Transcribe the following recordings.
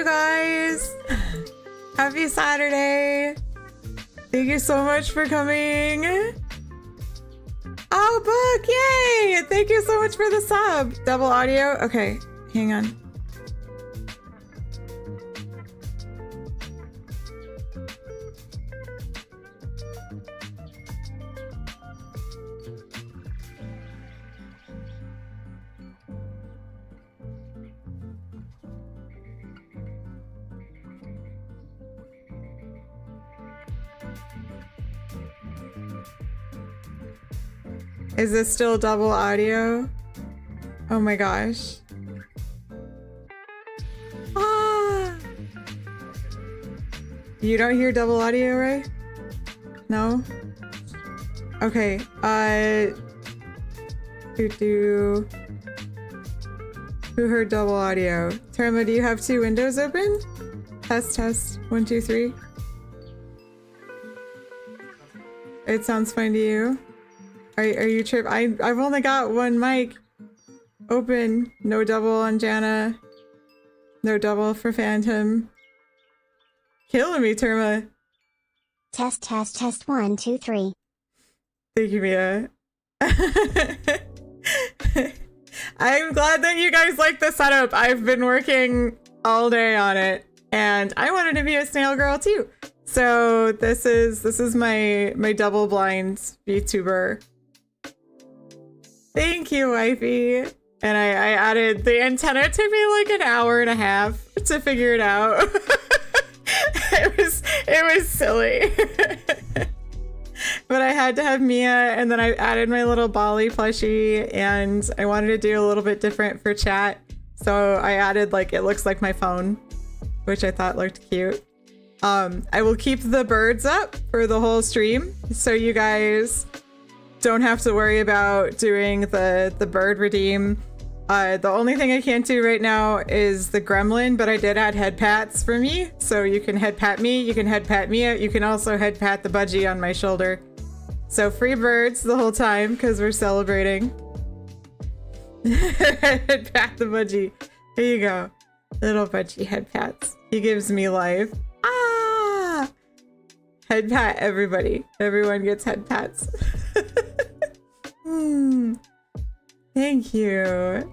guys. Happy Saturday. Thank you so much for coming. Oh, Book, yay! Thank you so much for the sub. Double audio? Okay, hang on. Is this still double audio? Oh my gosh. Ah! You don't hear double audio, right? No? Okay, Who heard double audio? Terma, do you have 2 windows open? Test, test. 1, 2, 3. It sounds fine to you? Are you trip? I've only got 1 mic open. No double on Jana. No double for Phantom. Killing me, Terma. Test, test, test. 1, 2, 3. Thank you, Mia. I'm glad that you guys like the setup. I've been working all day on it, and I wanted to be a snail girl too. So this is my DoubleBlind VTuber. Thank you, wifey. And I added the antenna. It took me like an hour and a half to figure it out. It was silly. But I had to have Mia, and then I added my little Bali plushie, and I wanted to do a little bit different for chat. So I added like, it looks like my phone, which I thought looked cute. I will keep the birds up for the whole stream, so you guys don't have to worry about doing the bird redeem. The only thing I can't do right now is the gremlin, but I did add head pats for me, so you can head pat me, you can head pat Mia, you can also head pat the budgie on my shoulder. So free birds the whole time, because we're celebrating. Head pat the budgie. Here you go. Little budgie head pats. He gives me life. Ah! Head pat everybody. Everyone gets head pats. Thank you.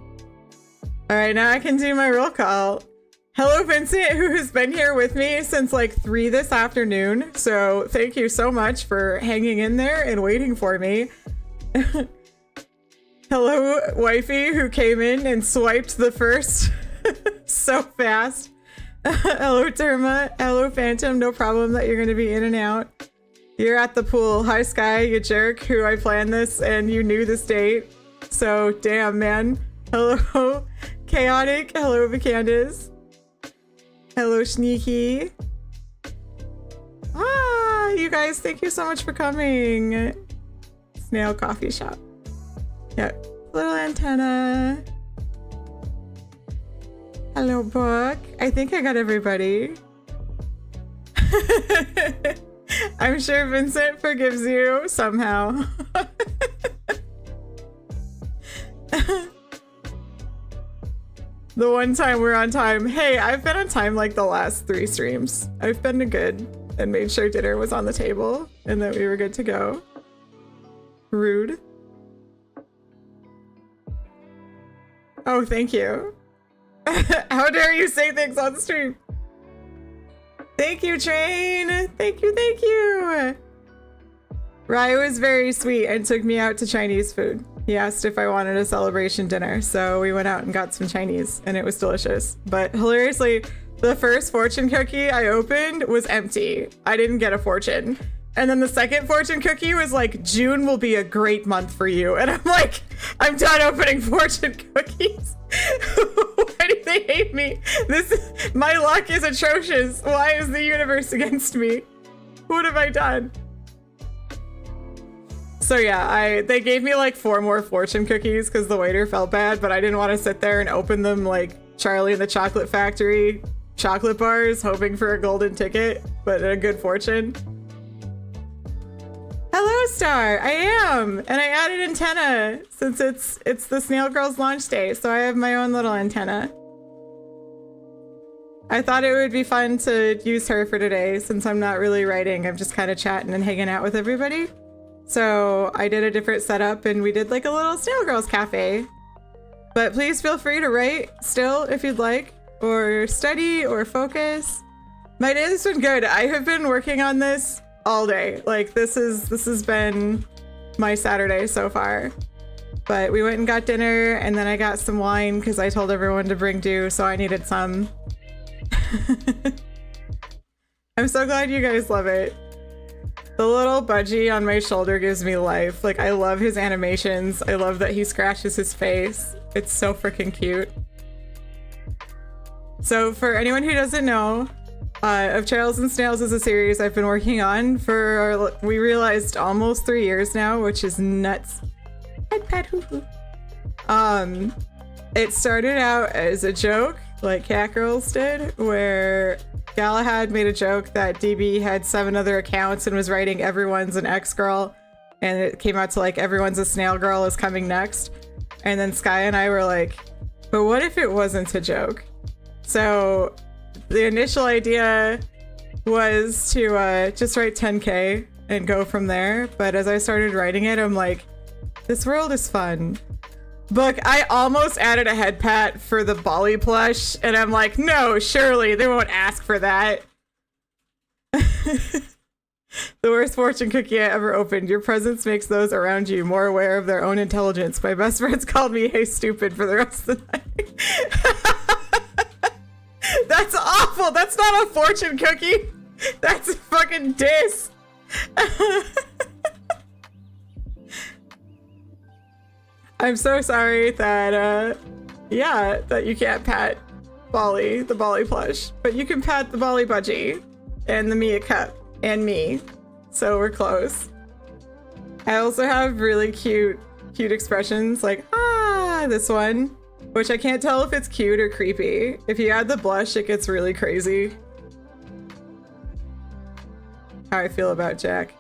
All right, now I can do my roll call. Hello, Vincent, who has been here with me since like 3 this afternoon. So thank you so much for hanging in there and waiting for me. Hello, wifey, who came in and swiped the first so fast. Hello, Terma. Hello, Phantom. No problem that you're going to be in and out. You're at the pool. Hi, Sky, you jerk, who I planned this and you knew this date. So, damn, man. Hello, Chaotic. Hello, Vicandace. Hello, Sneaky. Ah, you guys, thank you so much for coming. Snail Coffee Shop. Yep. Little antenna. Hello, Book. I think I got everybody. I'm sure Vincent forgives you somehow. The one time we're on time. Hey, I've been on time like the last 3 streams. I've been good and made sure dinner was on the table and that we were good to go. Rude. Oh, thank you. How dare you say things on stream? Thank you, Train. Thank you, thank you. Rai was very sweet and took me out to Chinese food. He asked if I wanted a celebration dinner, so we went out and got some Chinese, and it was delicious. But hilariously, the first fortune cookie I opened was empty. I didn't get a fortune. And then the second fortune cookie was like, June will be a great month for you. And I'm like, I'm done opening fortune cookies. Why do they hate me? My luck is atrocious. Why is the universe against me? What have I done? So yeah, they gave me like 4 more fortune cookies because the waiter felt bad, but I didn't want to sit there and open them like Charlie and the Chocolate Factory chocolate bars, hoping for a golden ticket, but a good fortune. Hello, Star. I am, and I added antenna since it's the Snail Girls launch day, so I have my own little antenna. I thought it would be fun to use her for today since I'm not really writing. I'm just kind of chatting and hanging out with everybody. So I did a different setup and we did like a little Snail Girls cafe. But please feel free to write still if you'd like, or study or focus. My day has been good. I have been working on this all day. Like this has been my Saturday so far. But we went and got dinner and then I got some wine because I told everyone to bring dew, so I needed some. I'm so glad you guys love it. The little budgie on my shoulder gives me life. Like I love his animations. I love that he scratches his face. It's so freaking cute. So for anyone who doesn't know, Of Trails and Snails is a series I've been working on for, we realized, almost 3 years now, which is nuts. Pet, pet, hoo, hoo. It started out as a joke, like Cat Girls did, where Galahad made a joke that DB had 7 other accounts and was writing everyone's an ex-girl, and it came out to like everyone's a snail girl is coming next. And then Sky and I were like, but what if it wasn't a joke? So the initial idea was to just write 10K and go from there. But as I started writing it, I'm like, this world is fun. Look, I almost added a head pat for the Bali plush, and I'm like, no, surely they won't ask for that. The worst fortune cookie I ever opened. Your presence makes those around you more aware of their own intelligence. My best friends called me hey stupid for the rest of the night. That's awful. That's not a fortune cookie. That's a fucking diss. I'm so sorry that, yeah, that you can't pat Bali, the Bali plush, but you can pat the Bali budgie and the Mia cup and me, so we're close. I also have really cute expressions like, ah, this one, which I can't tell if it's cute or creepy. If you add the blush, it gets really crazy. How I feel about Jack.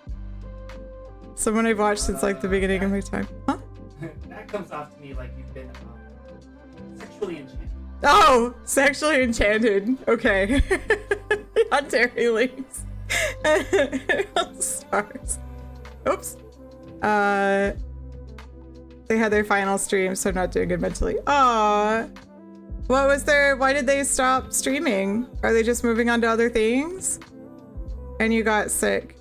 Someone I've watched since like the beginning of my time. Huh? That comes off to me like you've been sexually enchanted. Oh, sexually enchanted. Okay. On Dairy Leagues. On stars. Oops. They had their final stream, so I'm not doing good mentally. Aww. What was their... Why did they stop streaming? Are they just moving on to other things? And you got sick.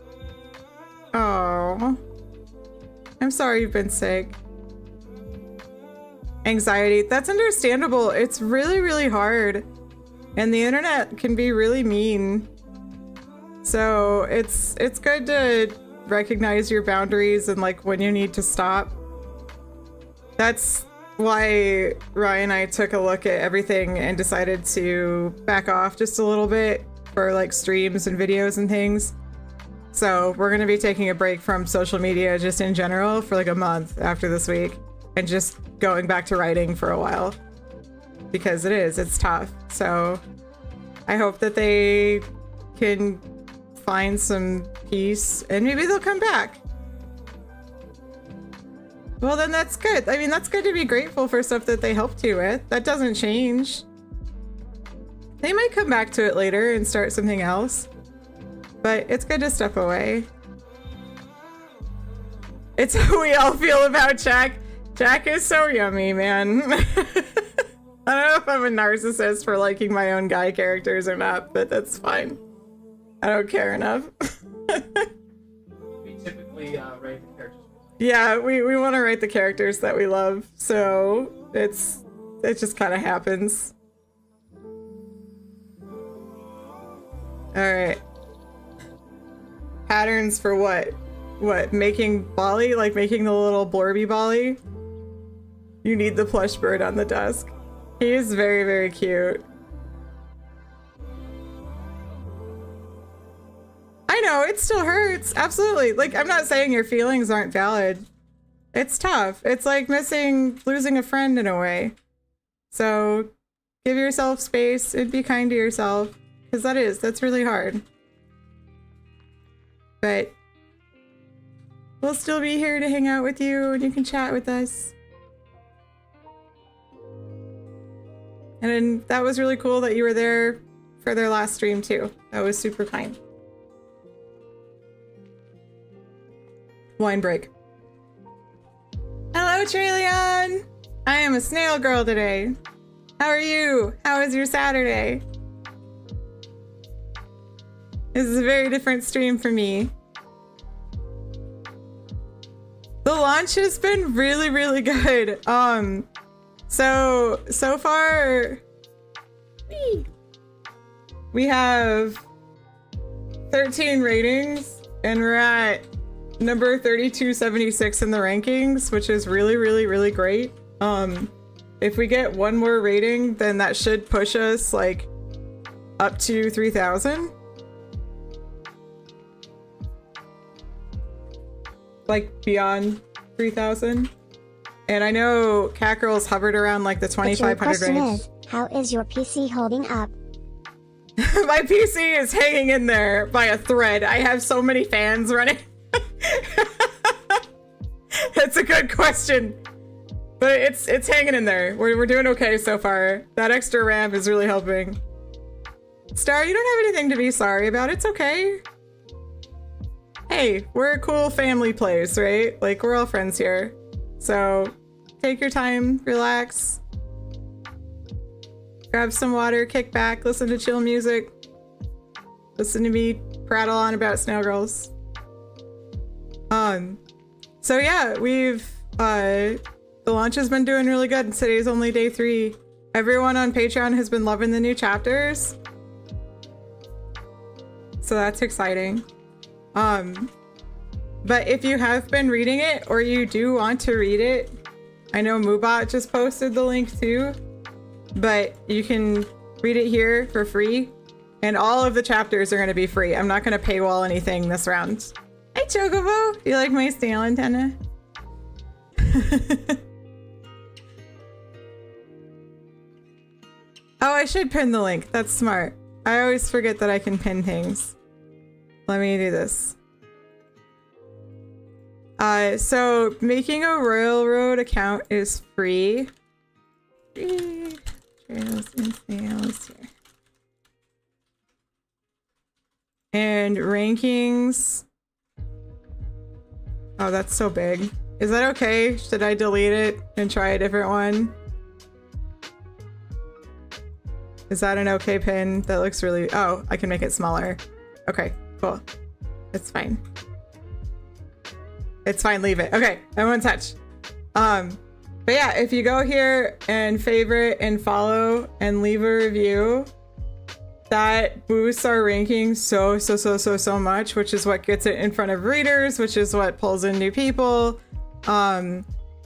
Oh. I'm sorry you've been sick. Anxiety. That's understandable. It's really, really hard. And the internet can be really mean. So it's good to recognize your boundaries and like when you need to stop. That's why Ryan and I took a look at everything and decided to back off just a little bit for like streams and videos and things. So we're gonna be taking a break from social media just in general for like a month after this week and just going back to writing for a while because it's tough. So I hope that they can find some peace and maybe they'll come back. Well, then that's good. I mean, that's good to be grateful for stuff that they helped you with. That doesn't change. They might come back to it later and start something else, but it's good to step away. It's how we all feel about Jack. Jack is so yummy, man. I don't know if I'm a narcissist for liking my own guy characters or not, but that's fine. I don't care enough. We typically write the characters. Yeah, we want to write the characters that we love, so it just kind of happens. All right. Patterns for what? What, making Bali? Like making the little blurby Bali? You need the plush bird on the desk. He is very, very cute. I know, it still hurts. Absolutely. Like, I'm not saying your feelings aren't valid. It's tough. It's like losing a friend in a way. So give yourself space and be kind to yourself. Because that's really hard. But we'll still be here to hang out with you and you can chat with us. And that was really cool that you were there for their last stream too. That was super kind. Wine break. Hello, Traileon! I am a snail girl today. How are you? How was your Saturday? This is a very different stream for me. The launch has been really, really good. So far, we have 13 ratings, and we're at number 3276 in the rankings, which is really, really, really great. If we get one more rating, then that should push us like up to 3,000. Like beyond 3,000. And I know Cat Girl's hovered around like the 2,500 range. How is your PC holding up? My PC is hanging in there by a thread. I have so many fans running. That's a good question. But it's hanging in there. We're doing okay so far. That extra RAM is really helping. Star, you don't have anything to be sorry about. It's okay. Hey, we're a cool family place, right? Like, we're all friends here. So, take your time, relax. Grab some water, kick back, listen to chill music. Listen to me prattle on about Snail Girls. So yeah, the launch has been doing really good. Today's only day 3. Everyone on Patreon has been loving the new chapters. So that's exciting. But if you have been reading it or you do want to read it, I know Moobot just posted the link too, but you can read it here for free. And all of the chapters are going to be free. I'm not going to paywall anything this round. Hi, Chocobo. You like my snail antenna? Oh, I should pin the link. That's smart. I always forget that I can pin things. Let me do this. So making a Railroad account is free. Free trails and snails here. And rankings. Oh, that's so big. Is that okay? Should I delete it and try a different one? Is that an okay pin? That looks really... Oh, I can make it smaller. Okay, cool. It's fine. It's fine, leave it. Okay, I won't touch. But yeah, if you go here and favorite and follow and leave a review, that boosts our ranking so much, which is what gets it in front of readers, which is what pulls in new people.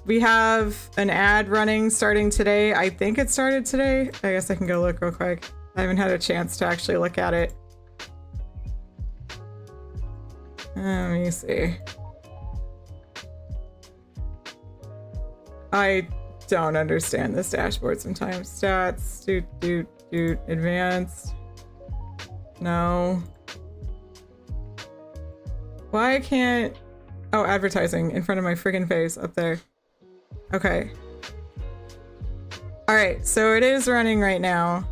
We have an ad running starting today. I think it started today. I guess I can go look real quick. I haven't had a chance to actually look at it. Let me see. I don't understand this dashboard sometimes. Stats, advanced. No. Why can't... Oh, advertising in front of my friggin' face up there. Okay. Alright, so it is running right now.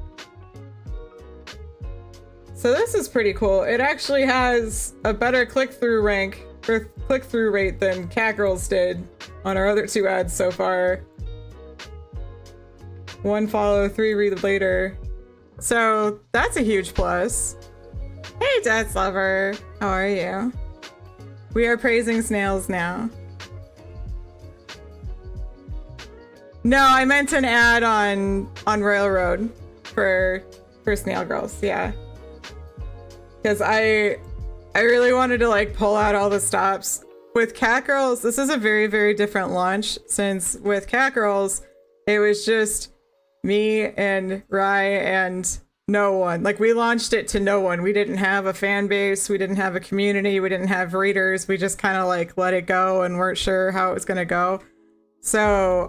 So this is pretty cool. It actually has a better click-through rank, or click-through rate than Cat Girls did on our other 2 ads so far. 1 follow, 3 read later. So that's a huge plus. Hey, Dad's Lover. How are you? We are praising snails now. No, I meant an ad on Railroad for Snail Girls, yeah. Because I really wanted to like pull out all the stops. With Cat Girls, this is a very, very different launch, since with Cat Girls, it was just me and Rye and no one. Like, we launched it to no one. We didn't have a fan base, we didn't have a community, we didn't have readers. We just kind of like let it go and weren't sure how it was gonna go. So,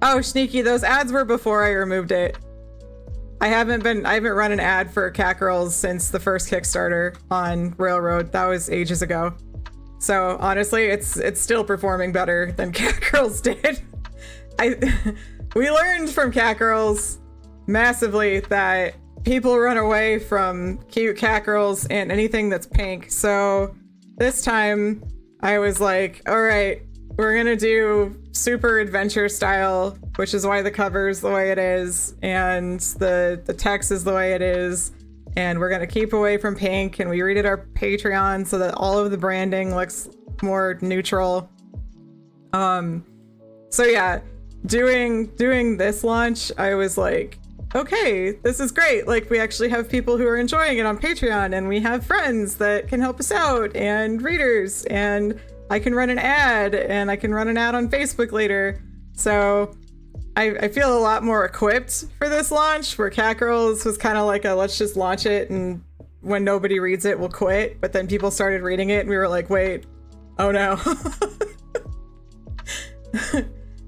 oh, Sneaky, those ads were before I removed it. I haven't run an ad for Cat Girls since the first Kickstarter on Railroad. That was ages ago. So honestly, it's still performing better than Cat Girls did. We learned from Cat Girls. massively that people run away from cute cat girls and anything that's pink. So this time I was like, all right, we're gonna do super adventure style, which is why the cover is the way it is and the text is the way it is. And we're gonna keep away from pink, and we redid our Patreon so that all of the branding looks more neutral. So yeah, doing this launch, I was like, okay, this is great. Like, we actually have people who are enjoying it on Patreon, and we have friends that can help us out, and readers, and I can run an ad, and I can run an ad on Facebook later. So I feel a lot more equipped for this launch, where Cat Girls was kind of like a let's just launch it, and when nobody reads it, we'll quit. But then people started reading it, and we were like, wait, oh no.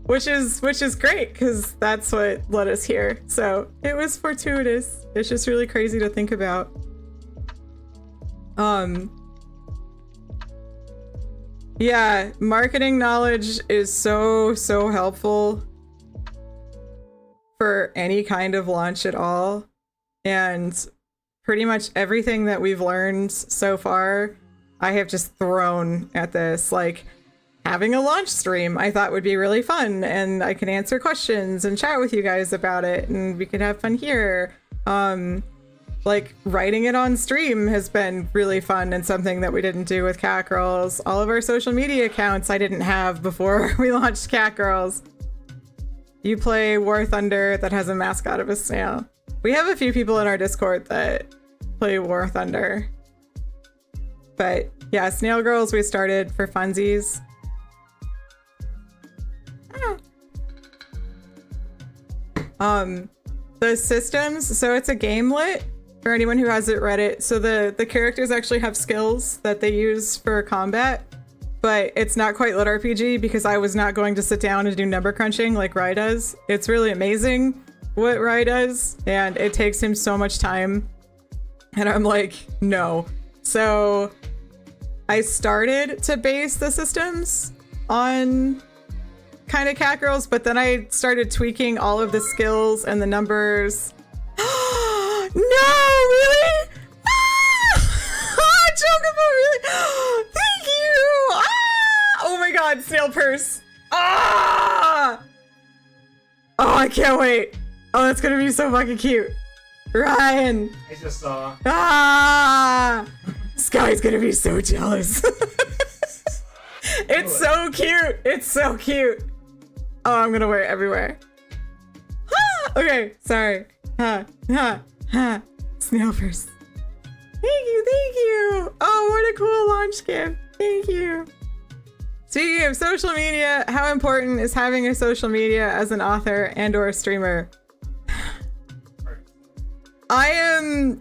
which is great, because that's what led us here. So it was fortuitous. It's just really crazy to think about. Yeah, marketing knowledge is so helpful for any kind of launch at all. And pretty much everything that we've learned so far, I have just thrown at this. Like, having a launch stream I thought would be really fun, and I can answer questions and chat with you guys about it, and we could have fun here. Like, writing it on stream has been really fun and something that we didn't do with Cat Girls. All of our social media accounts I didn't have before we launched Cat Girls. You play War Thunder that has a mascot of a snail. We have a few people in our Discord that play War Thunder. But yeah, Snail Girls we started for funsies. The systems, so it's a gamelet for anyone who hasn't read it. So the characters actually have skills that they use for combat, but it's not quite lit RPG because I was not going to sit down and do number crunching like Rye does. It's really amazing what Rye does, and it takes him so much time. And I'm like, no. So I started to base the systems on kind of Cat Girls, but then I started tweaking all of the skills and the numbers. No, really? Chocobo, really? Thank you! Oh my god, snail purse. Oh, I can't wait. Oh, that's gonna be so fucking cute. Ryan. I just saw. Sky's gonna be so jealous. It's so cute. It's so cute. Oh, I'm gonna wear it everywhere. Okay, sorry. Snail purse. Thank you. Oh, what a cool launch gift. Thank you. Speaking of social media, how important is having a social media as an author and or a streamer? I am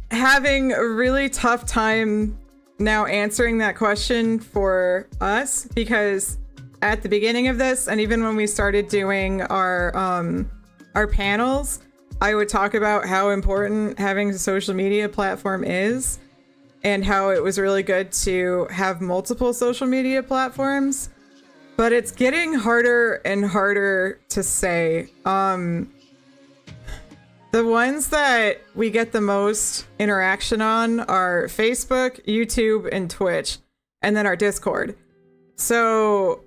having a really tough time now answering that question for us, because at the beginning of this, and even when we started doing our panels, I would talk about how important having a social media platform is, and how it was really good to have multiple social media platforms. But it's getting harder and harder to say. The ones that we get the most interaction on are Facebook, YouTube, and Twitch, and then our Discord. So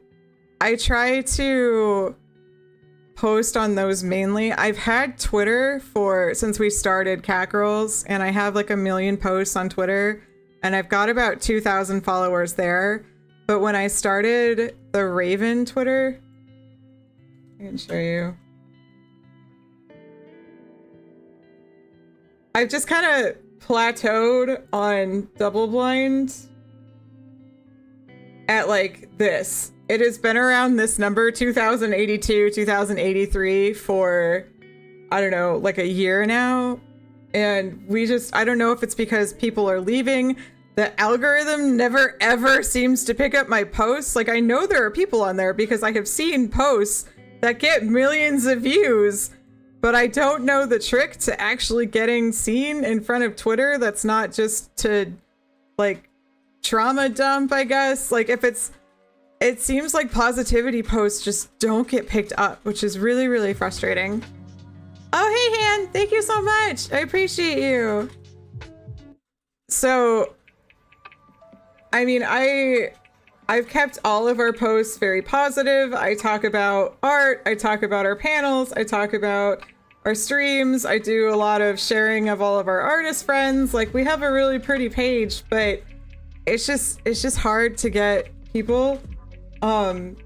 I try to post on those mainly. I've had Twitter since we started Cat Girls, and I have like 1 million posts on Twitter, and I've got about 2,000 followers there. But when I started the Raven Twitter, I can show you. I've just kind of plateaued on DoubleBlind at like this. It has been around this number, 2082, 2083 for, I don't know, like a year now. And I don't know if it's because people are leaving. The algorithm never ever seems to pick up my posts. Like, I know there are people on there because I have seen posts that get millions of views, but I don't know the trick to actually getting seen in front of Twitter. That's not just to like trauma dump, I guess. Like, it seems like positivity posts just don't get picked up, which is really, really frustrating. Oh, hey, man. Thank you so much. I appreciate you. So, I mean, I've kept all of our posts very positive. I talk about art. I talk about our panels. I talk about our streams. I do a lot of sharing of all of our artist friends. Like, we have a really pretty page, but it's just hard to get people. And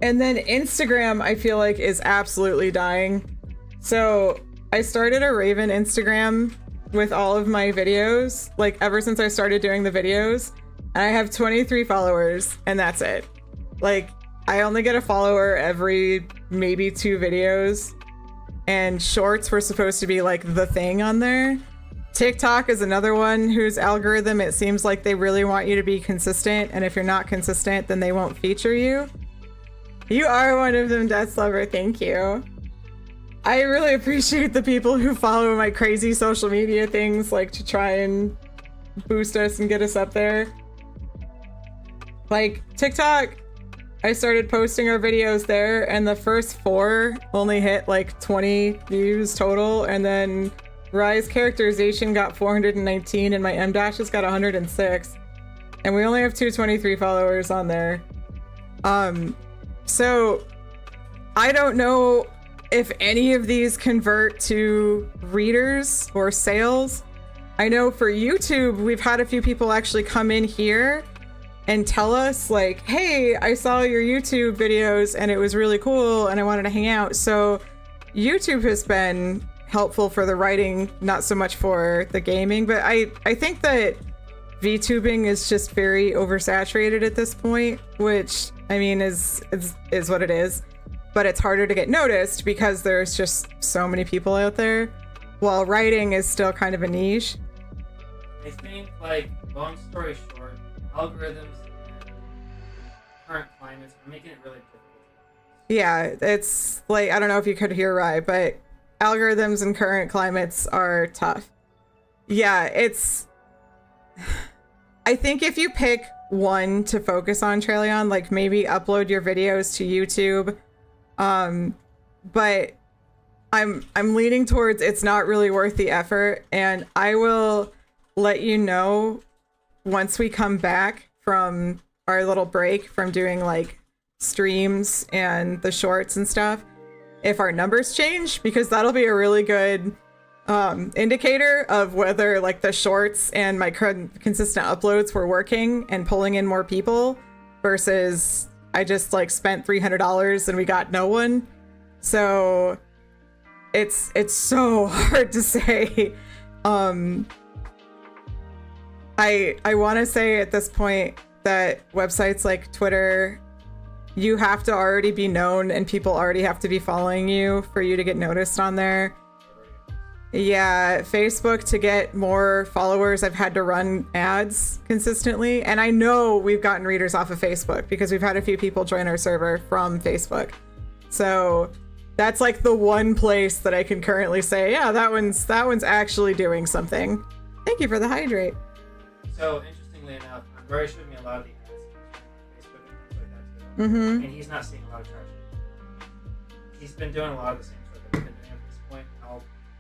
then Instagram, I feel like, is absolutely dying. So I started a Raven Instagram with all of my videos, like ever since I started doing the videos. And I have 23 followers, and that's it. Like, I only get a follower every maybe 2 videos. And shorts were supposed to be like the thing on there. TikTok is another one whose algorithm, it seems like they really want you to be consistent. And if you're not consistent, then they won't feature you. You are one of them, Death Lover. Thank you. I really appreciate the people who follow my crazy social media things, like to try and boost us and get us up there. Like TikTok, I started posting our videos there, and the first 4 only hit like 20 views total, and then Rise Characterization got 419, and my M-Dashes got 106. And we only have 223 followers on there. So I don't know if any of these convert to readers or sales. I know for YouTube, we've had a few people actually come in here and tell us like, hey, I saw your YouTube videos and it was really cool and I wanted to hang out. So YouTube has been helpful for the writing, not so much for the gaming, but I think that VTubing is just very oversaturated at this point, which I mean is what it is. But it's harder to get noticed because there's just so many people out there, while writing is still kind of a niche. I think, like, long story short, algorithms and current climates are making it really difficult. Yeah, it's like, I don't know if you could hear right, but algorithms and current climates are tough. Yeah, it's... I think if you pick one to focus on, Traileon, like maybe upload your videos to YouTube. But I'm leaning towards it's not really worth the effort, and I will let you know once we come back from our little break from doing like streams and the shorts and stuff, if our numbers change, because that'll be a really good indicator of whether like the shorts and my consistent uploads were working and pulling in more people versus I just like spent $300 and we got no one. So it's so hard to say. I want to say at this point that websites like Twitter, you have to already be known and people already have to be following you for you to get noticed on there. Yeah, Facebook, to get more followers, I've had to run ads consistently. And I know we've gotten readers off of Facebook because we've had a few people join our server from Facebook. So that's like the one place that I can currently say, yeah, that one's actually doing something. Thank you for the hydrate. So interestingly enough, Rory showed me a lot of the ads on Facebook and things like that too. Mm-hmm. And he's not seeing a lot of traction. He's been doing a lot of the same stuff that we've been doing at this point.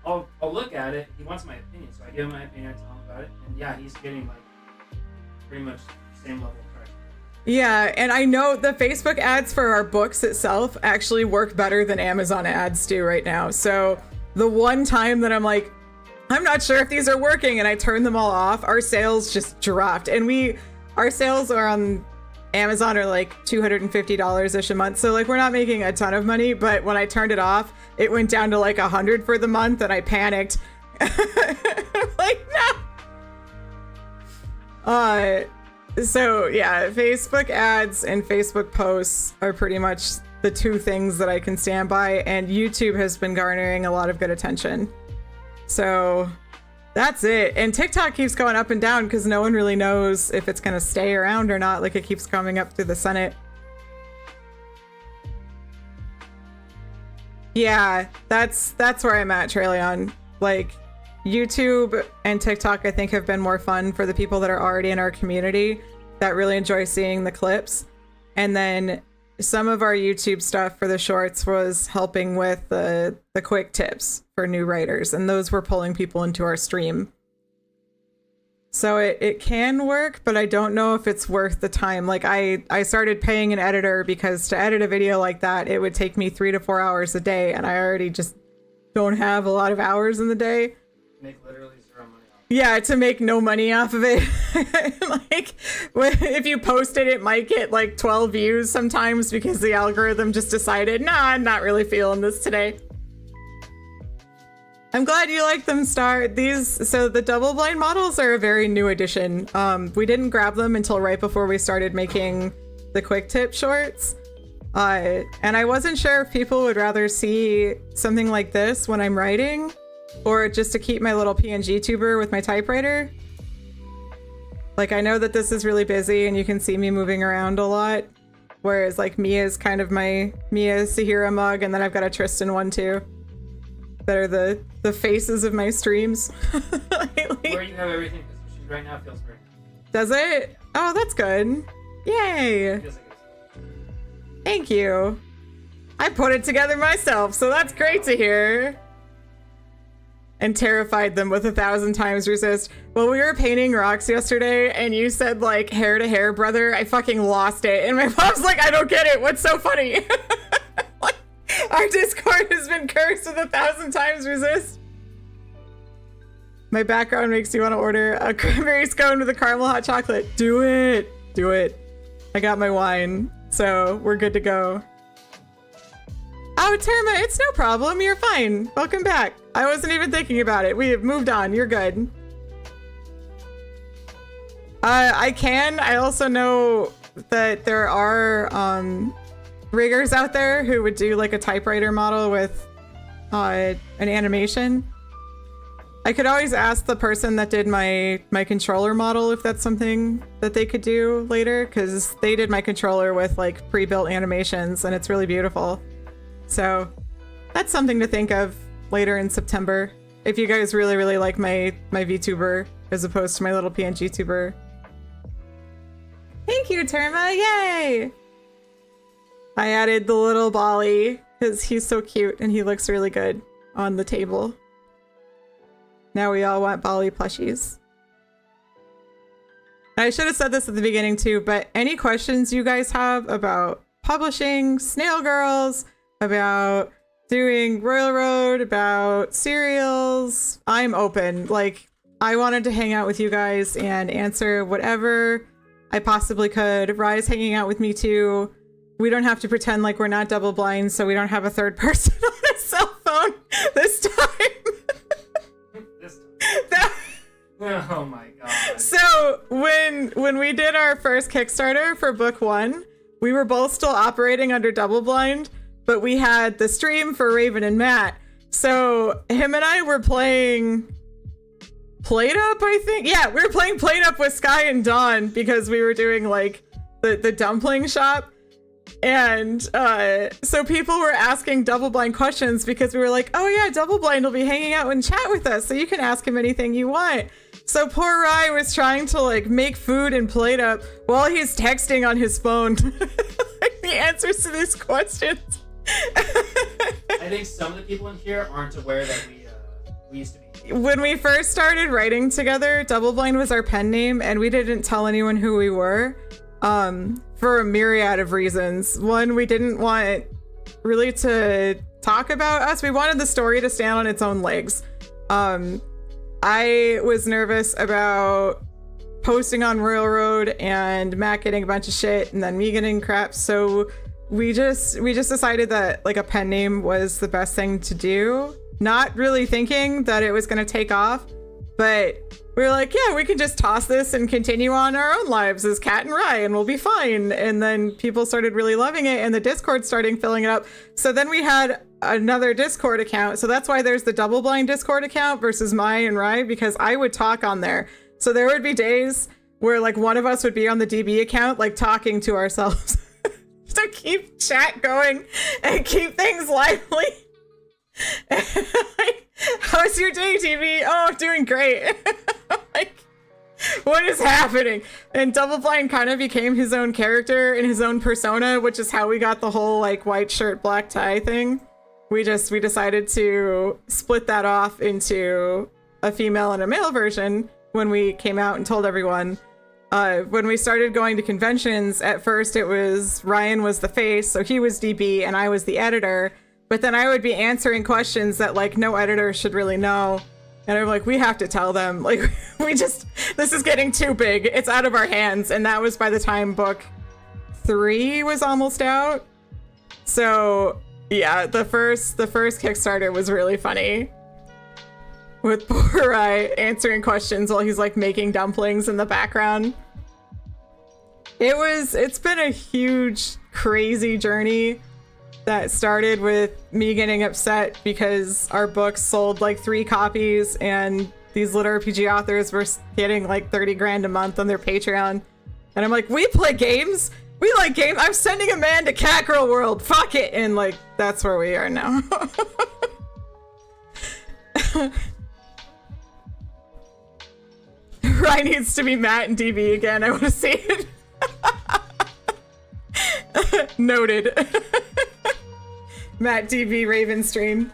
I'll look at it. He wants my opinion, so I give him my opinion, I tell him about it, and yeah, he's getting like pretty much the same level of traction. Yeah, and I know the Facebook ads for our books itself actually work better than Amazon ads do right now. So the one time that I'm like, I'm not sure if these are working, and I turn them all off, our sales just dropped. And our sales are on Amazon are like $250-ish a month. So like we're not making a ton of money, but when I turned it off, it went down to like 100 for the month and I panicked. Like, no. So yeah, Facebook ads and Facebook posts are pretty much the two things that I can stand by, and YouTube has been garnering a lot of good attention. So that's it. And TikTok keeps going up and down because no one really knows if it's going to stay around or not. Like, it keeps coming up through the Senate. Yeah, that's where I'm at, Traileon. Like, YouTube and TikTok, I think, have been more fun for the people that are already in our community that really enjoy seeing the clips. And then some of our YouTube stuff for the shorts was helping with the quick tips for new writers, and those were pulling people into our stream. So it can work, but I don't know if it's worth the time. Like I started paying an editor because to edit a video like that, it would take me 3 to 4 hours a day, and I already just don't have a lot of hours in the day. Make literally zero money off. Yeah, to make no money off of it. Like, if you post it, it might get like 12 views sometimes because the algorithm just decided, nah, I'm not really feeling this today. I'm glad you like them, Star. So the DoubleBlind models are a very new addition. We didn't grab them until right before we started making the quick tip shorts. And I wasn't sure if people would rather see something like this when I'm writing, or just to keep my little PNG tuber with my typewriter. Like, I know that this is really busy and you can see me moving around a lot, whereas like Mia's kind of my Mia Sahira mug, and then I've got a Tristan one too, that are the faces of my streams. Where you have everything positioned right now feels very nice. Does it? Oh, that's good. Yay. It feels like it's... Thank you. I put it together myself, so that's great to hear. And terrified them with 1,000 times resist. Well, we were painting rocks yesterday and you said like hair to hair, brother. I fucking lost it. And my mom's like, I don't get it. What's so funny? Like, our Discord has been cursed with 1,000 times resist. My background makes you want to order a cranberry scone with a caramel hot chocolate. Do it. Do it. I got my wine, so we're good to go. Oh, Terma, it's no problem. You're fine. Welcome back. I wasn't even thinking about it. We have moved on. You're good. I also know that there are riggers out there who would do like a typewriter model with an animation. I could always ask the person that did my controller model if that's something that they could do later, because they did my controller with like pre-built animations and it's really beautiful. So that's something to think of later in September, if you guys really, really like my VTuber as opposed to my little PNG tuber. Thank you, Terma. Yay! I added the little Bali because he's so cute and he looks really good on the table. Now we all want Bali plushies. I should have said this at the beginning too, but any questions you guys have about publishing, Snail Girls, about doing Royal Road, about serials, I'm open. Like, I wanted to hang out with you guys and answer whatever I possibly could. Rye's hanging out with me too. We don't have to pretend like we're not double blind, so we don't have a third person on a cell phone this time. Oh my god. So when we did our first Kickstarter for book 1, we were both still operating under double blind, but we had the stream for Raven and Matt. So him and I were playing Plate Up, I think. Yeah, we were playing Plate Up with Sky and Dawn because we were doing like the dumpling shop. And so people were asking double blind questions because we were like, oh yeah, double blind will be hanging out and chat with us, so you can ask him anything you want. So poor Rye was trying to like make food and Plate Up while he's texting on his phone like the answers to these questions. I think some of the people in here aren't aware that we used to be. When we first started writing together, Double Blind was our pen name, and we didn't tell anyone who we were for a myriad of reasons. One, we didn't want really to talk about us. We wanted the story to stand on its own legs. I was nervous about posting on Royal Road and Matt getting a bunch of shit and then me getting crap, so we just decided that like a pen name was the best thing to do, not really thinking that it was going to take off, but we were like, yeah, we can just toss this and continue on our own lives as Cat and Rye and we'll be fine. And then people started really loving it and the Discord started filling it up. So then we had another Discord account. So that's why there's the Double Blind Discord account versus my and Rye, because I would talk on there. So there would be days where like one of us would be on the DB account, like talking to ourselves to keep chat going and keep things lively. Like, how's your day, TV? Oh, doing great. Like, What is happening? And DoubleBlind kind of became his own character and his own persona, which is how we got the whole like white shirt, black tie thing. We decided to split that off into a female and a male version when we came out and told everyone. When we started going to conventions, at first it was Ryan was the face, so he was DB and I was the editor. But then I would be answering questions that like no editor should really know. And I'm like, we have to tell them. Like, this is getting too big. It's out of our hands. And that was by the time book 3 was almost out. So yeah, the first Kickstarter was really funny. With poor answering questions while he's like making dumplings in the background. It's been a huge, crazy journey that started with me getting upset because our books sold like 3 copies and these lit RPG authors were getting like 30 grand a month on their Patreon. And I'm like, we play games. We like games. I'm sending a man to Catgirl World. Fuck it. And like, that's where we are now. Ryan needs to be Matt and DB again. I want to see it. Noted. Matt DB Raven stream.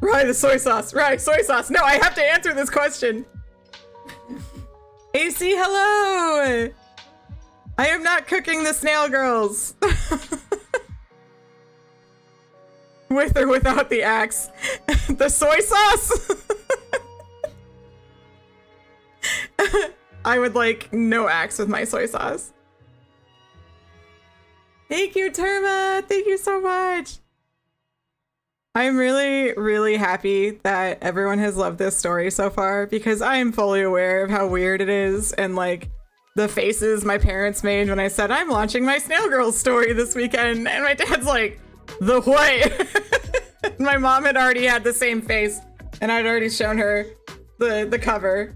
Rye the soy sauce. Rye soy sauce. No, I have to answer this question. AC, hello. I am not cooking the snail girls. With or without the axe. The soy sauce? I would like no axe with my soy sauce. Thank you, Terma. Thank you so much. I'm really, really happy that everyone has loved this story so far because I am fully aware of how weird it is and like the faces my parents made when I said I'm launching my Snail Girls story this weekend, and my dad's like, the what? My mom had already had the same face, and I'd already shown her the cover.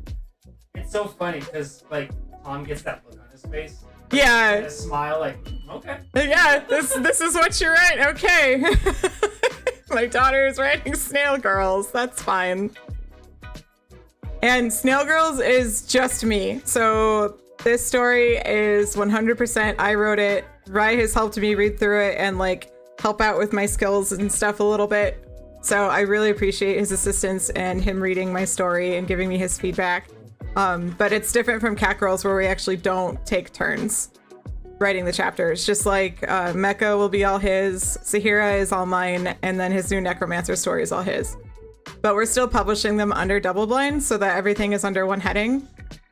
It's so funny because like Tom gets that look on his face. Yeah. And a smile, like, okay. Yeah, this is what you write. Okay. My daughter is writing Snail Girls. That's fine. And Snail Girls is just me. So this story is 100% I wrote it. Rye has helped me read through it and like help out with my skills and stuff a little bit. So I really appreciate his assistance and him reading my story and giving me his feedback. But it's different from Cat Girls where we actually don't take turns writing the chapters. Just like Mecha will be all his, Sahira is all mine, and then his new Necromancer story is all his. But we're still publishing them under DoubleBlind so that everything is under one heading.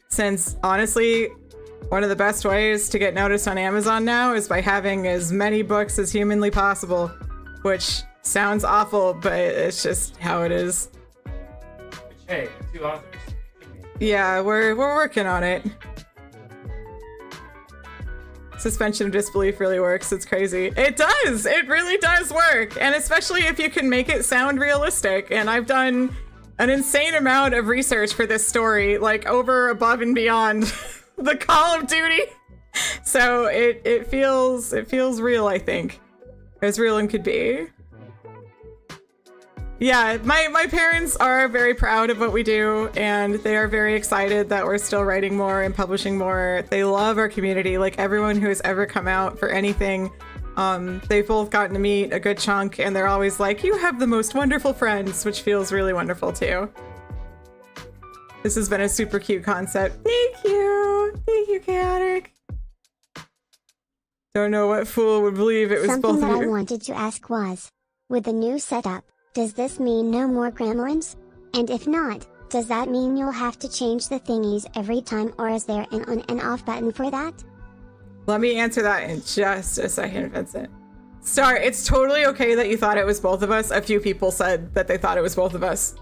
Since honestly, one of the best ways to get noticed on Amazon now is by having as many books as humanly possible, which sounds awful, but it's just how it is. Which, hey, 2 authors. Yeah, we're working on it. Suspension of disbelief really works. It's crazy. It does. It really does work. And especially if you can make it sound realistic. And I've done an insane amount of research for this story, like over, above, and beyond the Call of Duty. So it feels real, I think. As real and could be. Yeah, my parents are very proud of what we do, and they are very excited that we're still writing more and publishing more. They love our community, like everyone who has ever come out for anything. They've both gotten to meet a good chunk, and they're always like, you have the most wonderful friends, which feels really wonderful too. This has been a super cute concept. Thank you! Thank you, Chaotic. Don't know what fool would believe it was Something both of that I you. wanted to ask was, with the new setup, does this mean no more gremlins? And if not, does that mean you'll have to change the thingies every time, or is there an on and off button for that? Let me answer that in just a second, Vincent. Star, it's totally okay that you thought it was both of us. A few people said that they thought it was both of us.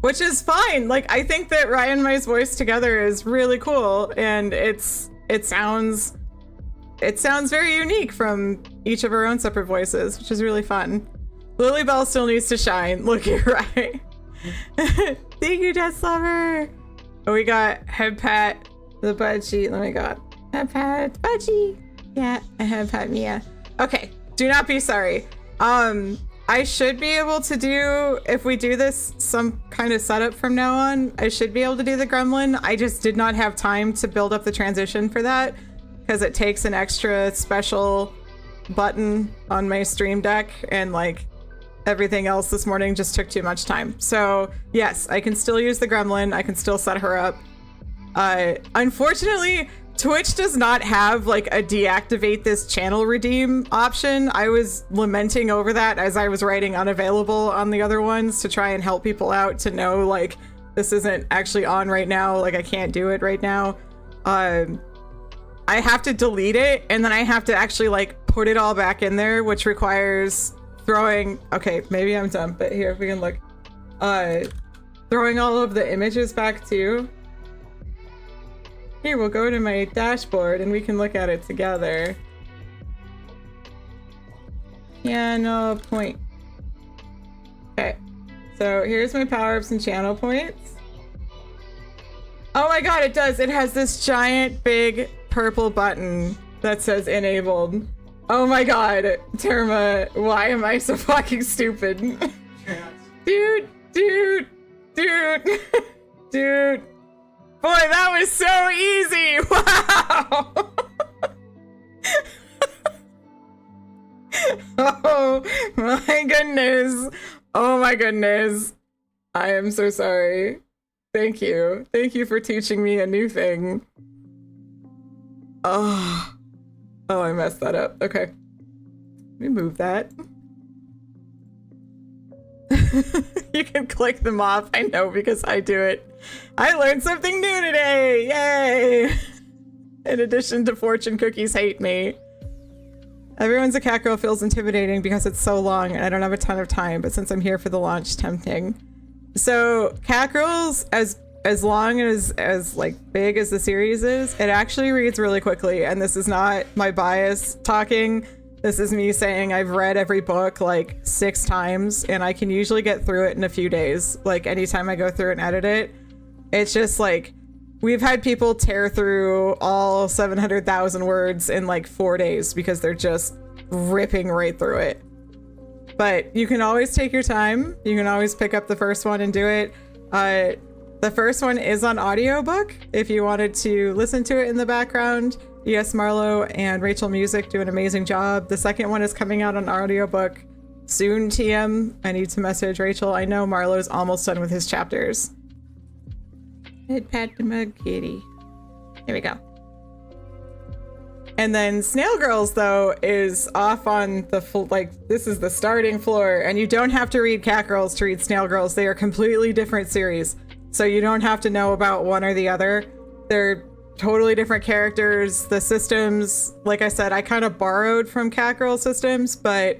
Which is fine. Like, I think that Ryan and my's voice together is really cool, and it sounds very unique from each of our own separate voices, which is really fun. Lily Bell still needs to shine. Look, you're right. Thank you, Death Lover. Oh, we got Head Pat, the budgie. Let me go. Head Pat, budgie. Yeah, a Head Pat Mia. Okay, do not be sorry. I I should be able to do, if we do this some kind of setup from now on, I should be able to do the gremlin. I just did not have time to build up the transition for that because it takes an extra special button on my stream deck, and like everything else this morning just took too much time. So yes, I can still use the gremlin. I can still set her up. Unfortunately, Twitch does not have like a deactivate this channel redeem option. I was lamenting over that as I was writing unavailable on the other ones to try and help people out to know like this isn't actually on right now. Like I can't do it right now. I have to delete it and then I have to actually like put it all back in there, which requires throwing, okay, maybe I'm dumb, but here, if we can look, throwing all of the images back too. Here, we'll go to my dashboard and we can look at it together. Channel point. Okay, so here's my power-ups and channel points. Oh my god, it does. It has this giant, big purple button that says enabled. Oh my god, Terma, why am I so fucking stupid? Dude, dude, dude, dude. Boy, that was so easy! Wow! Oh my goodness. Oh my goodness. I am so sorry. Thank you. Thank you for teaching me a new thing. Oh. Oh, I messed that up. Okay. Let me move that. You can click them off. I know because I do it. I learned something new today. Yay! In addition to fortune cookies hate me. Everyone's a cat girl feels intimidating because it's so long and I don't have a ton of time, but since I'm here for the launch, tempting. So cat girls, as long as like big as the series is, it actually reads really quickly, and this is not my bias talking. This is me saying I've read every book like 6 times and I can usually get through it in a few days. Like anytime I go through and edit it, it's just like, we've had people tear through all 700,000 words in like 4 days because they're just ripping right through it. But you can always take your time. You can always pick up the first one and do it. The first one is on audiobook if you wanted to listen to it in the background. Yes, Marlo and Rachel Music do an amazing job. The second one is coming out on audiobook soon, TM. I need to message Rachel. I know Marlo's almost done with his chapters. Head pat the mug kitty. Here we go. And then Snail Girls, though, is off on the full, like, this is the starting floor, and you don't have to read Cat Girls to read Snail Girls. They are completely different series, so you don't have to know about one or the other. They're totally different characters. The systems, like I said, I kind of borrowed from Cat Girl systems, but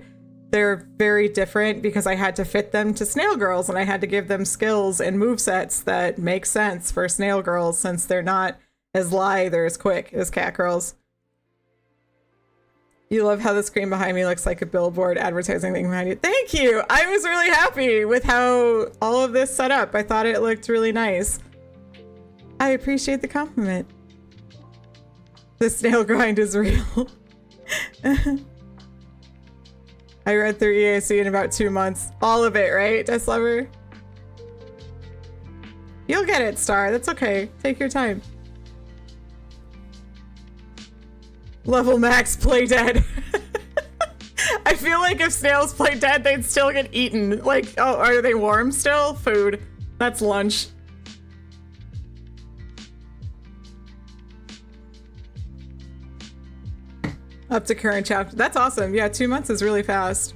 they're very different because I had to fit them to Snail Girls, and I had to give them skills and movesets that make sense for Snail Girls since they're not as lithe or as quick as Cat Girls. You love how the screen behind me looks like a billboard advertising thing behind you. Thank you! I was really happy with how all of this set up. I thought it looked really nice. I appreciate the compliment. The snail grind is real. I read through EAC in about 2 months. All of it, right, Death Lover? You'll get it, Star. That's okay. Take your time. Level max, play dead. I feel like if snails play dead, they'd still get eaten. Like, oh, are they warm still? Food. That's lunch. Up to current chapter. That's awesome. Yeah, 2 months is really fast.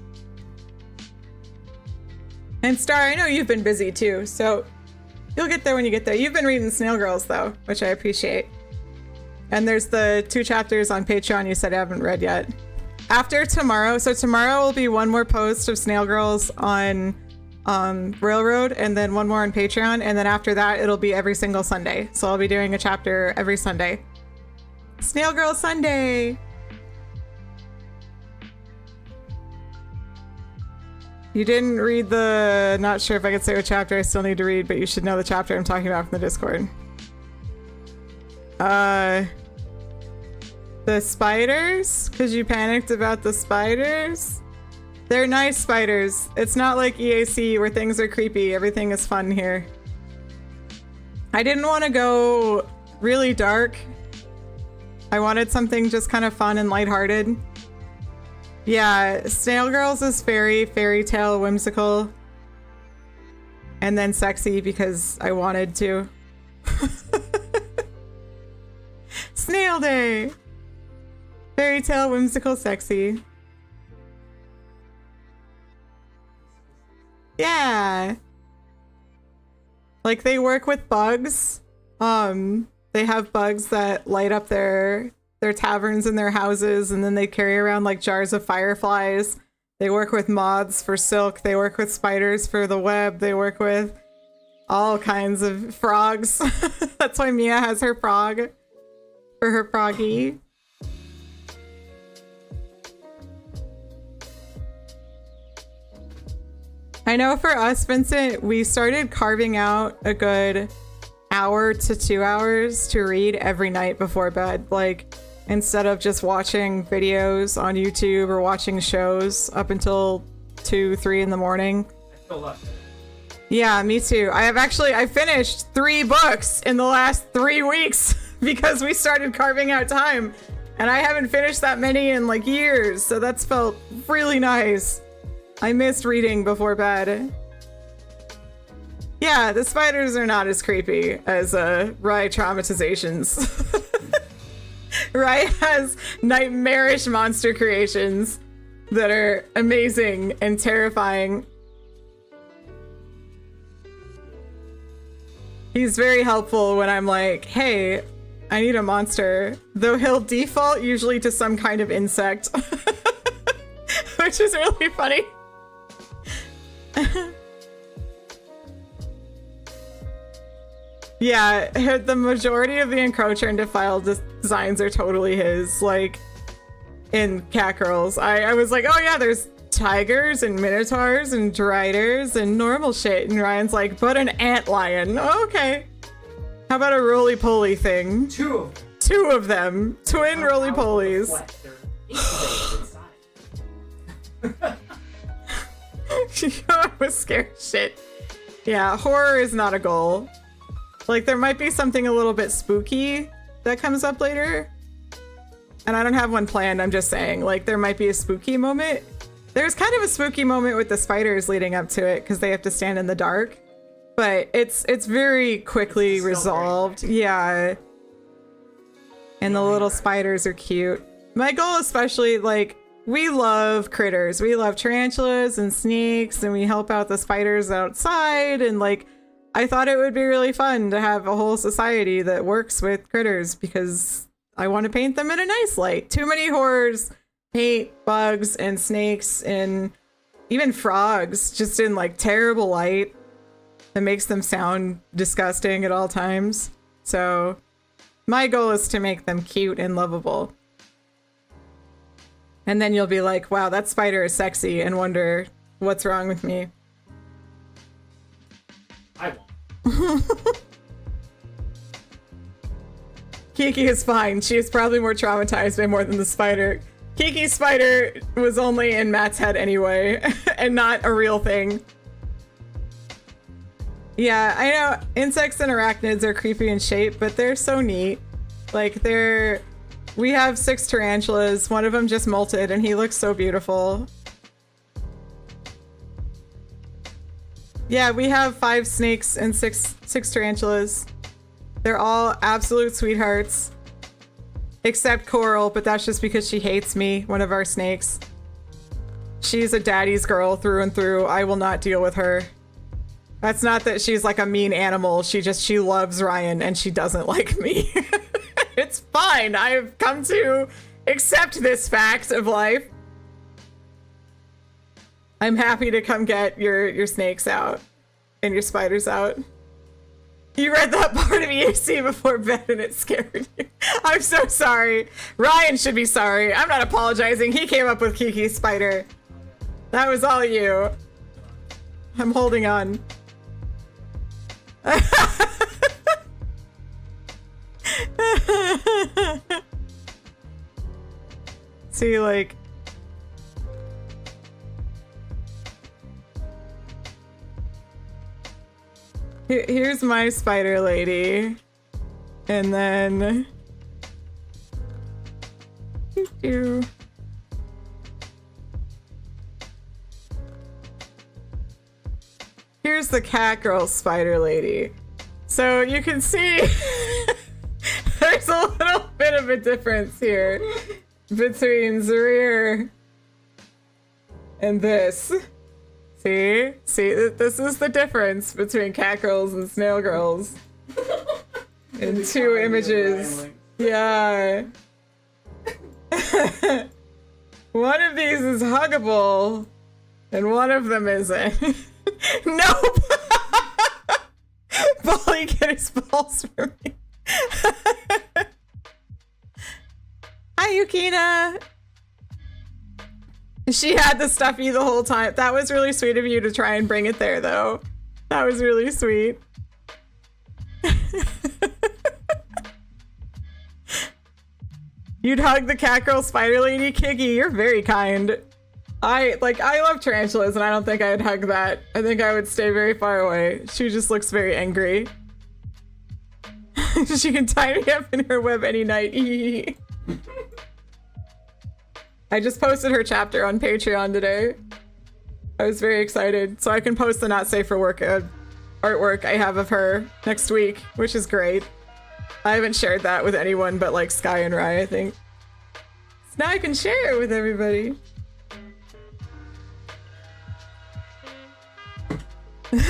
And Star, I know you've been busy too, so you'll get there when you get there. You've been reading Snail Girls though, which I appreciate. And there's the 2 chapters on Patreon you said I haven't read yet. After tomorrow, so tomorrow will be one more post of Snail Girls on Railroad, and then one more on Patreon, and then after that it'll be every single Sunday. So I'll be doing a chapter every Sunday. Snail Girl Sunday! You didn't read the, not sure if I could say what chapter I still need to read, but you should know the chapter I'm talking about from the Discord. The spiders? Because you panicked about the spiders? They're nice spiders. It's not like EAC where things are creepy. Everything is fun here. I didn't want to go really dark. I wanted something just kind of fun and lighthearted. Yeah, Snail Girls is very fairy tale whimsical. And then sexy because I wanted to. Snail Day! Fairy tale, whimsical, sexy. Yeah! Like, they work with bugs. They have bugs that light up their taverns and their houses, and then they carry around like jars of fireflies. They work with moths for silk. They work with spiders for the web. They work with all kinds of frogs. That's why Mia has her frog for her froggy. I know for us, Vincent, we started carving out a good hour to 2 hours to read every night before bed. Like, instead of just watching videos on YouTube or watching shows up until 2, 3 in the morning. I feel lucky. Yeah, me too. I finished 3 books in the last 3 weeks because we started carving out time. And I haven't finished that many in like years, so that's felt really nice. I missed reading before bed. Yeah, the spiders are not as creepy as Rye traumatizations. Rye has nightmarish monster creations that are amazing and terrifying. He's very helpful when I'm like, hey, I need a monster. Though he'll default usually to some kind of insect. Which is really funny. Yeah, the majority of the Encroacher and Defile designs are totally his. Like, in Cat Girls, I was like, oh yeah, there's tigers and minotaurs and driders and normal shit. And Ryan's like, but an antlion. Oh, okay. How about a roly-poly thing? 2 of them. 2 of them. Twin roly-polies. I was scared shit. Yeah, horror is not a goal. Like, there might be something a little bit spooky that comes up later. And I don't have one planned, I'm just saying. Like, there might be a spooky moment. There's kind of a spooky moment with the spiders leading up to it, because they have to stand in the dark. But it's very quickly resolved. Yeah. And the little spiders are cute. My goal especially, like, we love critters. We love tarantulas and snakes, and we help out the spiders outside, and like, I thought it would be really fun to have a whole society that works with critters because I want to paint them in a nice light. Too many horrors paint bugs and snakes and even frogs just in like terrible light that makes them sound disgusting at all times. So my goal is to make them cute and lovable. And then you'll be like, wow, that spider is sexy, and wonder what's wrong with me. I won't. Kiki is fine. She is probably more traumatized by more than the spider. Kiki's spider was only in Matt's head anyway, and not a real thing. Yeah, I know insects and arachnids are creepy in shape, but they're so neat. Like, we have 6 tarantulas. One of them just molted, and he looks so beautiful. Yeah, we have 5 snakes and six tarantulas. They're all absolute sweethearts. Except Coral, but that's just because she hates me, one of our snakes. She's a daddy's girl through and through. I will not deal with her. That's not that she's like a mean animal. She loves Ryan and she doesn't like me. It's fine. I've come to accept this fact of life. I'm happy to come get your snakes out and your spiders out. You read that part of EAC before bed and it scared you. I'm so sorry. Ryan should be sorry. I'm not apologizing. He came up with Kiki's spider. That was all you. I'm holding on. See, like, Here's my spider lady. And then... Doo-doo. Here's the cat girl spider lady. So you can see there's a little bit of a difference here between Zarir and this. See, this is the difference between cat girls and snail girls in two images. Yeah. One of these is huggable and one of them isn't. Nope. Bully, get his balls for me. Hi, Yukina. She had the stuffy the whole time. That was really sweet of you to try and bring it there, though. That was really sweet. You'd hug the cat girl spider lady? Kiggy, you're very kind. I love tarantulas, and I don't think I'd hug that. I think I would stay very far away. She just looks very angry. She can tie me up in her web any night. I just posted her chapter on Patreon today. I was very excited. So I can post the not safe for work artwork I have of her next week, which is great. I haven't shared that with anyone but like Sky and Rye, I think. So now I can share it with everybody.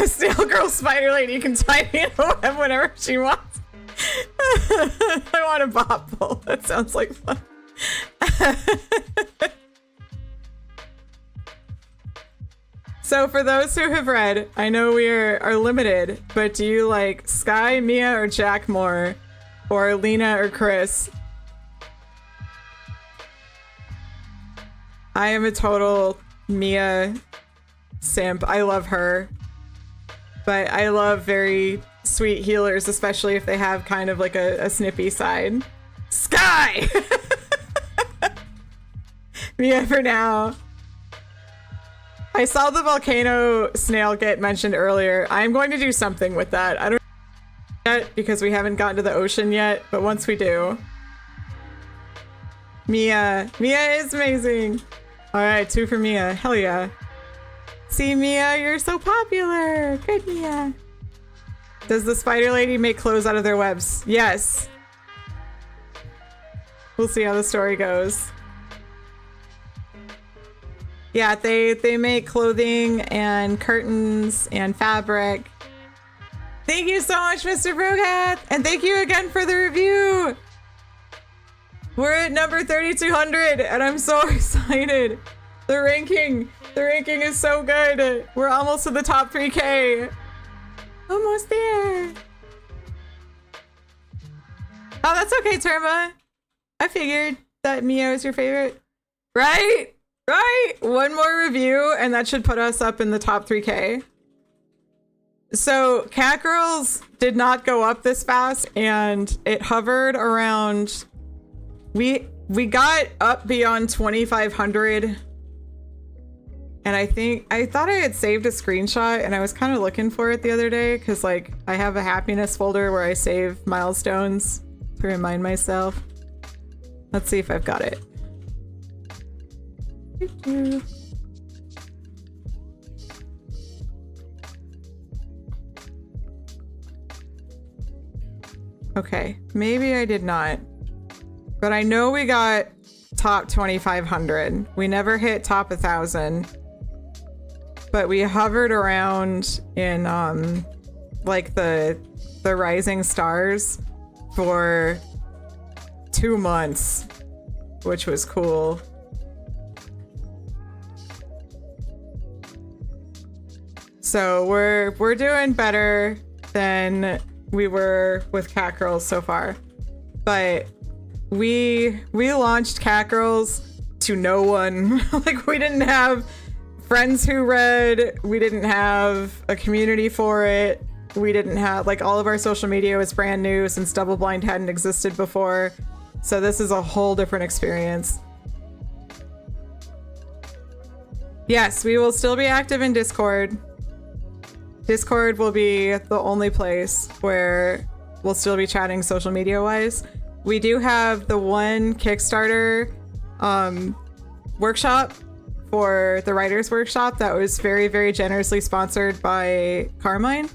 Snail girl spider lady can tie me in a web whenever she wants. I want a bobble. That sounds like fun. So for those who have read, I know we are limited, but do you like Sky, Mia, or Jack more? Or Lena or Chris? I am a total Mia simp. I love her. But I love very sweet healers, especially if they have kind of like a snippy side. Sky! Mia for now. I saw the volcano snail get mentioned earlier. I'm going to do something with that. I don't know yet because we haven't gotten to the ocean yet, but once we do. Mia. Mia is amazing. All right, 2 for Mia. Hell yeah. See, Mia, you're so popular. Good, Mia. Does the spider lady make clothes out of their webs? Yes. We'll see how the story goes. Yeah, they make clothing and curtains and fabric. Thank you so much, Mr. Brogath! And thank you again for the review! We're at number 3,200 and I'm so excited. The ranking is so good. We're almost to the top 3K. Almost there. Oh, that's okay, Terma. I figured that Mia was your favorite. Right? Right? One more review and that should put us up in the top 3K. So Cat Girls did not go up this fast and it hovered around... We got up beyond 2,500. And I thought I had saved a screenshot and I was kind of looking for it the other day because like I have a happiness folder where I save milestones to remind myself. Let's see if I've got it. Okay, maybe I did not. But I know we got top 2,500. We never hit top 1,000. But we hovered around in like the rising stars for 2 months, which was cool. So we're doing better than we were with Cat Girls so far. But we launched Cat Girls to no one. Like we didn't have friends who read, we didn't have a community for it, we didn't have, like, all of our social media was brand new since DoubleBlind hadn't existed before, so this is a whole different experience. Yes, we will still be active in Discord. Discord will be the only place where we'll still be chatting social media wise. We do have the one Kickstarter workshop for the writers workshop that was very, very generously sponsored by Carmine.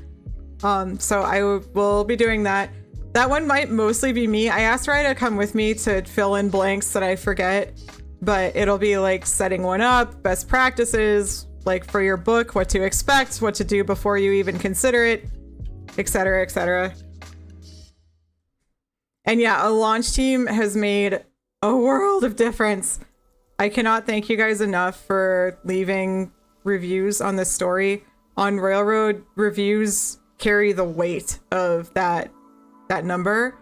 So I will be doing that. That one might mostly be me. I asked Ryan to come with me to fill in blanks that I forget, but it'll be like setting one up, best practices, like for your book, what to expect, what to do before you even consider it, etc., etc. And yeah, a launch team has made a world of difference. I cannot thank you guys enough for leaving reviews on this story. On Railroad, reviews carry the weight of that number.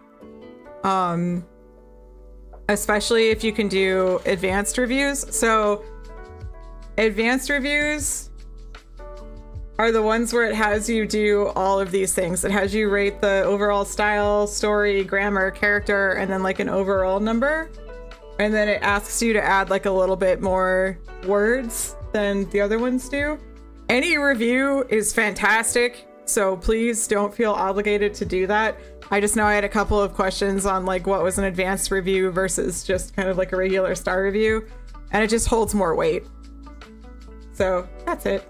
Especially if you can do advanced reviews. So advanced reviews are the ones where it has you do all of these things. It has you rate the overall style, story, grammar, character, and then like an overall number. And then it asks you to add like a little bit more words than the other ones do. Any review is fantastic, so please don't feel obligated to do that. I just know I had a couple of questions on like what was an advanced review versus just kind of like a regular star review, and it just holds more weight. So that's it.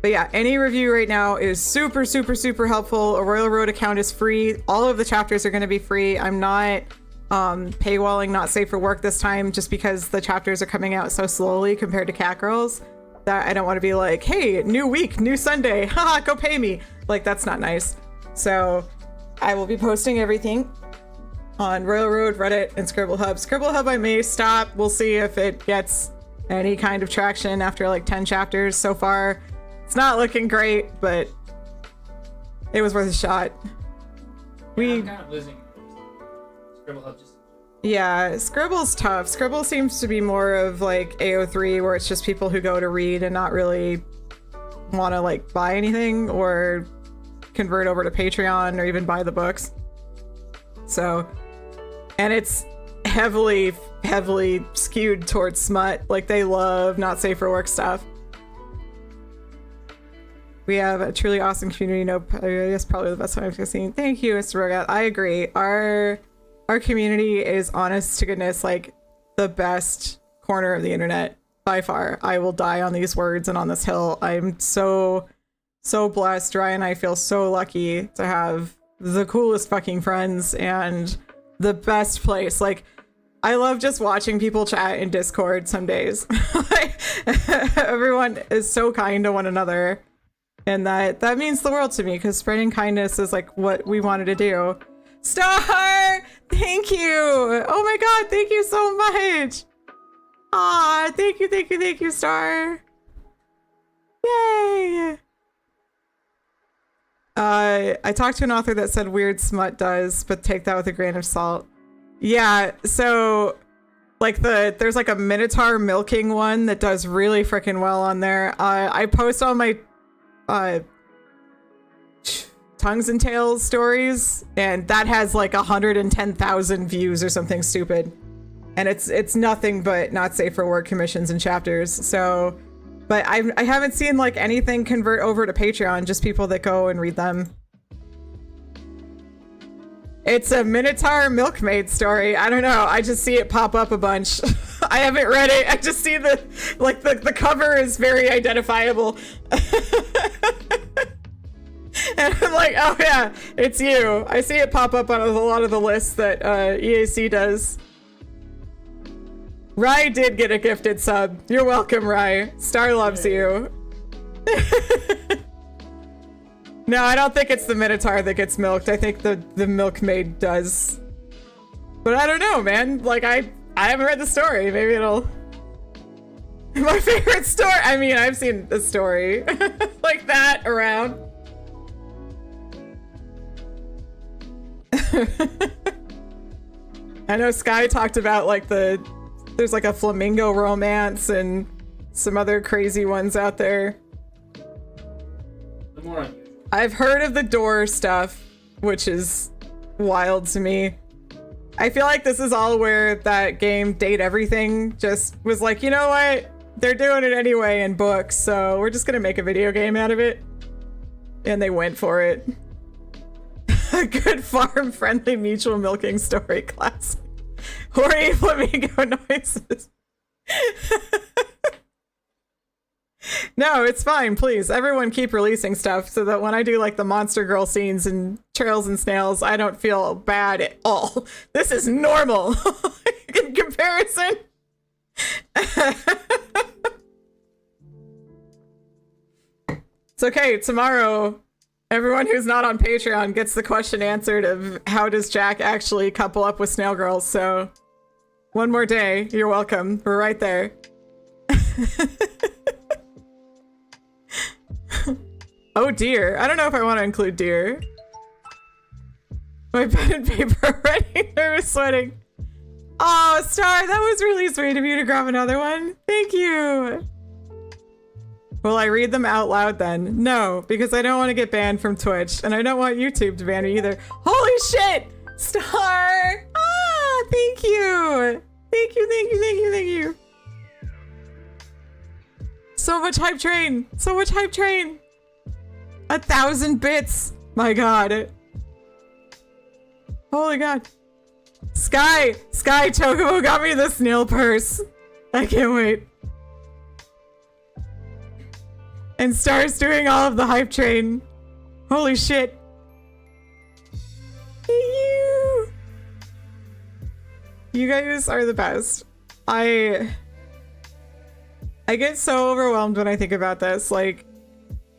But yeah, any review right now is super, super, super helpful. A Royal Road account is free. All of the chapters are going to be free. I'm not paywalling Not Safe for Work this time just because the chapters are coming out so slowly compared to Cat Girls that I don't want to be like, hey, new week, new Sunday, haha, go pay me. Like, that's not nice. So I will be posting everything on Royal Road, Reddit, and ScribbleHub. ScribbleHub I may stop. We'll see if it gets any kind of traction after like 10 chapters. So far, it's not looking great, but it was worth a shot. Yeah, I'm kind of losing ScribbleHub just. Yeah, Scribble's tough. Scribble seems to be more of like AO3 where it's just people who go to read and not really want to like buy anything or convert over to Patreon or even buy the books. So, and it's heavily skewed towards smut. Like they love Not Safe for Work stuff. We have a truly awesome community. No, I guess probably the best one I've seen. Thank you, Mr. Rogat. I agree. Our community is, honest to goodness, like the best corner of the internet by far. I will die on these words and on this hill. I'm so blessed. Ryan and I feel so lucky to have the coolest fucking friends and the best place. Like, I love just watching people chat in Discord some days. Everyone is so kind to one another. And that means the world to me because spreading kindness is like what we wanted to do. Star! Thank you! Oh my god, thank you so much! Ah, thank you, Star! Yay! I talked to an author that said weird smut does, but take that with a grain of salt. Yeah, so like there's like a Minotaur milking one that does really freaking well on there. I post all my Tongues and Tales stories, and that has like 110,000 views or something stupid, and it's nothing but Not Safe for Work commissions and chapters. So, but I haven't seen like anything convert over to Patreon, just people that go and read them. It's a Minotaur milkmaid story. I don't know, I just see it pop up a bunch. I haven't read it, I just see the cover is very identifiable. And I'm like, oh yeah, it's you. I see it pop up on a lot of the lists that EAC does. Rye did get a gifted sub. You're welcome, Rye. Star loves you. No, I don't think it's the Minotaur that gets milked. I think the milkmaid does. But I don't know, man. Like, I haven't read the story. Maybe it'll... My favorite story... I mean, I've seen a story like that around. I know Sky talked about like there's like a flamingo romance and some other crazy ones out there. The more unusual. I've heard of the door stuff, which is wild to me. I feel like this is all where that game Date Everything just was like, you know what? They're doing it anyway in books, so we're just gonna make a video game out of it. And they went for it. A good farm-friendly mutual milking story class. Horny flamingo noises. No, it's fine, please. Everyone keep releasing stuff so that when I do like the monster girl scenes and Trails and Snails, I don't feel bad at all. This is normal in comparison. It's okay, tomorrow, everyone who's not on Patreon gets the question answered of how does Jack actually couple up with Snail Girls, so one more day, you're welcome. We're right there. Oh dear, I don't know if I want to include deer. My pen and paper already, nervous sweating. Oh, Star, that was really sweet of you to grab another one. Thank you. Will I read them out loud then? No, because I don't want to get banned from Twitch, and I don't want YouTube to ban me either. Holy shit! Star! Ah, thank you! Thank you, thank you, thank you, thank you. So much hype train! So much hype train! 1,000 bits! My god. Holy god. Sky! Sky Chocobo got me the snail purse! I can't wait. And Star's doing all of the hype train. Holy shit. Hey, you! You guys are the best. I get so overwhelmed when I think about this, like,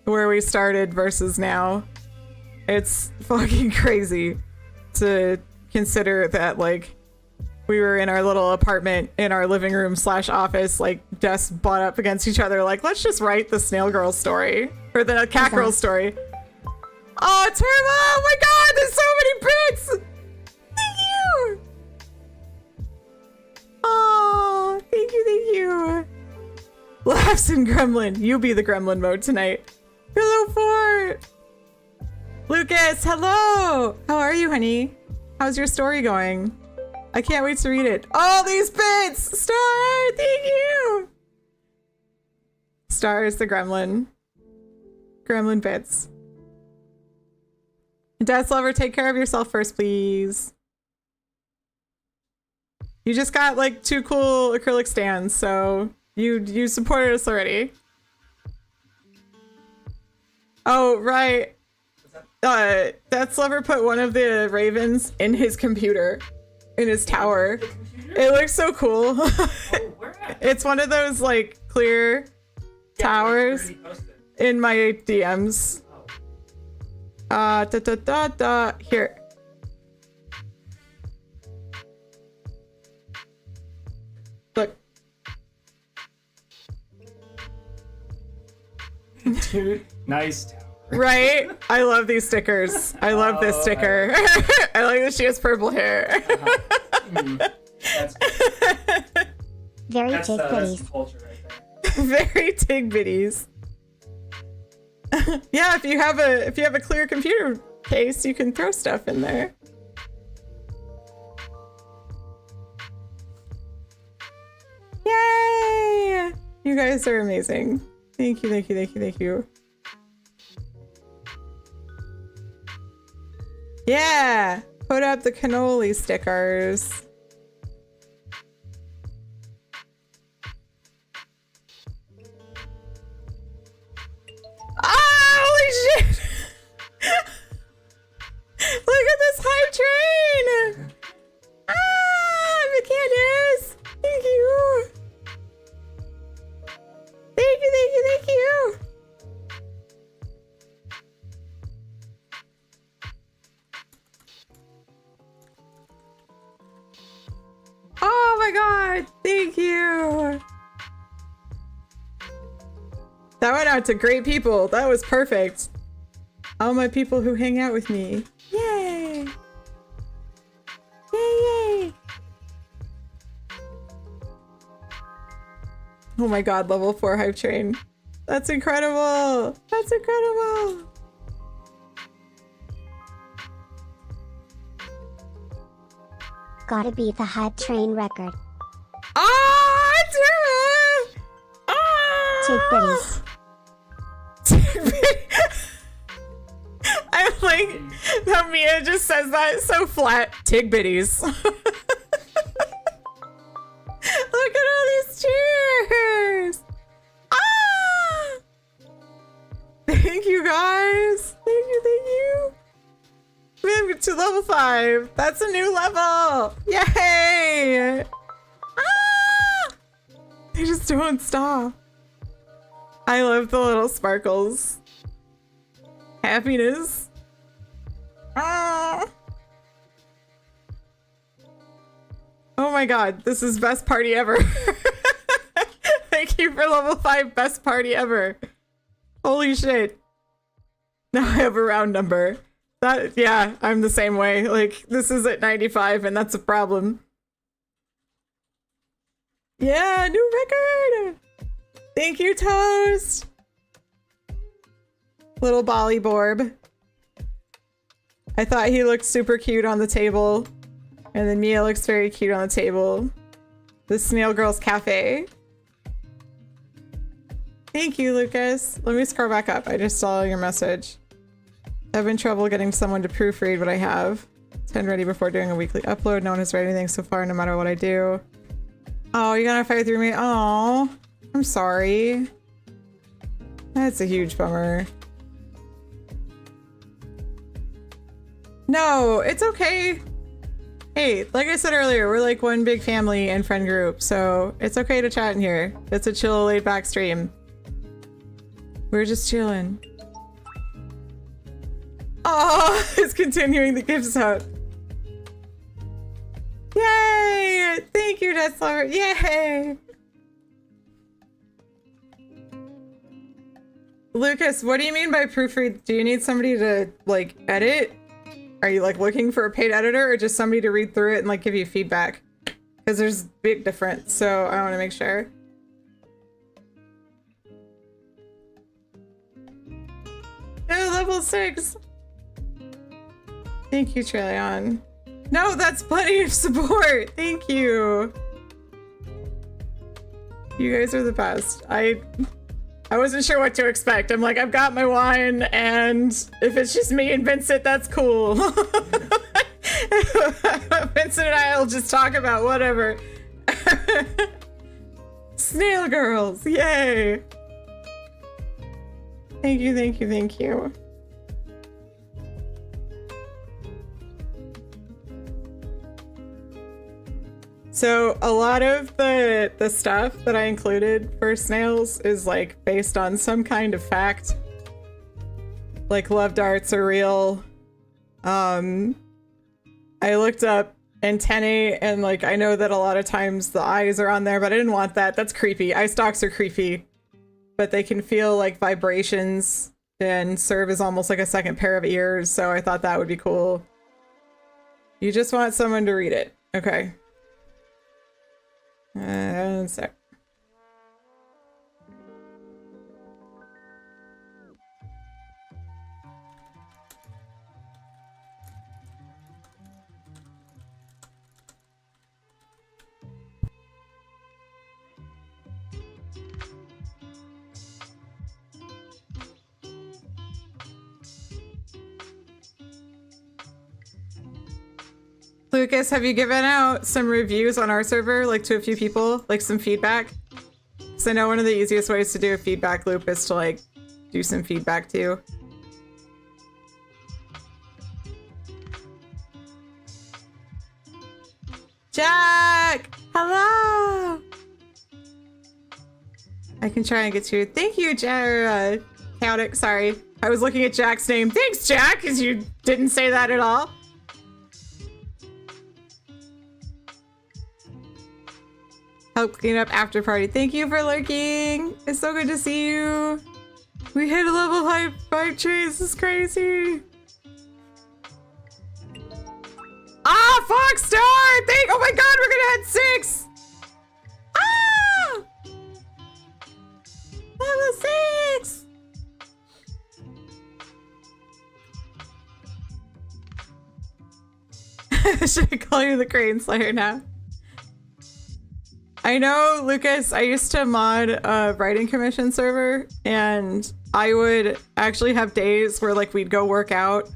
where we started versus now. It's fucking crazy to consider that, like, we were in our little apartment in our living room / office, like, desks butt up against each other, like, let's just write the snail girl story. Or the cat girl story. Oh, Turbo! Oh my god, there's so many bits! Thank you! Oh, thank you, thank you. Laughs in Gremlin. You be the Gremlin mode tonight. Hello, Fort! Lucas, hello! How are you, honey? How's your story going? I can't wait to read it. All these bits! Star, thank you! Star is the Gremlin. Gremlin bits. Death Lover, take care of yourself first, please. You just got like 2 cool acrylic stands, so you supported us already. Oh, right. Death Lover put one of the ravens in his computer, in his tower. It looks so cool. Oh, where at? It's one of those like clear towers in my DMs. Here. Look. Dude, nice tower. Right? I love these stickers. I love this sticker. I like that she has purple hair. That's Very that's tig the bitties. culture right there. Very tig bitties. Yeah, if you have a clear computer case, you can throw stuff in there. Yay! You guys are amazing. Thank you, thank you, thank you, thank you. Yeah! Put up the cannoli stickers. Ah, holy shit! Look at this hype train! Ah, Candace! Thank you! Thank you, thank you, thank you! Oh my god! Thank you! That went out to great people. That was perfect. All my people who hang out with me. Yay! Yay, yay! Oh my god, level 4 hype train. That's incredible! That's incredible! Gotta beat the hype train record. Ah, Tara! Ah! Tig bitties. Now Mia just says that so flat. Tig bitties. Look at all these cheers! Ah! Thank you guys. Thank you, thank you. We have to level 5. That's a new level. Yay! Ah! They just don't stop. I love the little sparkles. Happiness. Ah! Oh my god, this is best party ever. Thank you for level 5 best party ever. Holy shit. Now I have a round number. That, yeah, I'm the same way. Like, this is at 95 and that's a problem. Yeah, new record! Thank you, Toast! Little Bolly Borb. I thought he looked super cute on the table. And then Mia looks very cute on the table. The Snail Girls Cafe. Thank you, Lucas. Let me scroll back up. I just saw your message. Having trouble getting someone to proofread what I have. 10 ready before doing a weekly upload. No one has read anything so far, no matter what I do. Oh, you're gonna fight through me? Oh, I'm sorry. That's a huge bummer. No, it's okay. Hey, like I said earlier, we're like one big family and friend group, so it's okay to chat in here. It's a chill, laid back stream. We're just chilling. Oh, it's continuing the gifts out. Yay! Thank you, Death Lover. Yay! Lucas, what do you mean by proofread? Do you need somebody to, like, edit? Are you, like, looking for a paid editor or just somebody to read through it and, like, give you feedback? Because there's a big difference, so I want to make sure. Oh, level 6! Thank you, Trillion. No, that's plenty of support! Thank you! You guys are the best. I wasn't sure what to expect. I'm like, I've got my wine, and if it's just me and Vincent, that's cool. Vincent and I will just talk about whatever. Snail Girls, yay! Thank you, thank you, thank you. So a lot of the stuff that I included for Snails is like based on some kind of fact. Like love darts are real. I looked up antennae and like I know that a lot of times the eyes are on there, but I didn't want that. That's creepy. Eye stalks are creepy. But they can feel like vibrations and serve as almost like a second pair of ears, so I thought that would be cool. You just want someone to read it. Okay. One sec. Lucas, have you given out some reviews on our server, like to a few people, like some feedback? Because I know one of the easiest ways to do a feedback loop is to like do some feedback too. Jack! Hello! I can try and get you. Thank you, Jack. Chaotic, sorry. I was looking at Jack's name. Thanks, Jack, because you didn't say that at all. Help clean up after party. Thank you for lurking. It's so good to see you. We hit a level 5 tree. This is crazy. Ah, Foxstar! Oh my god, we're gonna hit 6! Ah! Level 6! Should I call you the Crane Slayer now? I know, Lucas, I used to mod a writing commission server, and I would actually have days where like we'd go work out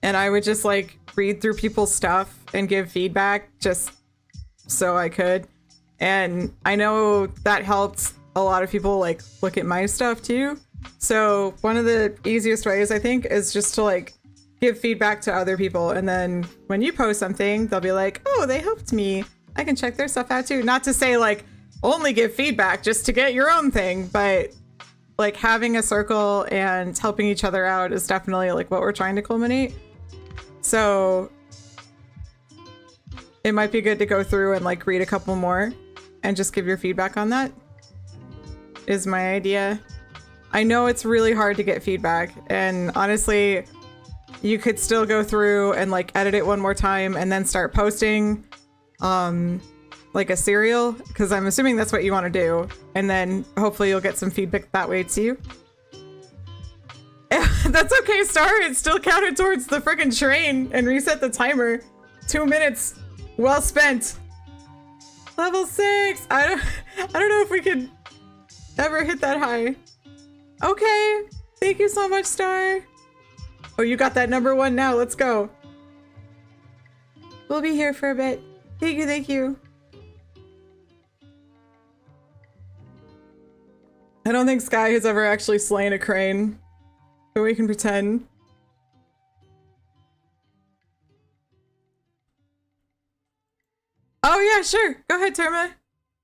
and I would just like read through people's stuff and give feedback just so I could. And I know that helped a lot of people like look at my stuff too. So one of the easiest ways I think is just to like give feedback to other people, and then when you post something, they'll be like, oh, they helped me. I can check their stuff out too. Not to say like only give feedback just to get your own thing, but like having a circle and helping each other out is definitely like what we're trying to culminate. So it might be good to go through and like read a couple more and just give your feedback on that, is my idea. I know it's really hard to get feedback, and honestly, you could still go through and like edit it one more time and then start posting like a serial, because I'm assuming that's what you want to do, and then hopefully you'll get some feedback that way too. That's okay, Star. It still counted towards the freaking train and reset the timer. 2 minutes well spent. Level 6. I don't know if we could ever hit that high. Okay. Thank you so much, Star. Oh, you got that number 1 now. Let's go. We'll be here for a bit. Thank you, thank you. I don't think Sky has ever actually slain a crane, but we can pretend. Oh yeah, sure. Go ahead, Terma.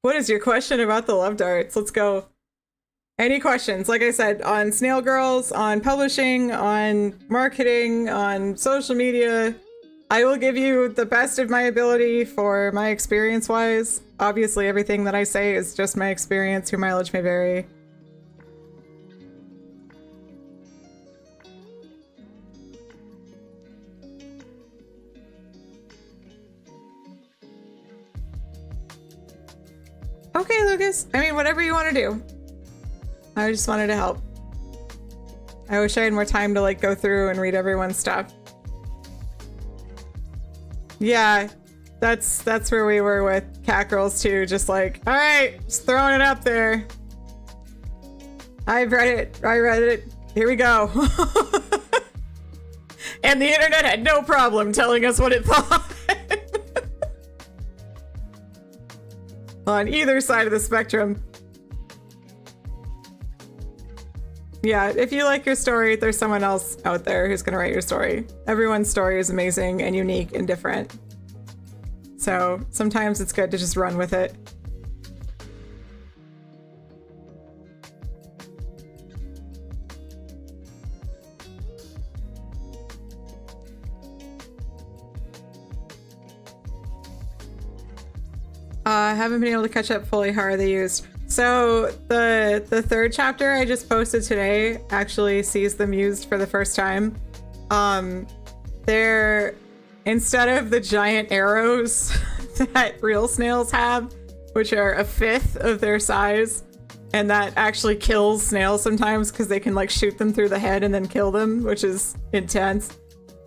What is your question about the love darts? Let's go. Any questions? Like I said, on Snail Girls, on publishing, on marketing, on social media, I will give you the best of my ability for my experience-wise. Obviously, everything that I say is just my experience. Your mileage may vary. Okay, Lucas. I mean, whatever you want to do. I just wanted to help. I wish I had more time to like go through and read everyone's stuff. Yeah, that's where we were with Cat Girls too. Just like, all right, just throwing it up there. I've read it. I read it. Here we go. And the internet had no problem telling us what it thought. On either side of the spectrum. Yeah, if you like your story, there's someone else out there who's gonna write your story. Everyone's story is amazing and unique and different. So sometimes it's good to just run with it. I haven't been able to catch up fully. How are they used? So the 3rd chapter I just posted today actually sees them used for the first time. They're, instead of the giant arrows that real snails have, which are 1/5 of their size, and that actually kills snails sometimes because they can like shoot them through the head and then kill them, which is intense.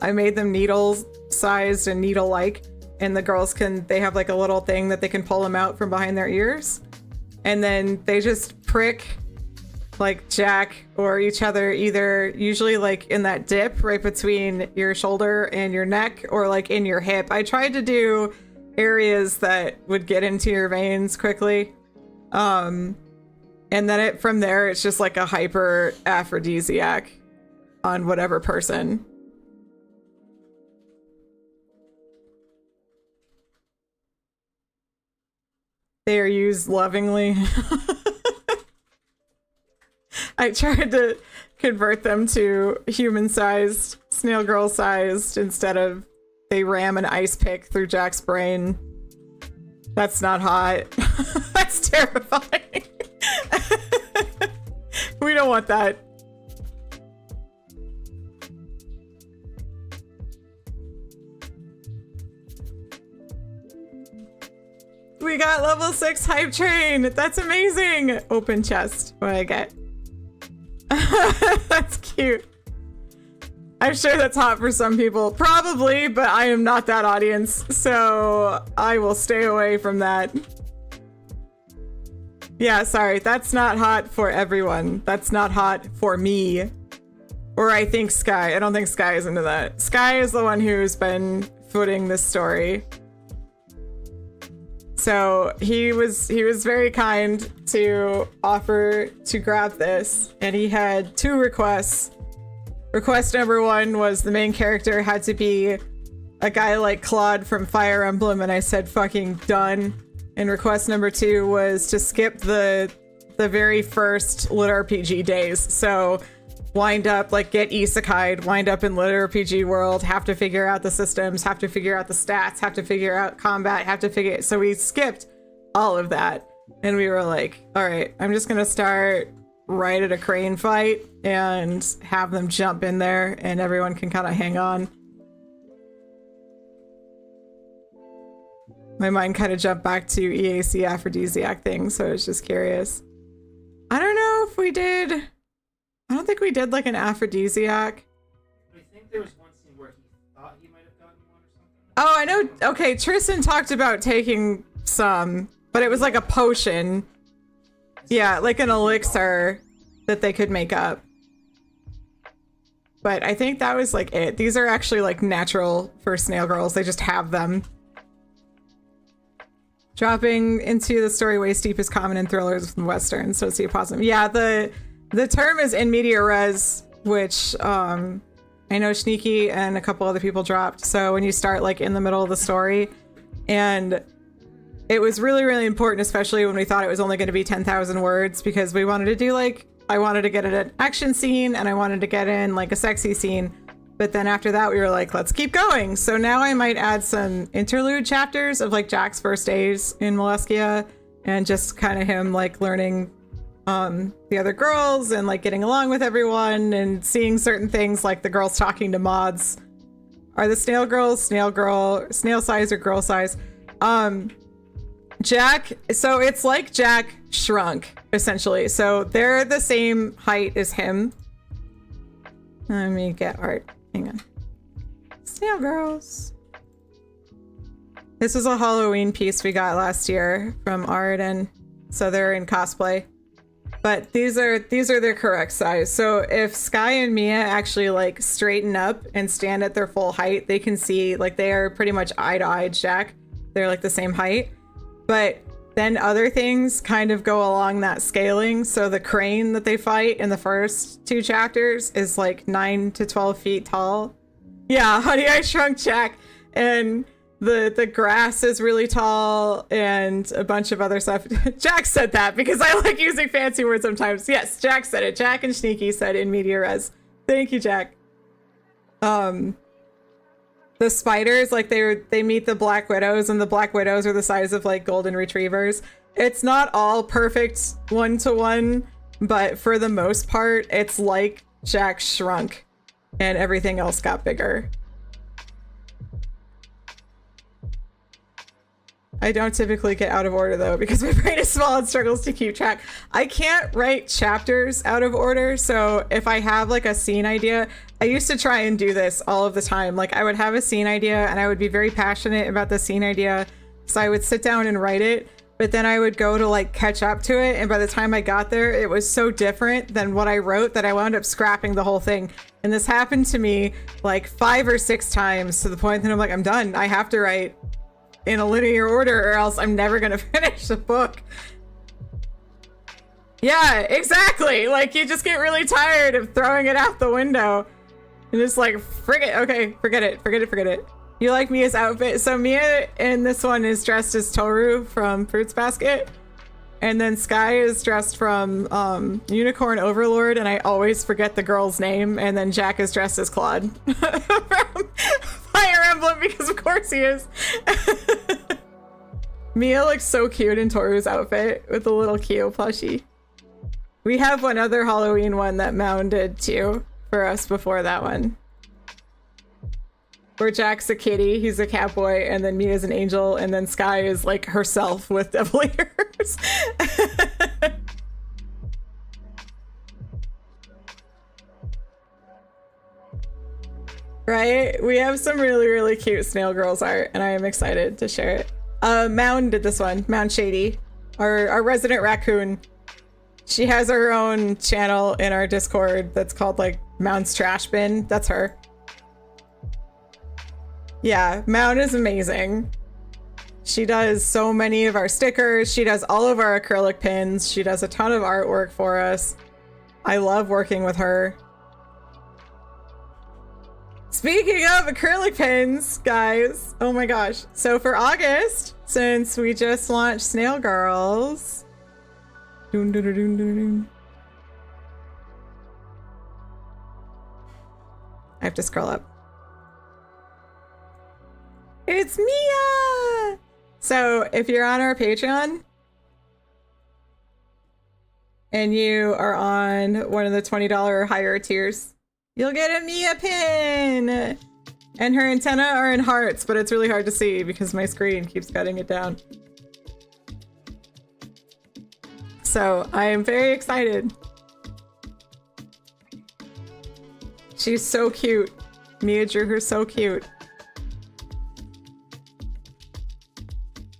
I made them needle sized and needle like. And the girls they have like a little thing that they can pull them out from behind their ears. And then they just prick like Jack or each other, either usually like in that dip right between your shoulder and your neck, or like in your hip. I tried to do areas that would get into your veins quickly. And then from there, it's just like a hyper aphrodisiac on whatever person. They are used lovingly. I tried to convert them to human-sized, snail girl-sized, instead of they ram an ice pick through Jack's brain. That's not hot. That's terrifying. We don't want that. We got level 6 hype train. That's amazing. Open chest. What do I get? That's cute. I'm sure that's hot for some people. Probably, but I am not that audience, so I will stay away from that. Yeah, sorry. That's not hot for everyone. That's not hot for me. Or I think Sky. I don't think Sky is into that. Sky is the one who's been footing this story. So he was very kind to offer to grab this, and he had 2 requests. Request number 1 was the main character had to be a guy like Claude from Fire Emblem, and I said fucking done. And request number 2 was to skip the very first Lit RPG days. So wind up, like, get isekai'd, wind up in Lit RPG world, have to figure out the systems, have to figure out the stats, have to figure out combat, have to figure... So we skipped all of that. And we were like, all right, I'm just gonna start right at a crane fight and have them jump in there and everyone can kind of hang on. My mind kind of jumped back to EAC aphrodisiac thing, so I was just curious. I don't know if we did... I don't think we did like an aphrodisiac. I think there was one scene where he thought he might have gotten one or something. Oh, I know. Okay, Tristan talked about taking some, but it was like a potion. Yeah, like an elixir that they could make up. But I think that was like it. These are actually like natural for snail girls. They just have them. Dropping into the story waist deep is common in thrillers and westerns, socioposm. Yeah, the term is in media res, which I know Sneaky and a couple other people dropped. So when you start like in the middle of the story, and it was really, really important, especially when we thought it was only going to be 10,000 words, because we wanted to do like, I wanted to get in an action scene and I wanted to get in like a sexy scene. But then after that, we were like, let's keep going. So now I might add some interlude chapters of like Jack's first days in Moleskia and just kind of him like learning the other girls and like getting along with everyone and seeing certain things, like the girls talking to mods. Are the snail girls snail size or girl size? Jack, so it's like Jack shrunk essentially. So they're the same height as him. Let me get art. Hang on. Snail girls. This was a Halloween piece we got last year from Arden. So they're in cosplay. But these are their correct size. So if Sky and Mia actually like straighten up and stand at their full height, they can see like they are pretty much eye to eye Jack. They're like the same height. But then other things kind of go along that scaling. So the crane that they fight in the first 2 chapters is like 9 to 12 feet tall. Yeah, Honey, I Shrunk Jack. And the grass is really tall and a bunch of other stuff. Jack said that because I like using fancy words sometimes. Yes, Jack said it. Jack and Sneaky said in media res. Thank you, Jack. The spiders, like they meet the Black Widows, and the Black Widows are the size of like golden retrievers. It's not all perfect 1-to-1, but for the most part, it's like Jack shrunk and everything else got bigger. I don't typically get out of order though, because my brain is small and struggles to keep track. I can't write chapters out of order, so if I have like a scene idea, I used to try and do this all of the time. Like I would have a scene idea and I would be very passionate about the scene idea, so I would sit down and write it, but then I would go to like catch up to it, and by the time I got there, it was so different than what I wrote that I wound up scrapping the whole thing. And this happened to me like 5 or 6 times, to the point that I'm like, I'm done. I have to write in a linear order or else I'm never gonna finish the book. Yeah, exactly. Like you just get really tired of throwing it out the window and just like, okay, forget it. You like Mia's outfit? So Mia in this one is dressed as Toru from Fruits Basket, and then Sky is dressed from Unicorn Overlord, and I always forget the girl's name, and then Jack is dressed as Claude from Fire Emblem, because of course he is. Mia looks so cute in Toru's outfit with the little Kyo plushie. We have one other Halloween one that Mound did too for us before that one, where Jack's a kitty, he's a catboy, and then Mia's an angel, and then Sky is like herself with devil ears. Right? We have some really, really cute Snail Girls art, and I am excited to share it. Mound did this one. Mound Shady, our resident raccoon. She has her own channel in our Discord that's called like Mount's trash bin. That's her. Yeah, Mount is amazing. She does so many of our stickers. She does all of our acrylic pins. She does a ton of artwork for us. I love working with her. Speaking of acrylic pins, guys, oh my gosh. So for August, since we just launched Snail Girls, I have to scroll up. It's Mia! So if you're on our Patreon and you are on one of the $20 or higher tiers, you'll get a Mia pin! And her antenna are in hearts, but it's really hard to see because my screen keeps cutting it down. So I am very excited. She's so cute. Mia drew her so cute.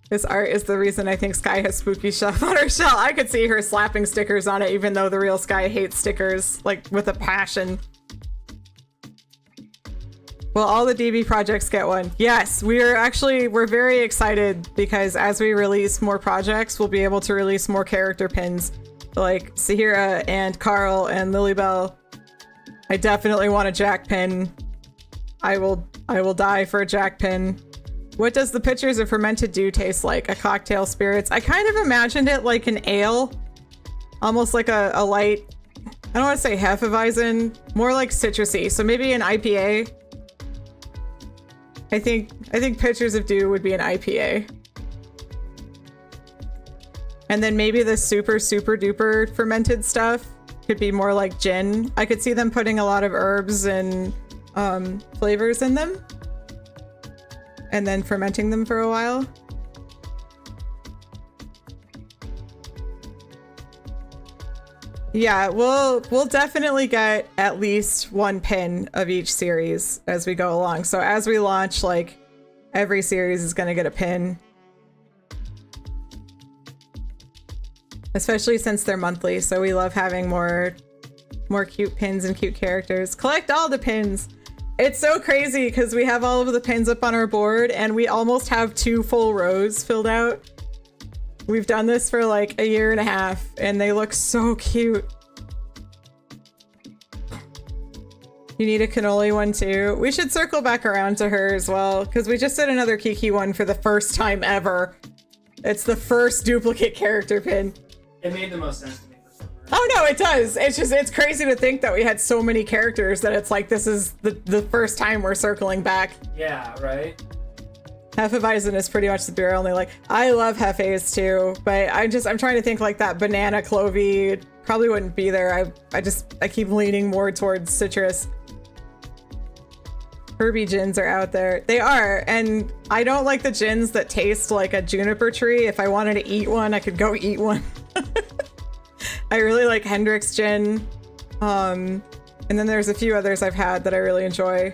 This art is the reason I think Sky has spooky stuff on her shell. I could see her slapping stickers on it, even though the real Sky hates stickers, like, with a passion. Will all the DB projects get one? Yes, we're very excited because as we release more projects, we'll be able to release more character pins, like Sahira and Carl and Lilybell. I definitely want a Jack pin. I will die for a Jack pin. What does the pictures of fermented dew taste like? A cocktail spirits? I kind of imagined it like an ale. Almost like a light, I don't want to say Hefeweizen, more like citrusy. So maybe an IPA. I think pictures of dew would be an IPA. And then maybe the super duper fermented stuff could be more like gin. I could see them putting a lot of herbs and flavors in them. And then fermenting them for a while. Yeah, we'll definitely get at least one pin of each series as we go along. So as we launch, like, every series is gonna get a pin. Especially since they're monthly, so we love having more cute pins and cute characters. Collect all the pins! It's so crazy because we have all of the pins up on our board and we almost have 2 full rows filled out. We've done this for like a year and a half and they look so cute. You need a cannoli one too. We should circle back around to her as well because we just did another Kiki one for the first time ever. It's the first duplicate character pin. It made the most sense to me. Oh no, it does. It's crazy to think that we had so many characters that it's like this is the first time we're circling back. Yeah, right? Hefeweizen is pretty much the beer I only like. I love Hefes too, but I'm trying to think like that banana clovey probably wouldn't be there. I keep leaning more towards citrus. Herbie gins are out there. They are, and I don't like the gins that taste like a juniper tree. If I wanted to eat one, I could go eat one. I really like Hendrick's gin. And then there's a few others I've had that I really enjoy.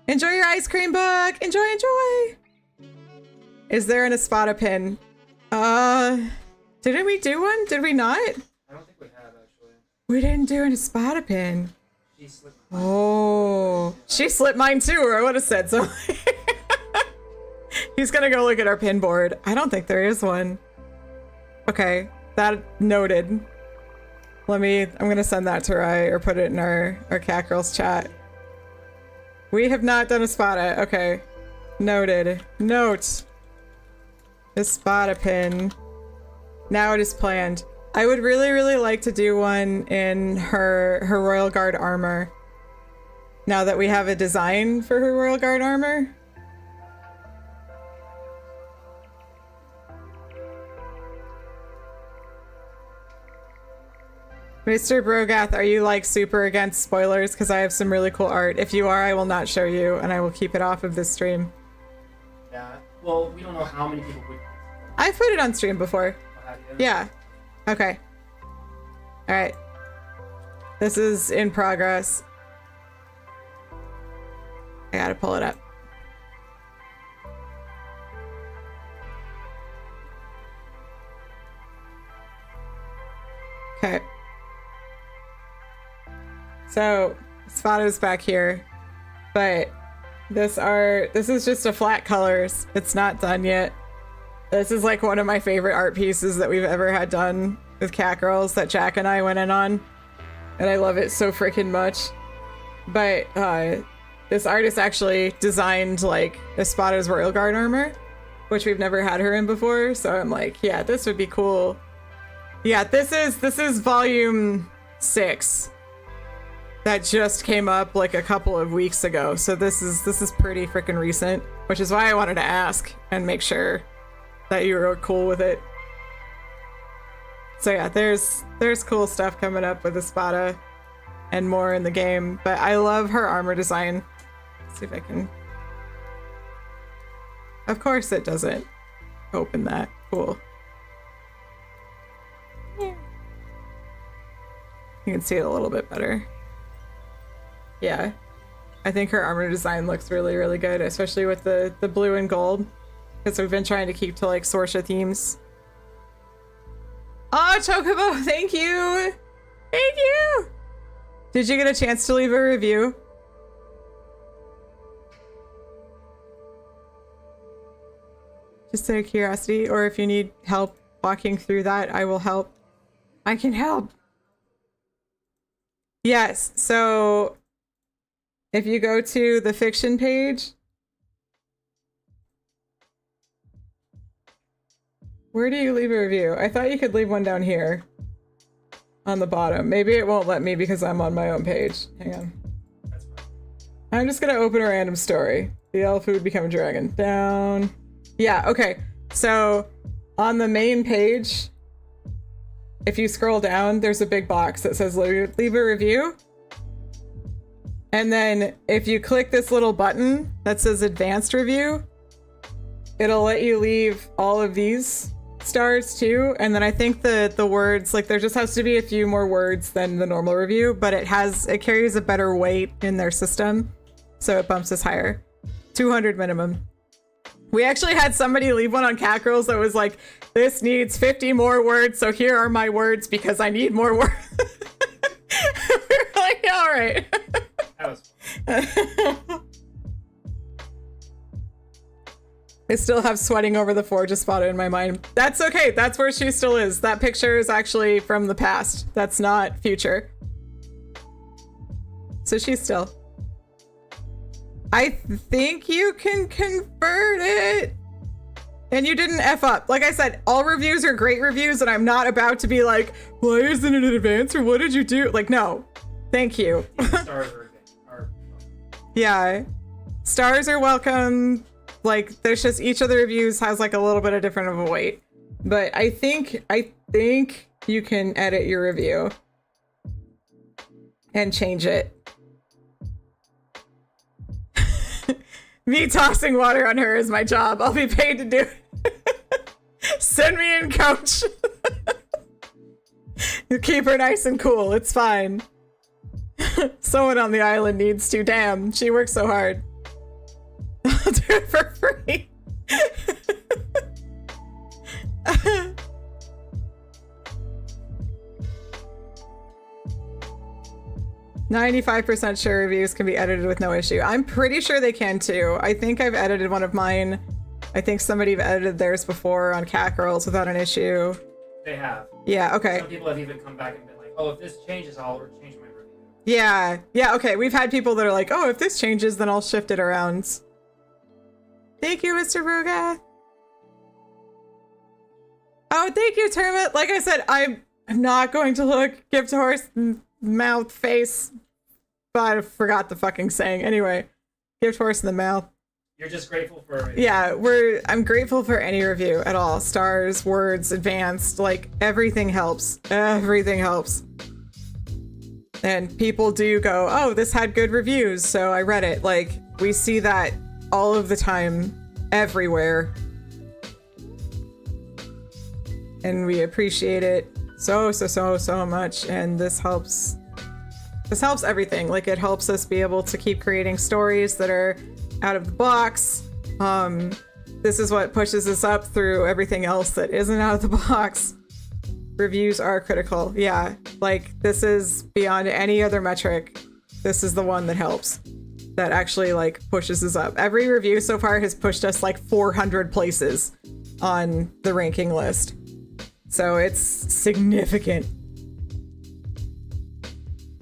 Enjoy your ice cream book! Enjoy, enjoy! Is there an Espada pin? Didn't we do one? Did we not? I don't think we have, actually. We didn't do an Espada pin. She slipped mine. Oh, she slipped mine too, or I would have said so. He's gonna go look at our pin board. I don't think there is one. Okay, that noted. I'm gonna send that to Rai or put it in our Cat Girls chat. We have not done a Espada. Okay, noted. Note. Espada pin. Now it is planned. I would really, really like to do one in her Royal Guard armor. Now that we have a design for her Royal Guard armor. Mr. Brogath, are you like super against spoilers? Because I have some really cool art. If you are, I will not show you and I will keep it off of this stream. Yeah, well, we don't know how many people would. I've put it on stream before. Oh, have you? Yeah. Okay. All right. This is in progress. I gotta pull it up. Okay. So Spada's back here, but this is just a flat colors. It's not done yet. This is like one of my favorite art pieces that we've ever had done with Cat Girls that Jack and I went in on, and I love it so freaking much. But this artist actually designed like Espada's Royal Guard armor, which we've never had her in before. So I'm like, yeah, this would be cool. Yeah, this is volume 6 that just came up like a couple of weeks ago. So this is pretty freaking recent, which is why I wanted to ask and make sure that you were cool with it. So yeah, there's cool stuff coming up with Espada and more in the game, but I love her armor design. Let's see if I can. Of course it doesn't open that. Cool. Yeah. You can see it a little bit better. Yeah. I think her armor design looks really, really good, especially with the blue and gold, because we've been trying to keep to like Sorsha themes. Oh, Chocobo, thank you! Thank you! Did you get a chance to leave a review? Just out of curiosity, or if you need help walking through that, I will help. I can help! Yes, so if you go to the fiction page, where do you leave a review? I thought you could leave one down here on the bottom. Maybe it won't let me because I'm on my own page. Hang on. I'm just gonna open a random story. The elf who would become a dragon. Down. Yeah, okay. So on the main page, if you scroll down, there's a big box that says leave a review. And then if you click this little button that says advanced review, it'll let you leave all of these stars too. And then I think the words, like there just has to be a few more words than the normal review, but it carries a better weight in their system, so it bumps us higher. 200 minimum. We actually had somebody leave one on Cat Girls that was like, this needs 50 more words, so here are my words because I need more words. We were like, yeah, all right. That was fun. I still have sweating over the forge Espada in my mind. That's okay. That's where she still is. That picture is actually from the past. That's not future. So she's still. I think you can convert it. And you didn't F up. Like I said, all reviews are great reviews, and I'm not about to be like, why isn't it in advance, or what did you do? Like, no. Thank you. Stars are yeah. Stars are welcome. Like, there's just each of the reviews has like a little bit of different of a weight. But I think you can edit your review and change it. Me tossing water on her is my job. I'll be paid to do it. Send me in, coach. You keep her nice and cool. It's fine. Someone on the island needs to. Damn, she works so hard. I'll do it for free. 95% sure reviews can be edited with no issue. I'm pretty sure they can too. I think I've edited one of mine. I think somebody edited theirs before on Cat Girls without an issue. They have. Yeah, okay. Some people have even come back and been like, oh, if this changes, I'll change my review. Yeah, okay. We've had people that are like, oh, if this changes, then I'll shift it around. Thank you, Mr. Ruga. Oh, thank you, Termit. Like I said, I'm not going to look gift horse mouth face, but I forgot the fucking saying. Anyway, gift horse in the mouth. You're just grateful for a review. Yeah, I'm grateful for any review at all. Stars, words, advanced, like everything helps. Everything helps. And people do go, oh, this had good reviews, so I read it. Like, we see that all of the time, everywhere. And we appreciate it so much. And this helps everything. Like, it helps us be able to keep creating stories that are out of the box. This is what pushes us up through everything else that isn't out of the box. Reviews are critical. Yeah, like this is beyond any other metric. This is the one that helps. That actually like pushes us up. Every review so far has pushed us like 400 places on the ranking list. So it's significant.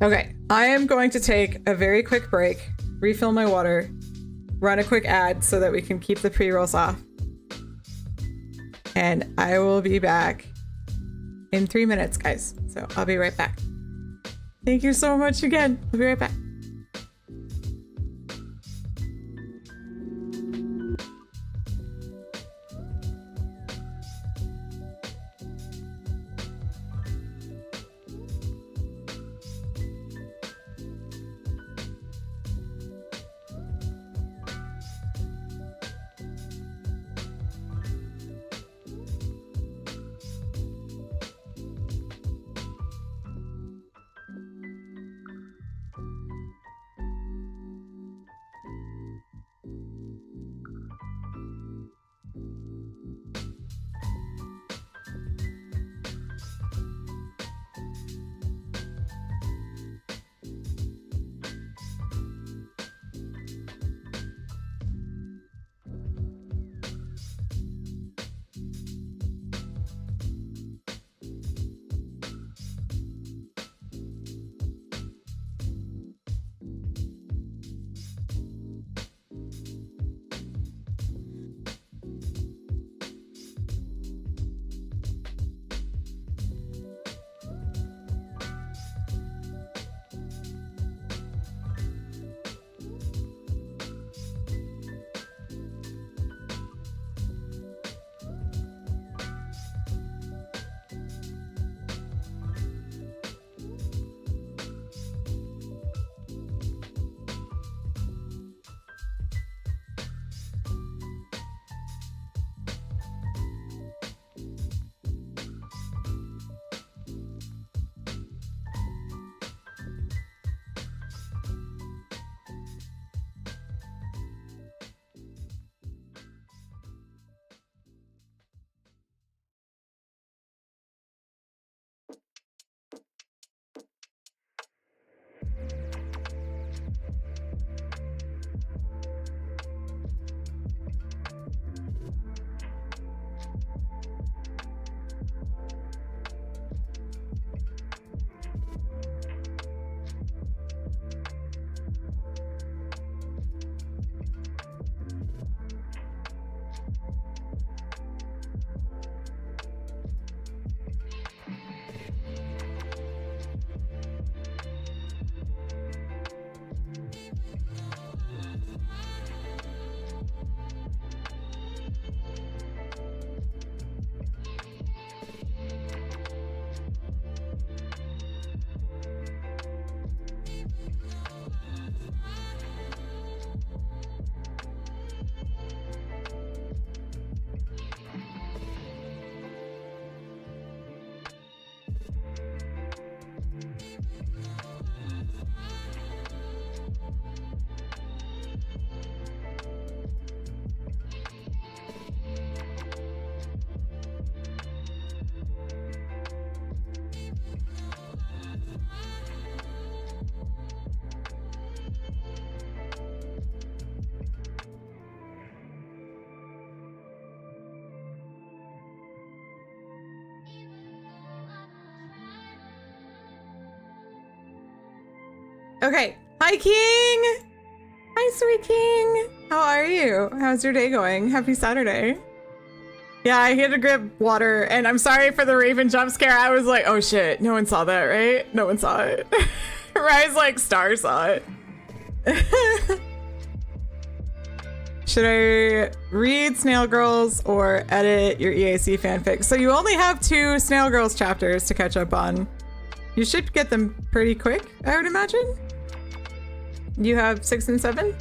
Okay, I am going to take a very quick break, refill my water, run a quick ad so that we can keep the pre-rolls off. And I will be back in 3 minutes, guys. So I'll be right back. Thank you so much again. I'll be right back. Okay. Hi, King! Hi, sweet King! How are you? How's your day going? Happy Saturday. Yeah, I had to grab water, and I'm sorry for the Raven jump scare. I was like, oh shit, no one saw that, right? No one saw it. Rise like Star saw it. Should I read Snail Girls or edit your EAC fanfic? So you only have 2 Snail Girls chapters to catch up on. You should get them pretty quick, I would imagine. You have 6 and 7?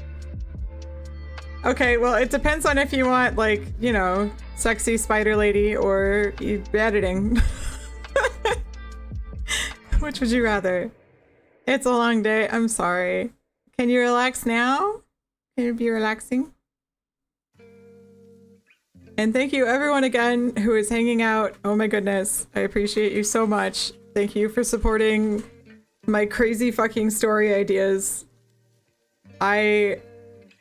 Okay, well, it depends on if you want, like, you know, sexy spider lady or editing. Which would you rather? It's a long day. I'm sorry. Can you relax now? Can you be relaxing? And thank you everyone again who is hanging out. Oh my goodness. I appreciate you so much. Thank you for supporting my crazy fucking story ideas. I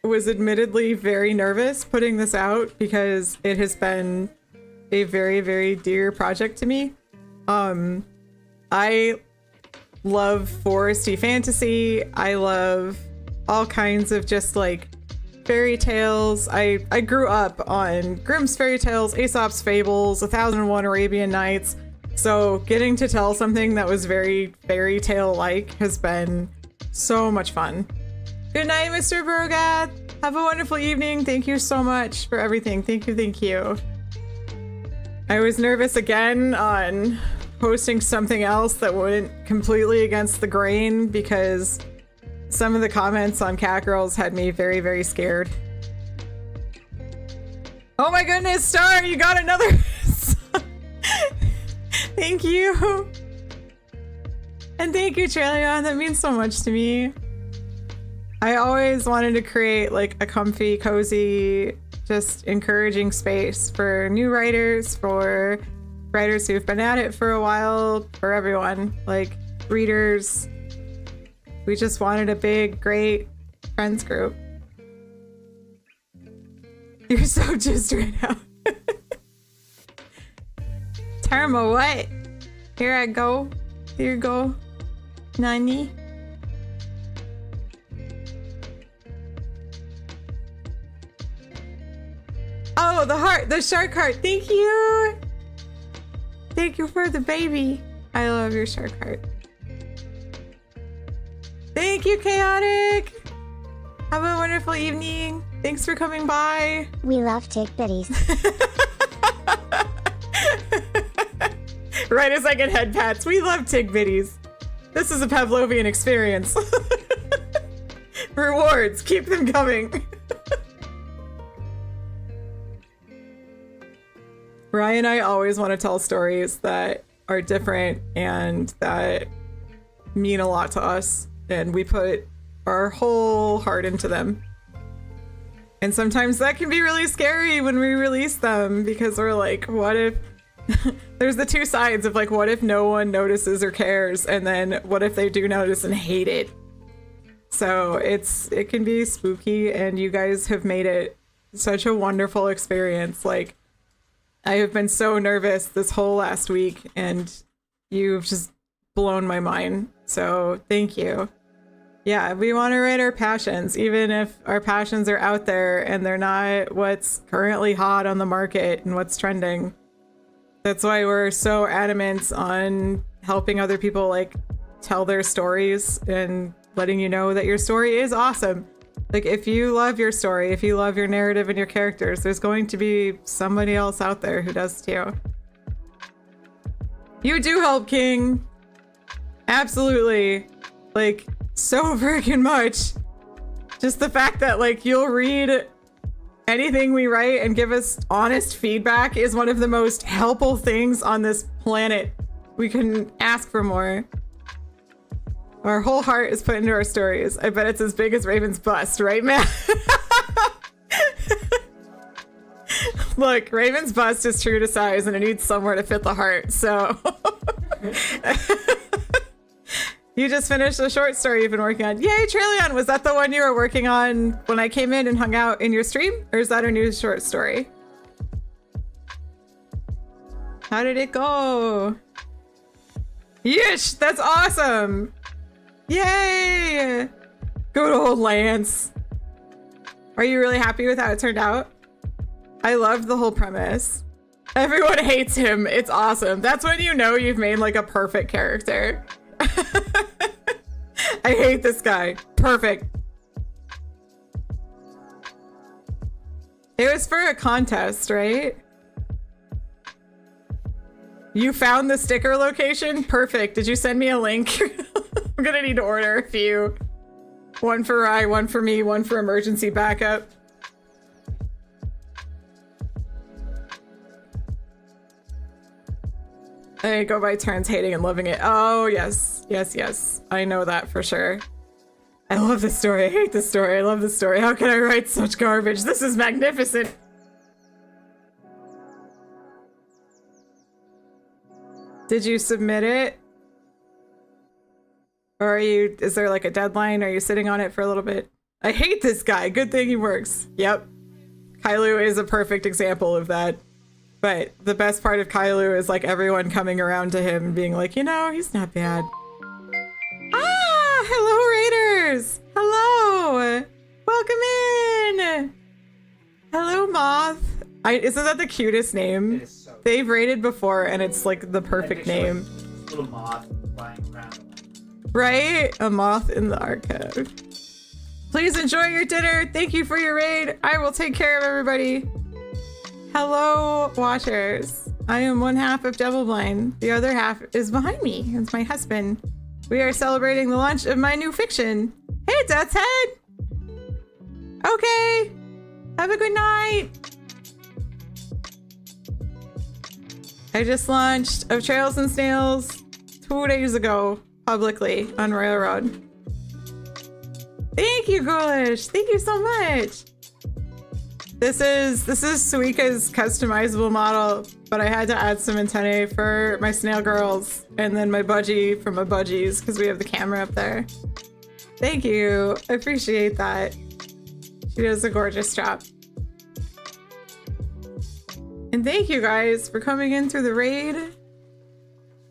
was admittedly very nervous putting this out because it has been a very, very dear project to me. I love foresty fantasy. I love all kinds of just like fairy tales. I grew up on Grimm's fairy tales, Aesop's fables, 1001 Arabian Nights. So getting to tell something that was very fairy tale like has been so much fun. Good night, Mr. Brogath. Have a wonderful evening. Thank you so much for everything. Thank you, thank you. I was nervous again on posting something else that went completely against the grain because some of the comments on Cat Girls had me very, very scared. Oh my goodness, Star, you got another Thank you. And thank you, Traileon. That means so much to me. I always wanted to create like a comfy, cozy, just encouraging space for new writers, for writers who've been at it for a while, for everyone, like readers. We just wanted a big, great friends group. You're so just right now. Tarma, what? Here I go. Here you go. Nani? Oh, the heart, the shark heart. Thank you. Thank you for the baby. I love your shark heart. Thank you, Chaotic. Have a wonderful evening. Thanks for coming by. We love tick bitties. Right as I get head pats. We love tick bitties. This is a Pavlovian experience. Rewards, keep them coming. Ryan and I always want to tell stories that are different and that mean a lot to us. And we put our whole heart into them. And sometimes that can be really scary when we release them because we're like, what if... There's the two sides of like, what if no one notices or cares? And then what if they do notice and hate it? So it can be spooky, and you guys have made it such a wonderful experience. Like, I have been so nervous this whole last week, and you've just blown my mind. So thank you. Yeah, we want to write our passions, even if our passions are out there and they're not what's currently hot on the market and what's trending. That's why we're so adamant on helping other people like tell their stories and letting you know that your story is awesome. Like, if you love your story, if you love your narrative and your characters, there's going to be somebody else out there who does too. You do help, King. Absolutely. Like, so freaking much. Just the fact that like you'll read anything we write and give us honest feedback is one of the most helpful things on this planet. We couldn't ask for more. Our whole heart is put into our stories. I bet it's as big as Raven's bust, right, man? Look, Raven's bust is true to size and it needs somewhere to fit the heart, so... You just finished a short story you've been working on. Yay, Traileon! Was that the one you were working on when I came in and hung out in your stream? Or is that a new short story? How did it go? Yeesh! That's awesome! Yay! Good old Lance. Are you really happy with how it turned out? I loved the whole premise. Everyone hates him. It's awesome. That's when you know you've made like a perfect character. I hate this guy. Perfect. It was for a contest, right? You found the sticker location? Perfect. Did you send me a link? I'm gonna need to order a few. One for Rye, one for me, one for emergency backup. I go by turns hating and loving it. Oh, yes. Yes, yes. I know that for sure. I love this story. I hate this story. I love this story. How can I write such garbage? This is magnificent. Did you submit it? Or is there like a deadline? Are you sitting on it for a little bit? I hate this guy. Good thing he works. Yep. Kailu is a perfect example of that. But the best part of Kailu is like everyone coming around to him and being like, you know, he's not bad. Ah, hello Raiders. Hello. Welcome in. Hello Moth. Isn't that the cutest name? It is so They've raided before and it's like the perfect name. Like, little moth flying around. Right? A moth in the archive. Please enjoy your dinner. Thank you for your raid. I will take care of everybody. Hello, watchers. I am one half of DoubleBlind. The other half is behind me. It's my husband. We are celebrating the launch of my new fiction. Hey, Death's Head. Okay. Have a good night. I just launched Of Trails and Snails 2 days ago, publicly on Railroad. Thank you, Ghoulish. Thank you so much. This is Suika's customizable model, but I had to add some antennae for my snail girls and then my budgie for my budgies because we have the camera up there. Thank you. I appreciate that. She does a gorgeous job. And thank you guys for coming in through the raid.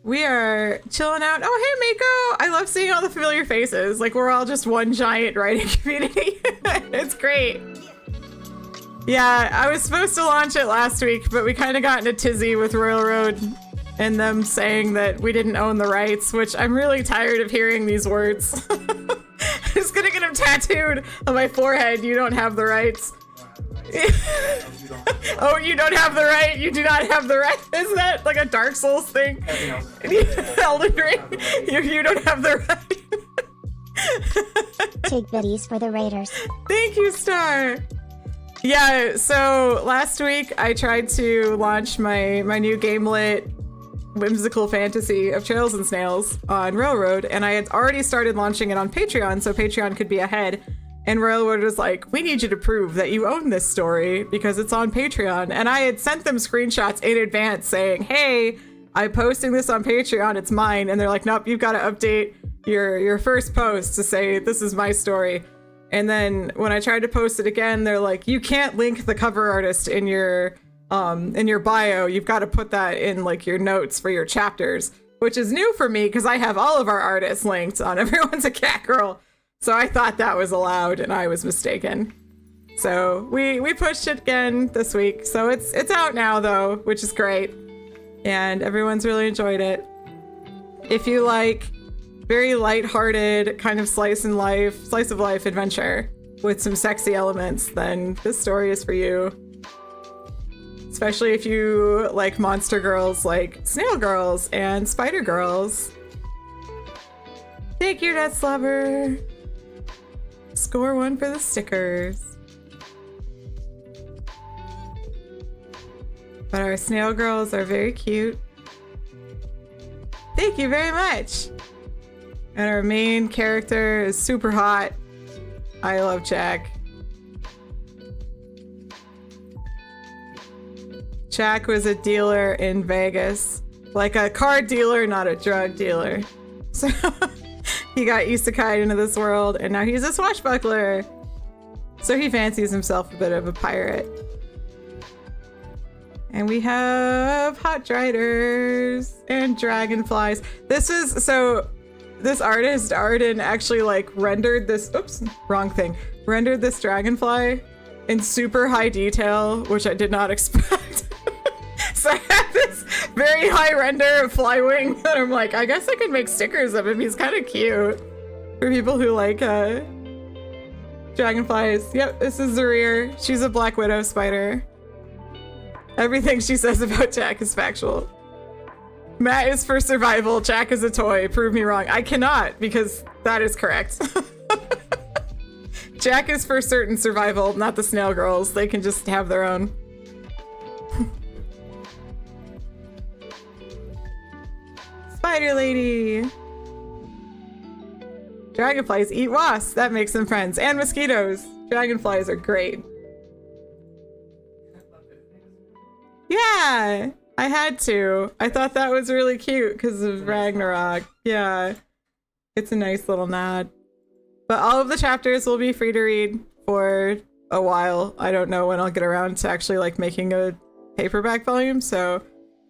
We are chilling out. Oh, hey, Mako. I love seeing all the familiar faces. Like, we're all just one giant writing community. It's great. Yeah, I was supposed to launch it last week, but we kind of got in a tizzy with Railroad and them saying that we didn't own the rights, which I'm really tired of hearing these words. I'm just gonna get them tattooed on my forehead. You don't have the rights. Oh, you don't have the right. You do not have the right. Isn't that like a Dark Souls thing? Elden Ring. You don't have the right. Take biddies for the Raiders. Thank you, Star. Yeah, so last week I tried to launch my new gamelit whimsical fantasy of Trails and Snails on Railroad, and I had already started launching it on Patreon, so Patreon could be ahead. And Railroad was like, we need you to prove that you own this story because it's on Patreon. And I had sent them screenshots in advance saying, hey, I'm posting this on Patreon, it's mine. And they're like, nope, you've got to update your first post to say this is my story. And then when I tried to post it again, they're like, you can't link the cover artist in your bio. You've got to put that in like your notes for your chapters, which is new for me because I have all of our artists linked on Everyone's a Cat Girl. So I thought that was allowed and I was mistaken. So we pushed it again this week. So it's out now though, which is great. And everyone's really enjoyed it. If you like very lighthearted kind of slice of life adventure with some sexy elements, then this story is for you. Especially if you like monster girls like Snail Girls and Spider Girls. Thank you, Death Lover. Score 1 for the stickers. But our snail girls are very cute. Thank you very much. And our main character is super hot. I love Jack. Jack was a dealer in Vegas. Like a car dealer, not a drug dealer. So he got isekai'd into this world, and now he's a swashbuckler. So he fancies himself a bit of a pirate. And we have hot driders and dragonflies. This artist, Arden, actually like rendered this, oops, wrong thing. Rendered this dragonfly in super high detail, which I did not expect. So I have this very high render of Flywing that I'm like, I guess I could make stickers of him. He's kind of cute for people who like dragonflies. Yep, this is Zarir. She's a Black Widow spider. Everything she says about Jack is factual. Matt is for survival. Jack is a toy. Prove me wrong. I cannot, because that is correct. Jack is for certain survival, not the snail girls. They can just have their own. Spider lady. Dragonflies eat wasps. That makes them friends. And mosquitoes. Dragonflies are great. Yeah, I had to. I thought that was really cute because of Ragnarok. Yeah. It's a nice little nod. But all of the chapters will be free to read for a while. I don't know when I'll get around to actually like making a paperback volume, so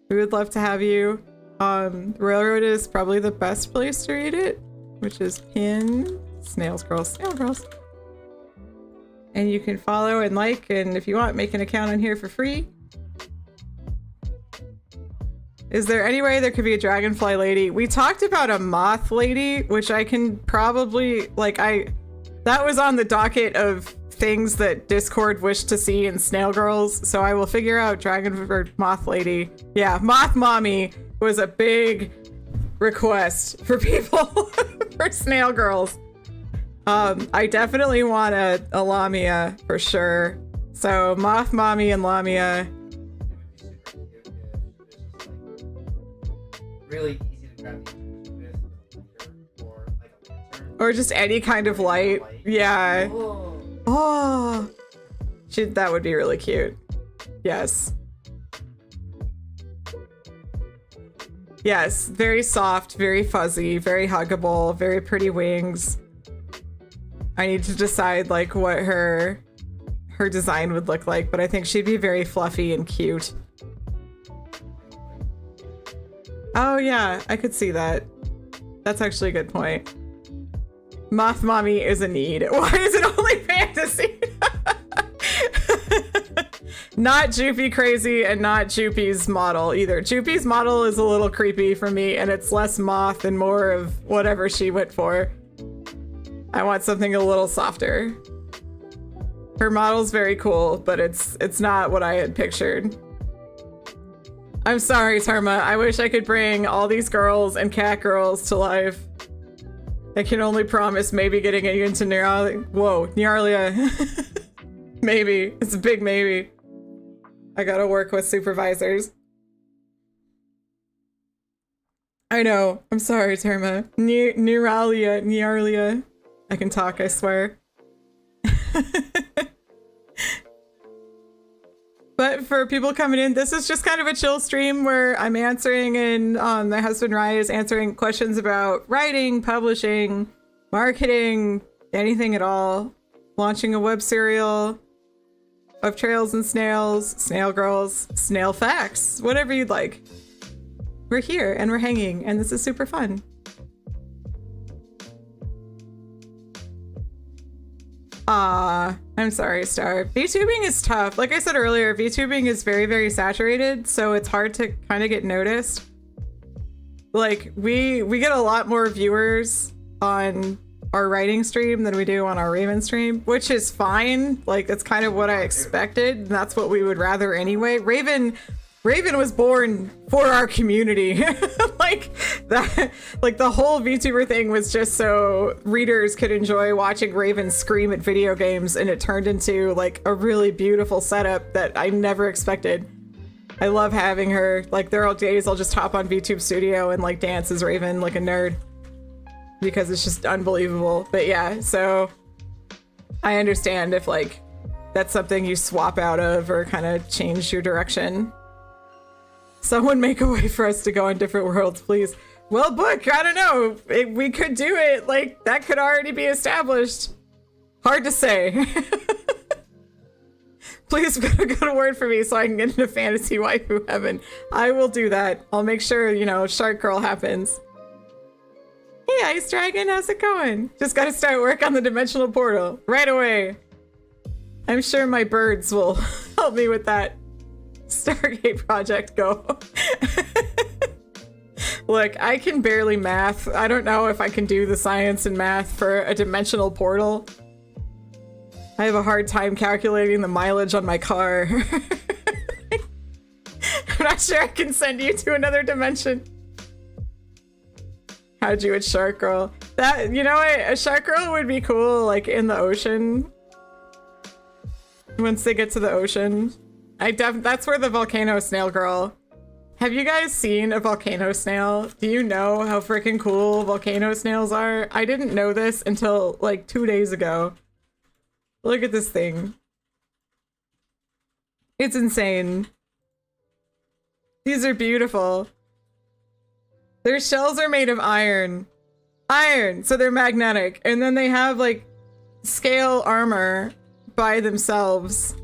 we would love to have you. Railroad is probably the best place to read it, which is pinned. Snails Girls, Snail Girls. And you can follow and like, and if you want, make an account on here for free. Is there any way there could be a dragonfly lady? We talked about a moth lady, which I can probably, like, that was on the docket of things that Discord wished to see in Snail Girls, so I will figure out dragon or moth lady. Yeah, moth mommy was a big request for people for Snail Girls. I definitely want a Lamia for sure. So moth mommy and Lamia. Really easy to grab these with or like a lantern. Or just any kind of light. Yeah. Oh. That would be really cute. Yes. Yes, very soft, very fuzzy, very huggable, very pretty wings. I need to decide like what her design would look like, but I think she'd be very fluffy and cute. Oh yeah, I could see that. That's actually a good point. Moth mommy is a need. Why is it only fantasy? Not Joopy crazy and not Joopy's model either. Joopy's model is a little creepy for me, and it's less moth and more of whatever she went for. I want something a little softer. Her model's very cool, but it's not what I had pictured. I'm sorry, Tarma. I wish I could bring all these girls and cat girls to life. I can only promise maybe getting it into Nearlia. Whoa, Nearlia. Maybe. It's a big maybe. I gotta work with supervisors. I know. I'm sorry, Tarma. Nearlia. I can talk, I swear. But for people coming in, this is just kind of a chill stream where I'm answering, and my husband Ryan is answering questions about writing, publishing, marketing, anything at all. Launching a web serial of Trails and Snails, Snail Girls, Snail Facts, whatever you'd like. We're here and we're hanging, and this is super fun. I'm sorry, Star. VTubing is tough. Like I said earlier, VTubing is very, very saturated, so it's hard to kind of get noticed. Like, we get a lot more viewers on our writing stream than we do on our Raven stream, which is fine. Like, that's kind of what I expected, and that's what we would rather anyway. Raven was born for our community. Like that, like the whole VTuber thing was just so readers could enjoy watching Raven scream at video games, and it turned into like a really beautiful setup that I never expected. I love having her. Like, there are days I'll just hop on VTube Studio and like dance as Raven like a nerd because it's just unbelievable. But yeah, so I understand if like that's something you swap out of or kind of change your direction. Someone make a way for us to go on different worlds, please. Well, Book, I don't know. We could do it. Like, that could already be established. Hard to say. Please get a good word for me so I can get into fantasy waifu heaven. I will do that. I'll make sure, you know, Shark Girl happens. Hey, Ice Dragon, how's it going? Just gotta start work on the dimensional portal right away. I'm sure my birds will help me with that. Stargate project go. Look, I can barely math. I don't know if I can do the science and math for a dimensional portal. I have a hard time calculating the mileage on my car. I'm not sure I can send you to another dimension. How'd you with Shark Girl? That, you know what? A Shark Girl would be cool, like in the ocean. Once they get to the ocean. That's where the volcano snail girl. Have you guys seen a volcano snail? Do you know how freaking cool volcano snails are? I didn't know this until like 2 days ago. Look at this thing. It's insane. These are beautiful. Their shells are made of iron. Iron, so they're magnetic. And then they have like scale armor by themselves.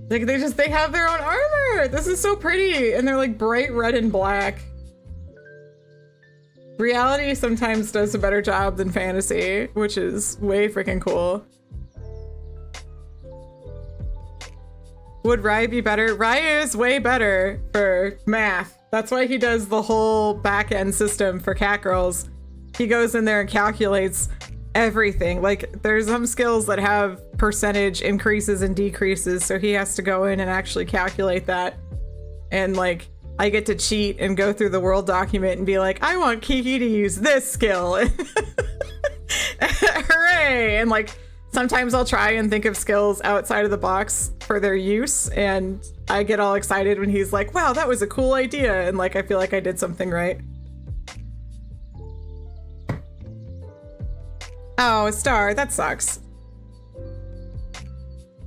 Like they have their own armor. This is so pretty. And they're like bright red and black. Reality sometimes does a better job than fantasy, which is way freaking cool. Would Rye be better? Rye is way better for math. That's why he does the whole back-end system for cat girls. He goes in there and calculates everything. Like, there's some skills that have percentage increases and decreases, so he has to go in and actually calculate that. And like, I get to cheat and go through the world document and be like, I want Kiki to use this skill. Hooray! And like, sometimes I'll try and think of skills outside of the box for their use, and I get all excited when he's like, wow, that was a cool idea, and like I feel like I did something right. Oh, Star, that sucks.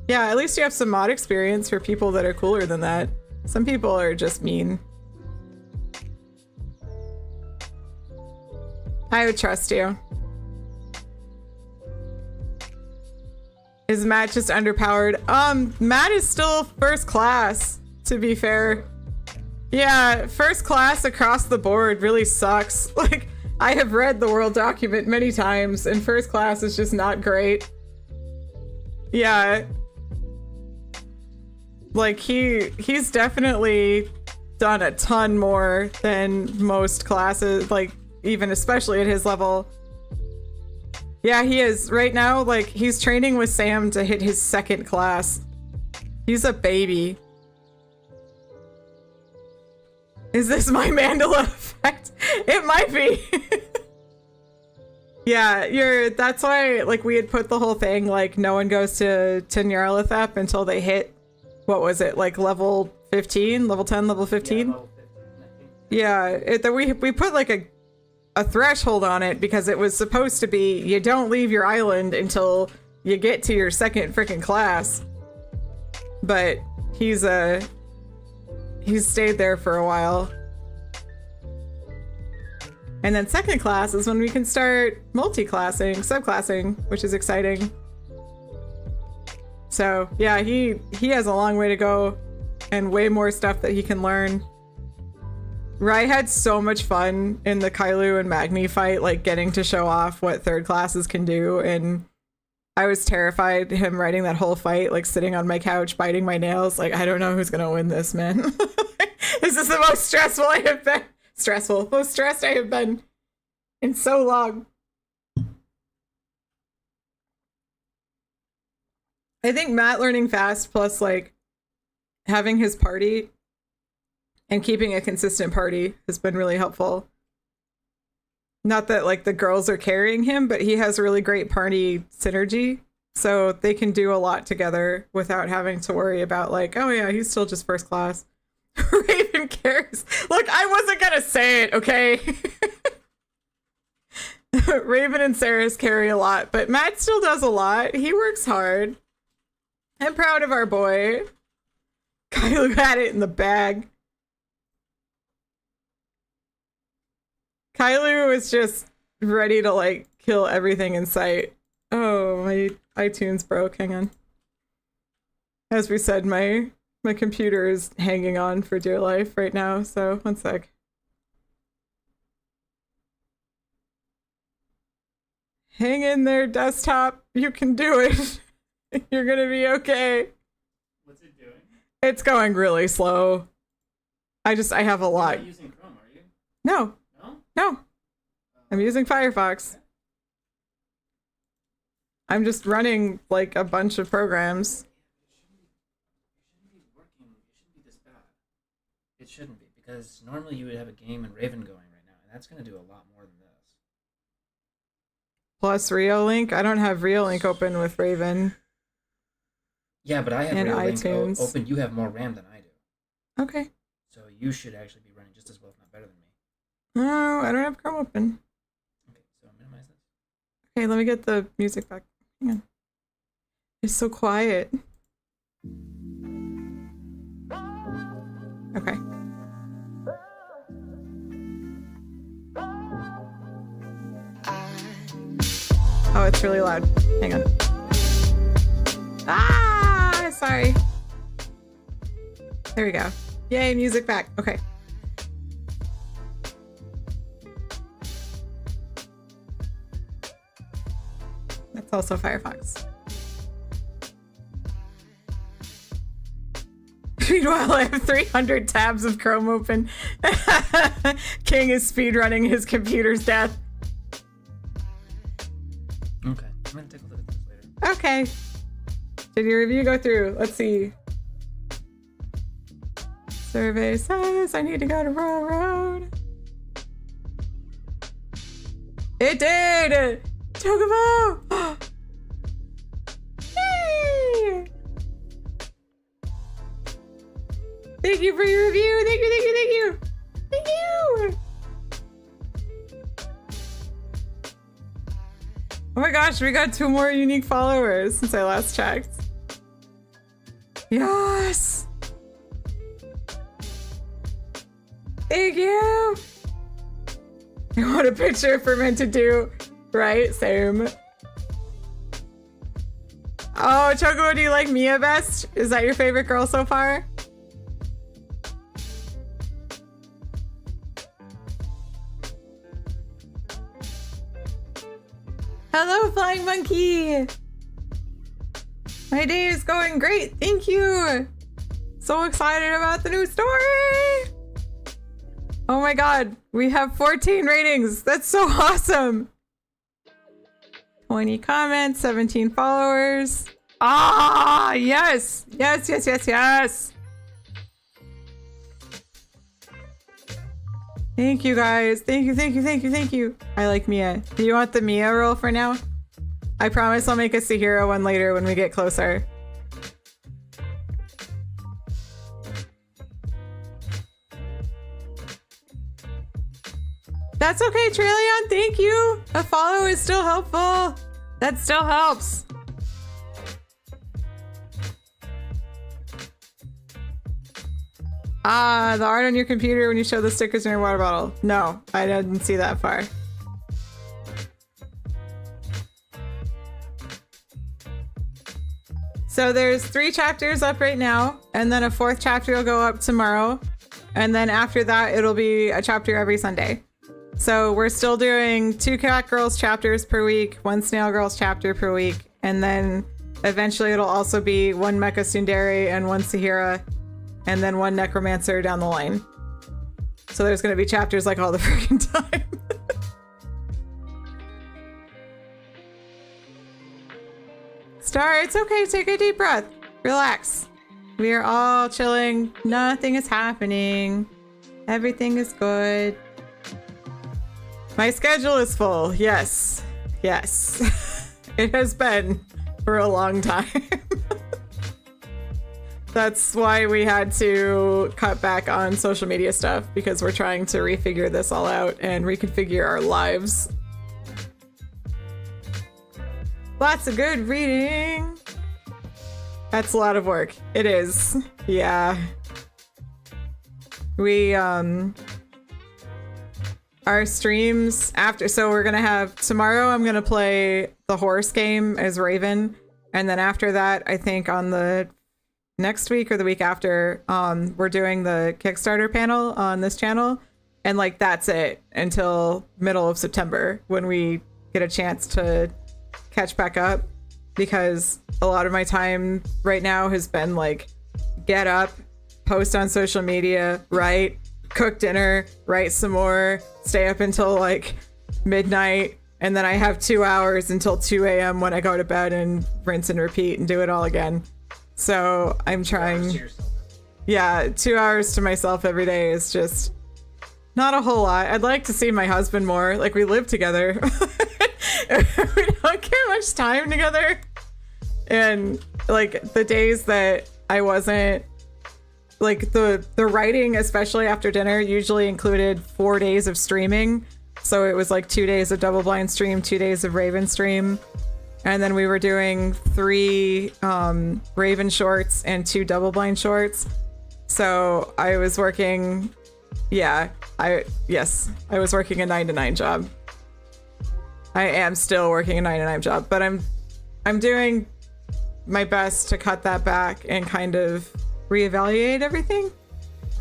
Yeah, at least you have some mod experience for people that are cooler than that. Some people are just mean. I would trust you. Is Matt just underpowered? Matt is still first class, to be fair. Yeah, first class across the board really sucks. Like, I have read the world document many times, and first class is just not great. Yeah. Like, he's definitely done a ton more than most classes, like, even especially at his level. Yeah, he is. Right now, like, he's training with Sam to hit his second class. He's a baby. Is this my Mandela effect? It might be. Yeah, that's why, like, we had put the whole thing, like, no one goes to Nyarlathotep until they hit, what was it, like, level 15? Level 10, level 15? Yeah, level 15, I think. Yeah, we put, like, a threshold on it because it was supposed to be you don't leave your island until you get to your second freaking class. But he's stayed there for a while. And then second class is when we can start multi-classing, subclassing, which is exciting. So yeah, he has a long way to go and way more stuff that he can learn. Rai had so much fun in the Kailu and Magni fight, like getting to show off what third classes can do, and I was terrified him writing that whole fight, like sitting on my couch biting my nails, like I don't know who's gonna win this, man. This is the most stressful I have been. Most stressed I have been in so long. I think Matt learning fast plus like having his party and keeping a consistent party has been really helpful. Not that like the girls are carrying him, but he has really great party synergy. So they can do a lot together without having to worry about like, oh yeah, he's still just first class. Raven cares. Look, I wasn't gonna say it, okay? Raven and Saris carry a lot, but Matt still does a lot. He works hard. I'm proud of our boy. Kailu had it in the bag. Kailu was just ready to like kill everything in sight. Oh, my iTunes broke. Hang on. As we said, my computer is hanging on for dear life right now, so one sec. Hang in there, desktop. You can do it. You're gonna be okay. What's it doing? It's going really slow. I have a lot. You're not using Chrome, are you? No. No, I'm using Firefox. I'm just running like a bunch of programs. It shouldn't be working. It shouldn't be this bad. It shouldn't be, because normally you would have a game and Raven going right now, and that's going to do a lot more than this. Plus Reolink. I don't have Reolink open with Raven. Yeah, but I have And Reolink iTunes. open. You have more RAM than I do. Okay. So you should actually be running just as well, if not better than me. No, I don't have Chrome open. Okay, so minimize this. Okay, let me get the music back. Hang on. It's so quiet. Okay. Oh, it's really loud. Hang on. Ah, sorry. There we go. Yay, music back. Okay. That's also Firefox. Meanwhile, I have 300 tabs of Chrome open. King is speedrunning his computer's death. Okay, I'm gonna take a look at this later. Okay. Did your review go through? Let's see. Survey says I need to go to Royal Road. It did! Chocobo! Yay! Thank you for your review. Thank you, thank you, thank you. Thank you. Oh my gosh, we got 2 more unique followers since I last checked. Yes. Thank you. I want a picture for meant to do. Right, same. Oh, Chocobo, do you like Mia best? Is that your favorite girl so far? Hello, Flying Monkey! My day is going great, thank you! So excited about the new story! Oh my god, we have 14 ratings! That's so awesome! 20 comments, 17 followers. Ah, yes! Yes, yes, yes, yes! Thank you guys. Thank you, thank you, thank you, thank you. I like Mia. Do you want the Mia role for now? I promise I'll make a Sahiro one later when we get closer. That's okay, Trillion. Thank you. A follow is still helpful. That still helps. Ah, the art on your computer when you show the stickers in your water bottle. No, I didn't see that far. So there's 3 chapters up right now, and then a 4th chapter will go up tomorrow. And then after that, it'll be a chapter every Sunday. So we're still doing 2 Cat Girls chapters per week, 1 Snail Girls chapter per week, and then eventually it'll also be 1 Mecha Tsundere and 1 Sahira, and then 1 Necromancer down the line. So there's gonna be chapters like all the freaking time. Star, it's okay, take a deep breath. Relax. We are all chilling. Nothing is happening. Everything is good. My schedule is full. Yes. Yes. It has been for a long time. That's why we had to cut back on social media stuff, because we're trying to refigure this all out and reconfigure our lives. Lots of good reading. That's a lot of work. It is. Yeah. We, our streams after, so we're gonna have, tomorrow I'm gonna play the horse game as Raven, and then after that, I think on the next week or the week after, we're doing the Kickstarter panel on this channel, and like that's it until middle of September when we get a chance to catch back up, because a lot of my time right now has been like get up, post on social media, write, cook dinner, write some more, stay up until like midnight, and then I have 2 hours until 2 a.m. when I go to bed and rinse and repeat and do it all again. So I'm trying, yeah, 2 hours to myself every day is just not a whole lot. I'd like to see my husband more. Like, we live together. We don't get much time together. And like the days that I wasn't, like the writing, especially after dinner, usually included 4 days of streaming. So it was like 2 days of DoubleBlind stream, 2 days of Raven stream. And then we were doing 3 Raven shorts and 2 DoubleBlind shorts. So I was working, yeah, I was working a 9 to 9 job. I am still working a 9-to-9 job, but I'm doing my best to cut that back and kind of reevaluate everything,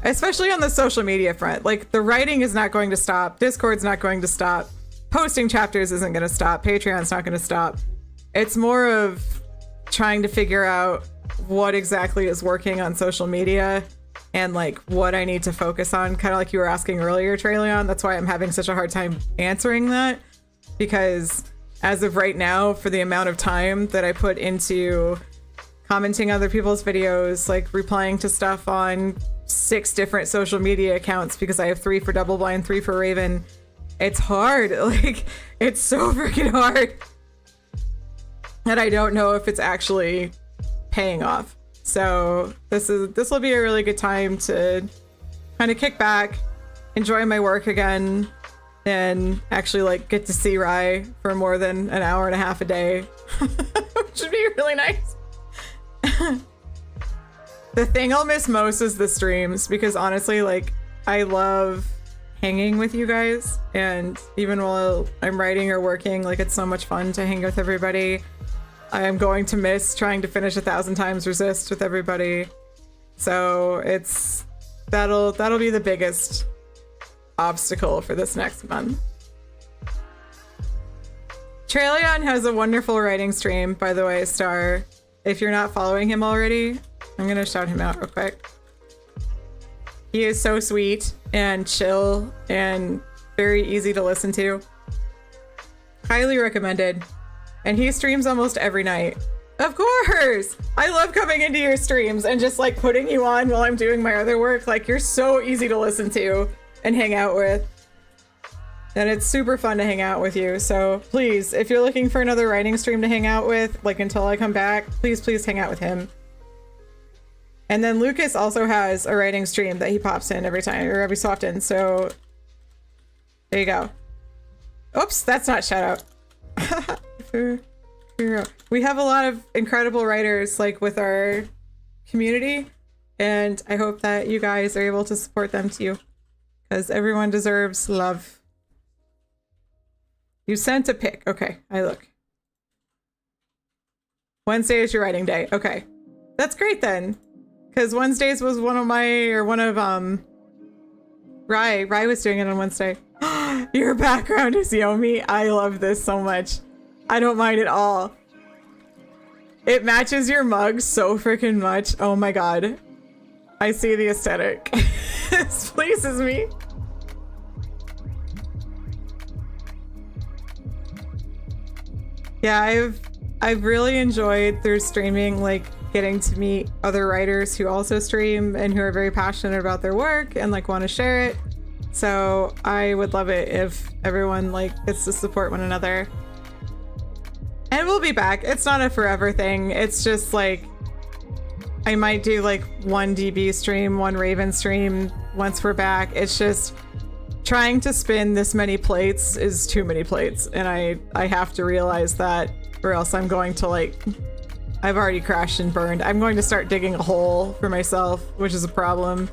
especially on the social media front. Like, the writing is not going to stop. Discord's not going to stop. Posting chapters isn't going to stop. Patreon's not going to stop. It's more of trying to figure out what exactly is working on social media and like what I need to focus on, kind of like you were asking earlier, Traileon. That's why I'm having such a hard time answering that, because as of right now, for the amount of time that I put into commenting other people's videos, like replying to stuff on 6 different social media accounts, because I have 3 for DoubleBlind, 3 for Raven, it's hard. Like, it's so freaking hard. And I don't know if it's actually paying off. So this will be a really good time to kind of kick back, enjoy my work again, and actually like get to see Rye for more than an hour and a half a day, which would be really nice. The thing I'll miss most is the streams, because honestly, like, I love hanging with you guys, and even while I'm writing or working, like, it's so much fun to hang with everybody. I am going to miss trying to finish 1,000 times resist with everybody. So that'll be the biggest obstacle for this next month. Traileon has a wonderful writing stream, by the way, Star. If you're not following him already, I'm gonna shout him out real quick. He is so sweet and chill and very easy to listen to. Highly recommended. And he streams almost every night. Of course! I love coming into your streams and just like putting you on while I'm doing my other work. Like, you're so easy to listen to and hang out with. And it's super fun to hang out with you. So please, if you're looking for another writing stream to hang out with, like until I come back, please hang out with him. And then Lucas also has a writing stream that he pops in every time, or every so often. So there you go. Oops, that's not shout out. We have a lot of incredible writers like with our community, and I hope that you guys are able to support them too, because everyone deserves love. You sent a pic. Okay, I look. Wednesday is your writing day. Okay, that's great then, because Wednesdays was one of Rye was doing it on Wednesday. Your background is Yomi. I love this so much. I don't mind at all. It matches your mug so freaking much. Oh my god. I see the aesthetic. This pleases me. Yeah, I've really enjoyed through streaming, like, getting to meet other writers who also stream and who are very passionate about their work and like want to share it. So I would love it if everyone like gets to support one another. And we'll be back. It's not a forever thing. It's just like, I might do like 1 DB stream, 1 Raven stream once we're back. It's just trying to spin this many plates is too many plates. And I have to realize that, or else I'm going to like, I've already crashed and burned. I'm going to start digging a hole for myself, which is a problem.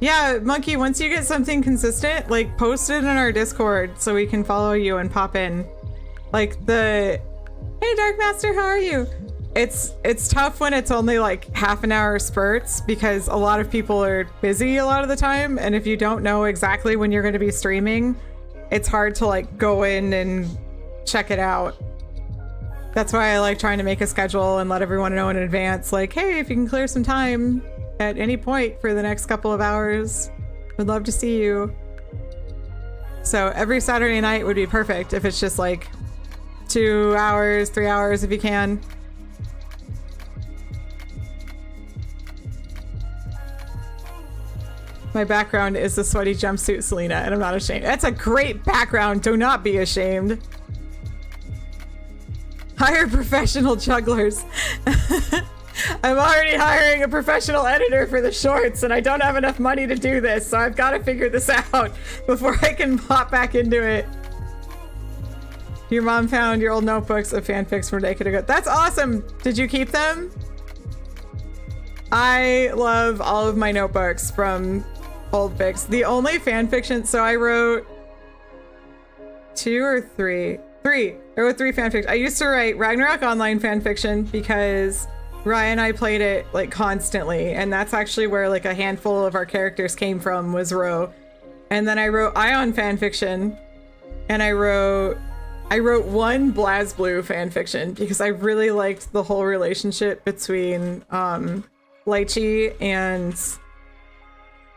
Yeah, Monkey, once you get something consistent, like, post it in our Discord so we can follow you and pop in. Like hey, Dark Master, how are you? It's tough when it's only like half an hour spurts, because a lot of people are busy a lot of the time, and if you don't know exactly when you're going to be streaming, it's hard to like go in and check it out. That's why I like trying to make a schedule and let everyone know in advance, like, hey, if you can clear some time at any point for the next couple of hours, would love to see you. So every Saturday night would be perfect if it's just like 2 hours, 3 hours if you can. My background is the sweaty jumpsuit Selena, and I'm not ashamed. That's a great background. Do not be ashamed. Hire professional jugglers. I'm already hiring a professional editor for the shorts, and I don't have enough money to do this, so I've got to figure this out before I can pop back into it. Your mom found your old notebooks of fanfics from a decade ago. That's awesome! Did you keep them? I love all of my notebooks from old fics. The only fan fiction, so I wrote 2 or 3. 3. I wrote 3 fanfics. I used to write Ragnarok Online fanfiction because Ryan and I played it like constantly, and that's actually where like a handful of our characters came from, was Ro. And then I wrote Ion fanfiction, and I wrote 1 BlazBlue fanfiction because I really liked the whole relationship between Lychee and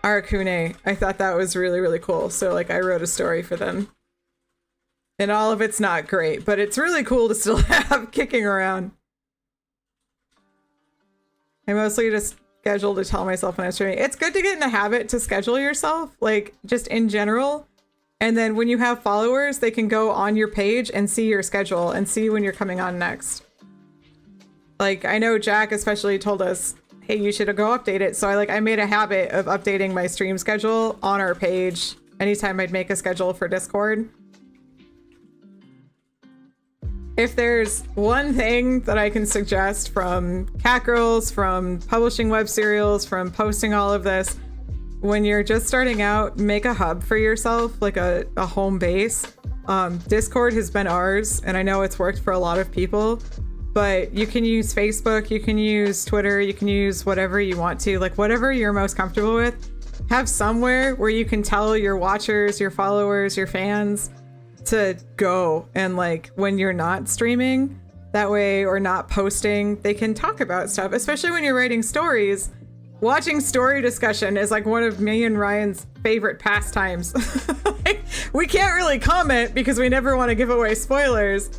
Arakune. I thought that was really, really cool. So like I wrote a story for them. And all of it's not great, but it's really cool to still have kicking around. I mostly just schedule to tell myself when I'm streaming. It's good to get in the habit to schedule yourself, like just in general. And then when you have followers, they can go on your page and see your schedule and see when you're coming on next. Like I know Jack especially told us, hey, you should go update it. So I made a habit of updating my stream schedule on our page anytime I'd make a schedule for Discord. If there's one thing that I can suggest from Cat Girls, from publishing web serials, from posting all of this, when you're just starting out, make a hub for yourself, like a home base. Discord has been ours, and I know it's worked for a lot of people, but you can use Facebook, you can use Twitter, you can use whatever you want to, like whatever you're most comfortable with. Have somewhere where you can tell your watchers, your followers, your fans to go, and like when you're not streaming that way or not posting, they can talk about stuff, especially when you're writing stories. Watching story discussion is like one of me and Ryan's favorite pastimes. Like, we can't really comment because we never want to give away spoilers,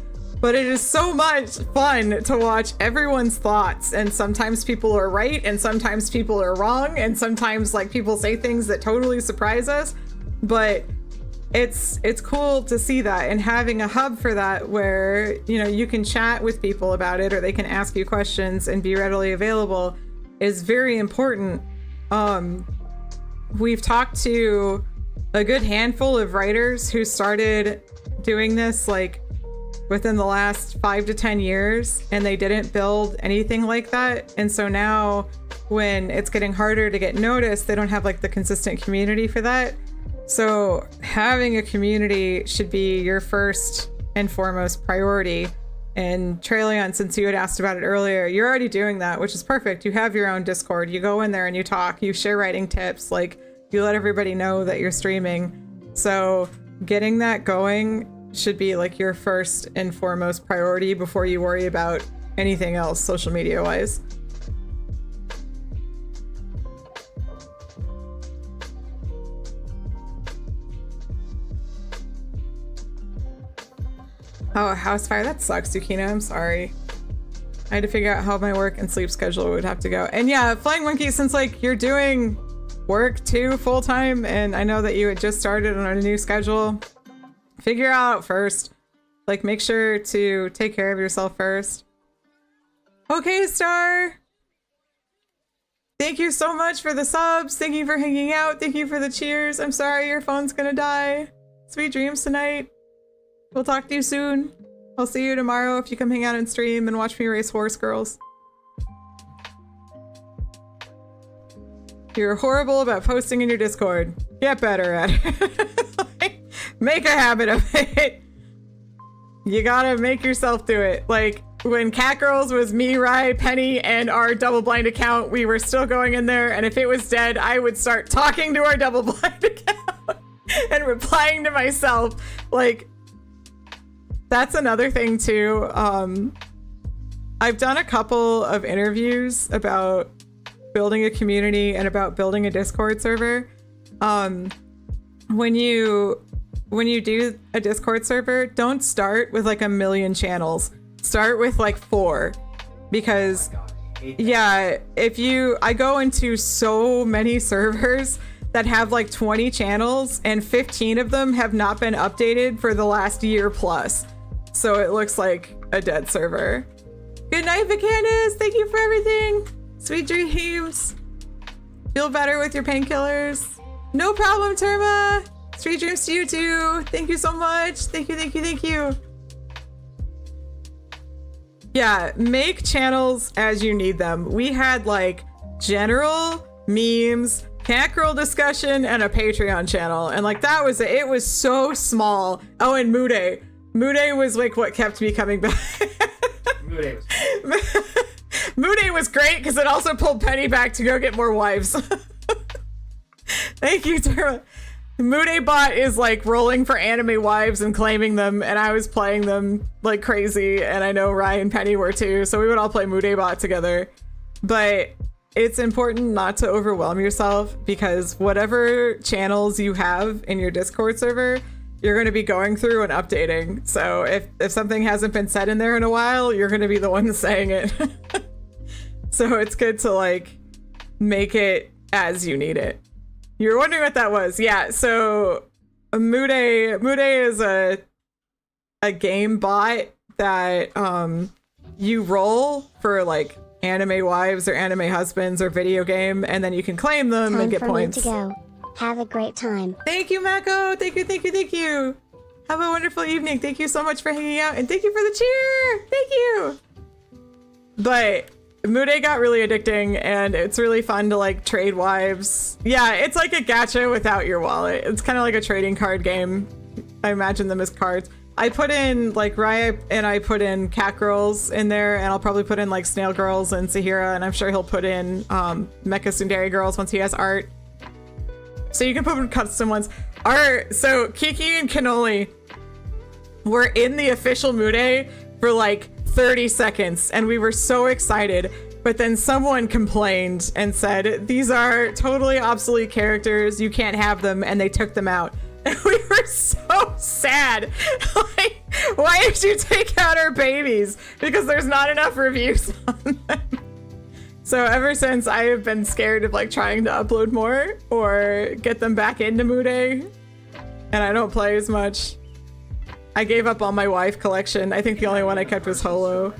but it is so much fun to watch everyone's thoughts, and sometimes people are right and sometimes people are wrong, and sometimes like people say things that totally surprise us, but it's cool to see that, and having a hub for that where, you know, you can chat with people about it or they can ask you questions and be readily available is very important. We've talked to a good handful of writers who started doing this like within the last 5 to 10 years, and they didn't build anything like that. And so now when it's getting harder to get noticed, they don't have like the consistent community for that. So having a community should be your first and foremost priority. And Traileon, since you had asked about it earlier, you're already doing that, which is perfect. You have your own Discord. You go in there and you talk, you share writing tips, like you let everybody know that you're streaming. So getting that going should be like your first and foremost priority before you worry about anything else social media wise. Oh, house fire. That sucks, Yukina. I'm sorry. I had to figure out how my work and sleep schedule would have to go. And yeah, Flying Monkey, since like you're doing work too full time, and I know that you had just started on a new schedule, figure out first. Like make sure to take care of yourself first. Okay, Star. Thank you so much for the subs. Thank you for hanging out. Thank you for the cheers. I'm sorry your phone's gonna die. Sweet dreams tonight. We'll talk to you soon. I'll see you tomorrow if you come hang out and stream and watch me race horse girls. You're horrible about posting in your Discord. Get better at it. Make a habit of it. You gotta make yourself do it. Like when Cat Girls was me, Rye, Penny, and our DoubleBlind account, we were still going in there, and if it was dead, I would start talking to our DoubleBlind account and replying to myself. Like, that's another thing too. I've done a couple of interviews about building a community and about building a Discord server. When you do a Discord server, don't start with like 1 million channels. Start with like 4, because yeah, I go into so many servers that have like 20 channels and 15 of them have not been updated for the last year plus. So it looks like a dead server. Good night, Vicandace. Thank you for everything. Sweet dreams. Feel better with your painkillers. No problem, Terma. Sweet dreams to you too. Thank you so much. Thank you, thank you, thank you. Yeah, make channels as you need them. We had like general memes, Cat Girl discussion and a Patreon channel. And like that was it. It was so small. Oh, and Mude. Mude was like what kept me coming back. Mude was Mude was great because it also pulled Penny back to go get more wives. Thank you, Tara. Mude bot is like rolling for anime wives and claiming them, and I was playing them like crazy, and I know Ryan and Penny were too, so we would all play Mude bot together. But it's important not to overwhelm yourself, because whatever channels you have in your Discord server, you're going to be going through and updating. So if something hasn't been said in there in a while, you're going to be the one saying it. So it's good to like make it as you need it. You're wondering what that was. Yeah, so Mude is a game bot that you roll for like anime wives or anime husbands or video game, and then you can claim them and get points. Time for me to go. Have a great time. Thank you, Mako. Thank you, thank you, thank you. Have a wonderful evening. Thank you so much for hanging out, and thank you for the cheer. Thank you. But Mude got really addicting, and it's really fun to like trade wives. Yeah, it's like a gacha without your wallet. It's kind of like a trading card game. I imagine them as cards. I put in like Raya, and I put in Cat Girls in there, and I'll probably put in like Snail Girls and Sahira, and I'm sure he'll put in Mecha Tsundere Girls once he has art. So you can put in custom ones. Art. So Kiki and Cannoli were in the official Mude for like 30 seconds, and we were so excited, but then someone complained and said these are totally obsolete characters, you can't have them, and they took them out. And we were so sad. Like, why did you take out our babies? Because there's not enough reviews on them. So ever since, I have been scared of like trying to upload more or get them back into Mude, and I don't play as much. I gave up on my wife collection. I think the only one I kept was Holo.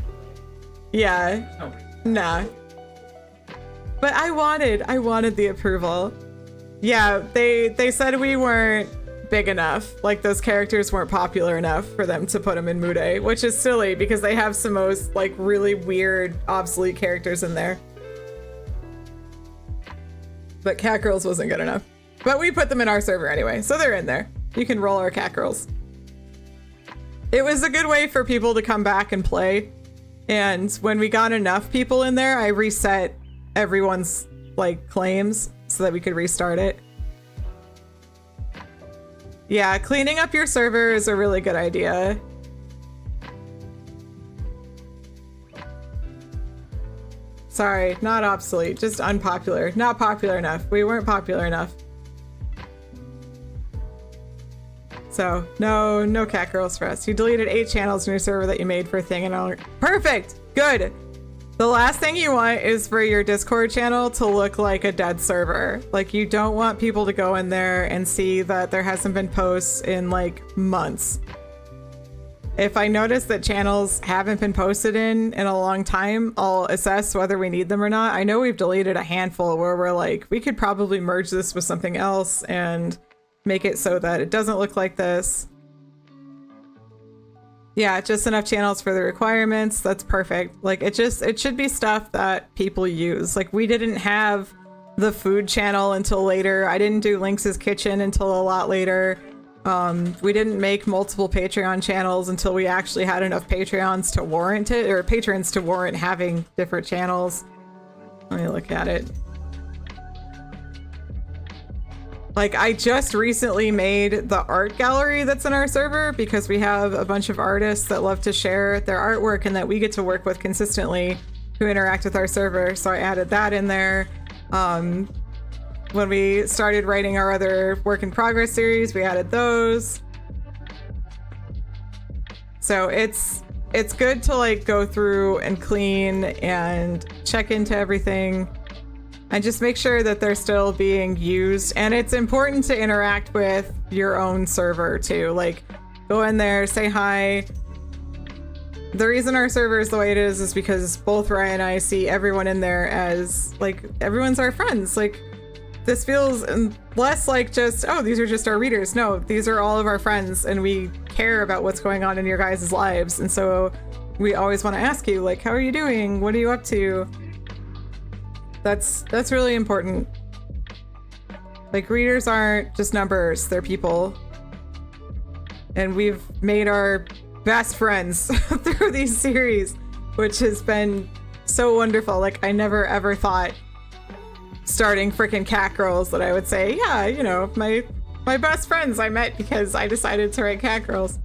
Yeah. Nah. But I wanted the approval. Yeah, they said we weren't big enough. Like those characters weren't popular enough for them to put them in Mude, which is silly because they have some most like really weird, obsolete characters in there. But Cat Girls wasn't good enough. But we put them in our server anyway, so they're in there. You can roll our Cat Girls. It was a good way for people to come back and play. And when we got enough people in there, I reset everyone's like claims so that we could restart it. Yeah, cleaning up your server is a really good idea. Sorry, not obsolete, just unpopular. Not popular enough. We weren't popular enough. So, no Cat Girls for us. You deleted 8 channels in your server that you made for a thing and all. Perfect! Good! The last thing you want is for your Discord channel to look like a dead server. Like, you don't want people to go in there and see that there hasn't been posts in, like, months. If I notice that channels haven't been posted in a long time, I'll assess whether we need them or not. I know we've deleted a handful where we're like, we could probably merge this with something else and make it so that it doesn't look like this. Yeah, just enough channels for the requirements. That's perfect. Like it should be stuff that people use. Like we didn't have the food channel until later. I didn't do Lynx's Kitchen until a lot later. We didn't make multiple Patreon channels until we actually had enough Patreons to warrant it, or patrons to warrant having different channels. Let me look at it. Like, I just recently made the art gallery that's in our server because we have a bunch of artists that love to share their artwork and that we get to work with consistently who interact with our server. So I added that in there. When we started writing our other work in progress series, we added those. So it's good to like go through and clean and check into everything. And just make sure that they're still being used. And it's important to interact with your own server too. Like, go in there, say hi. The reason our server is the way it is because both Ryan and I see everyone in there as, like, everyone's our friends. Like, this feels less like just, oh, these are just our readers. No, these are all of our friends, and we care about what's going on in your guys' lives. And so we always want to ask you, like, how are you doing? What are you up to? That's really important. Like, readers aren't just numbers, they're people. And we've made our best friends through these series, which has been so wonderful. Like, I never ever thought starting frickin' Cat Girls that I would say, yeah, you know, my best friends I met because I decided to write Cat Girls.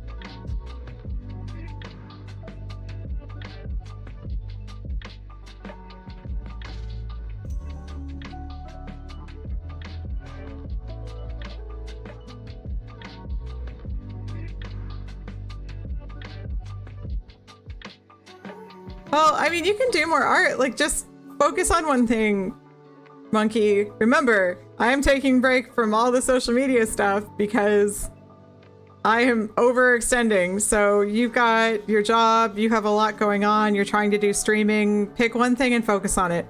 Well, I mean, you can do more art. Like, just focus on one thing, Monkey. Remember, I am taking a break from all the social media stuff because I am overextending. So you've got your job, you have a lot going on, you're trying to do streaming. Pick one thing and focus on it.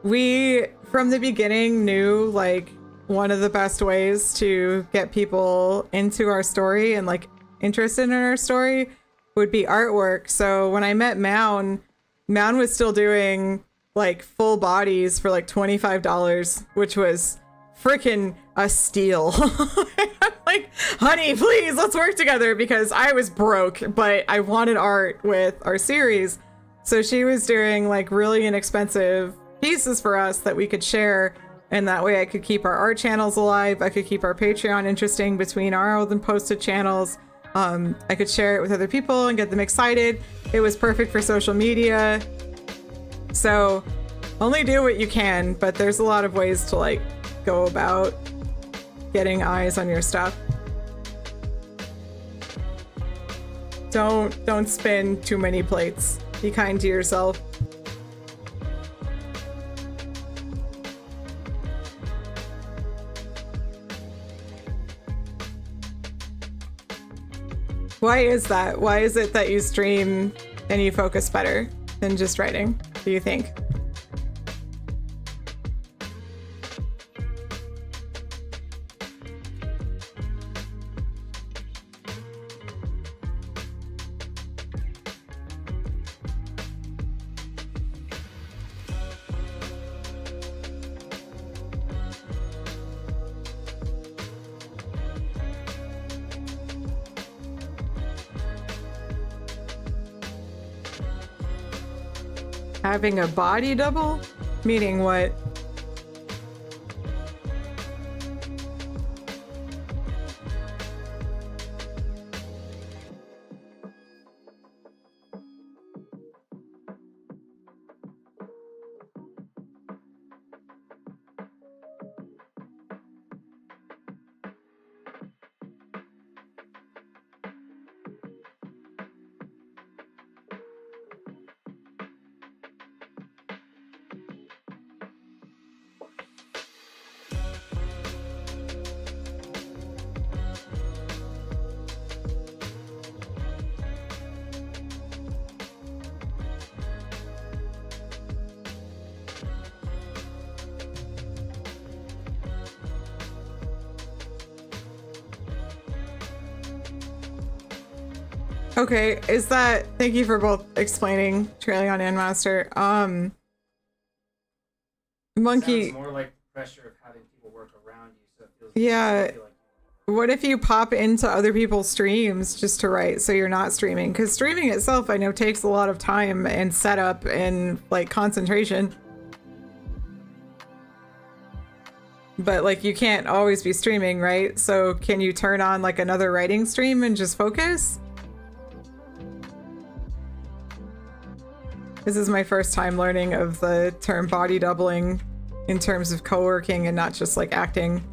We, from the beginning, knew, like, one of the best ways to get people into our story and, like, interested in our story would be artwork. So when I met Mound was still doing like full bodies for like $25, which was freaking a steal. I'm like, honey, please, let's work together, because I was broke, but I wanted art with our series. So she was doing like really inexpensive pieces for us that we could share. And that way I could keep our art channels alive. I could keep our Patreon interesting between our own posted channels. I could share it with other people and get them excited. It was perfect for social media. So only do what you can, but there's a lot of ways to like go about getting eyes on your stuff. Don't spin too many plates. Be kind to yourself. Why is that? Why is it that you stream and you focus better than just writing, do you think? Having a body double? Meaning what? Okay, is that, thank you for both explaining, Trailing and Master. Monkey. Sounds more like the pressure of having people work around you, so it feels yeah. feel like What if you pop into other people's streams just to write, so you're not streaming? Because streaming itself, I know, takes a lot of time and setup and like concentration. But like, you can't always be streaming, right? So can you turn on like another writing stream and just focus? This is my first time learning of the term body doubling in terms of co-working and not just like acting.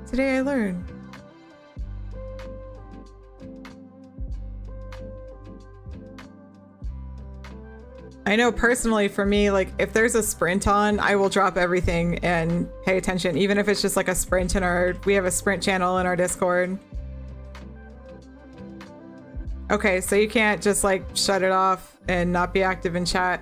Today I learned. I know personally for me, like if there's a sprint on, I will drop everything and pay attention, even if it's just like a sprint in our, we have a sprint channel in our Discord. Okay, so you can't just like shut it off and not be active in chat.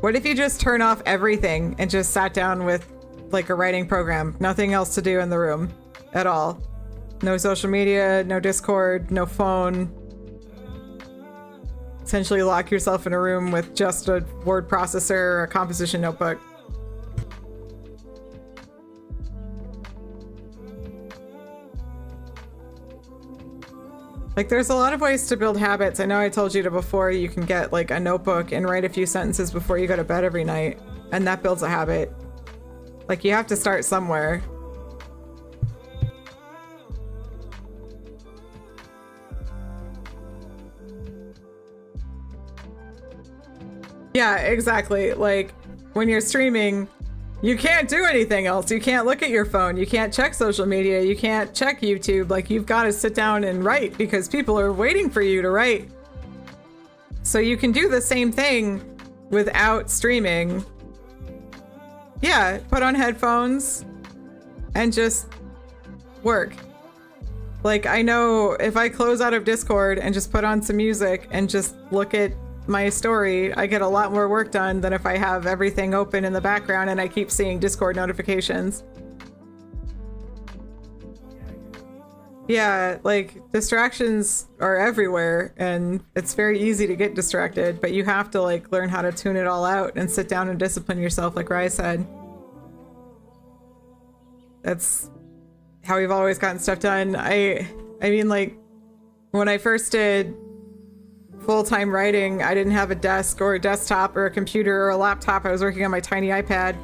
What if you just turn off everything and just sat down with like a writing program, nothing else to do in the room at all? No social media, no Discord, no phone. essentially lock yourself in a room with just a word processor or a composition notebook. Like, there's a lot of ways to build habits. I know I told you to before, you can get like a notebook and write a few sentences before you go to bed every night, and that builds a habit. Like, you have to start somewhere. Yeah, exactly. Like, when you're streaming, you can't do anything else. You can't look at your phone. You can't check social media. You can't check YouTube. Like, you've got to sit down and write because people are waiting for you to write. So you can do the same thing without streaming. Yeah, put on headphones and just work. Like, I know if I close out of Discord and just put on some music and just look at my story, I get a lot more work done than if I have everything open in the background and I keep seeing Discord notifications. Yeah, like, distractions are everywhere and it's very easy to get distracted, but you have to like learn how to tune it all out and sit down and discipline yourself, like Rai said. That's how we've always gotten stuff done. I mean, like, when I first did full-time writing, I didn't have a desk or a desktop or a computer or a laptop. I was working on my tiny iPad.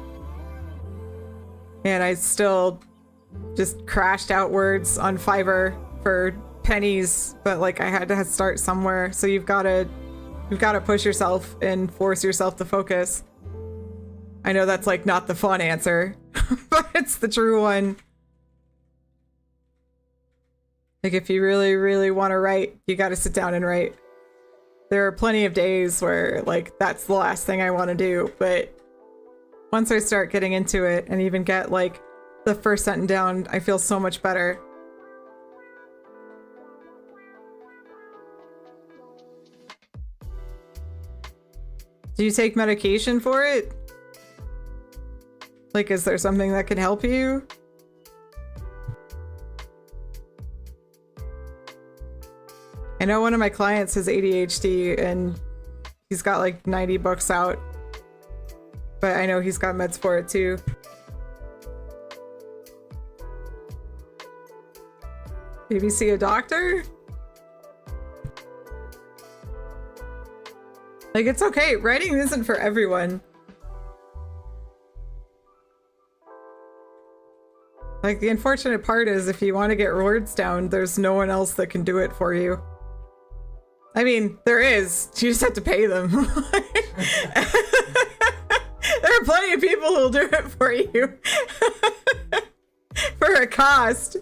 And I still just crashed out words on Fiverr for pennies, but like, I had to start somewhere. So you've got to push yourself and force yourself to focus. I know that's like not the fun answer, but it's the true one. Like, if you really, really want to write, you got to sit down and write. There are plenty of days where like that's the last thing I want to do, but once I start getting into it and even get like the first sentence down, I feel so much better. Do you take medication for it? Like, is there something that can help you? I know one of my clients has ADHD and he's got like 90 books out, but I know he's got meds for it too. Maybe see a doctor? Like, it's okay. Writing isn't for everyone. Like, the unfortunate part is if you want to get words down, there's no one else that can do it for you. I mean, there is. You just have to pay them. There are plenty of people who'll do it for you. For a cost.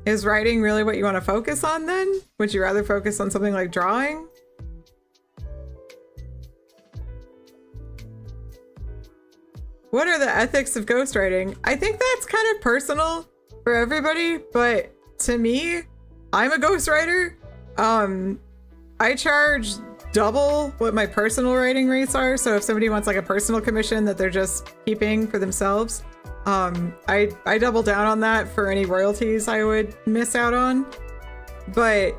Is writing really what you want to focus on then? Would you rather focus on something like drawing? What are the ethics of ghostwriting? I think that's kind of personal for everybody, but to me, I'm a ghostwriter. I charge double what my personal writing rates are. So if somebody wants like a personal commission that they're just keeping for themselves, I double down on that for any royalties I would miss out on. But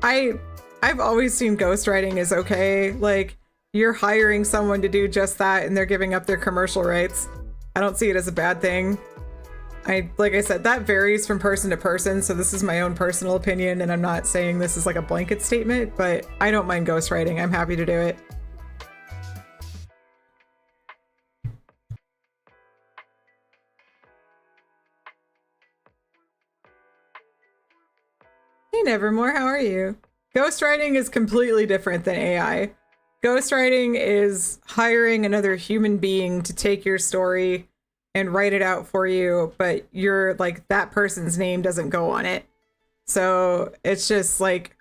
I've always seen ghostwriting is okay. Like, you're hiring someone to do just that and they're giving up their commercial rights. I don't see it as a bad thing. Like I said, that varies from person to person, so this is my own personal opinion and I'm not saying this is like a blanket statement, but I don't mind ghostwriting. I'm happy to do it. Hey Nevermore, how are you? Ghostwriting is completely different than AI. Ghostwriting is hiring another human being to take your story and write it out for you, but you're like, that person's name doesn't go on it. So it's just like,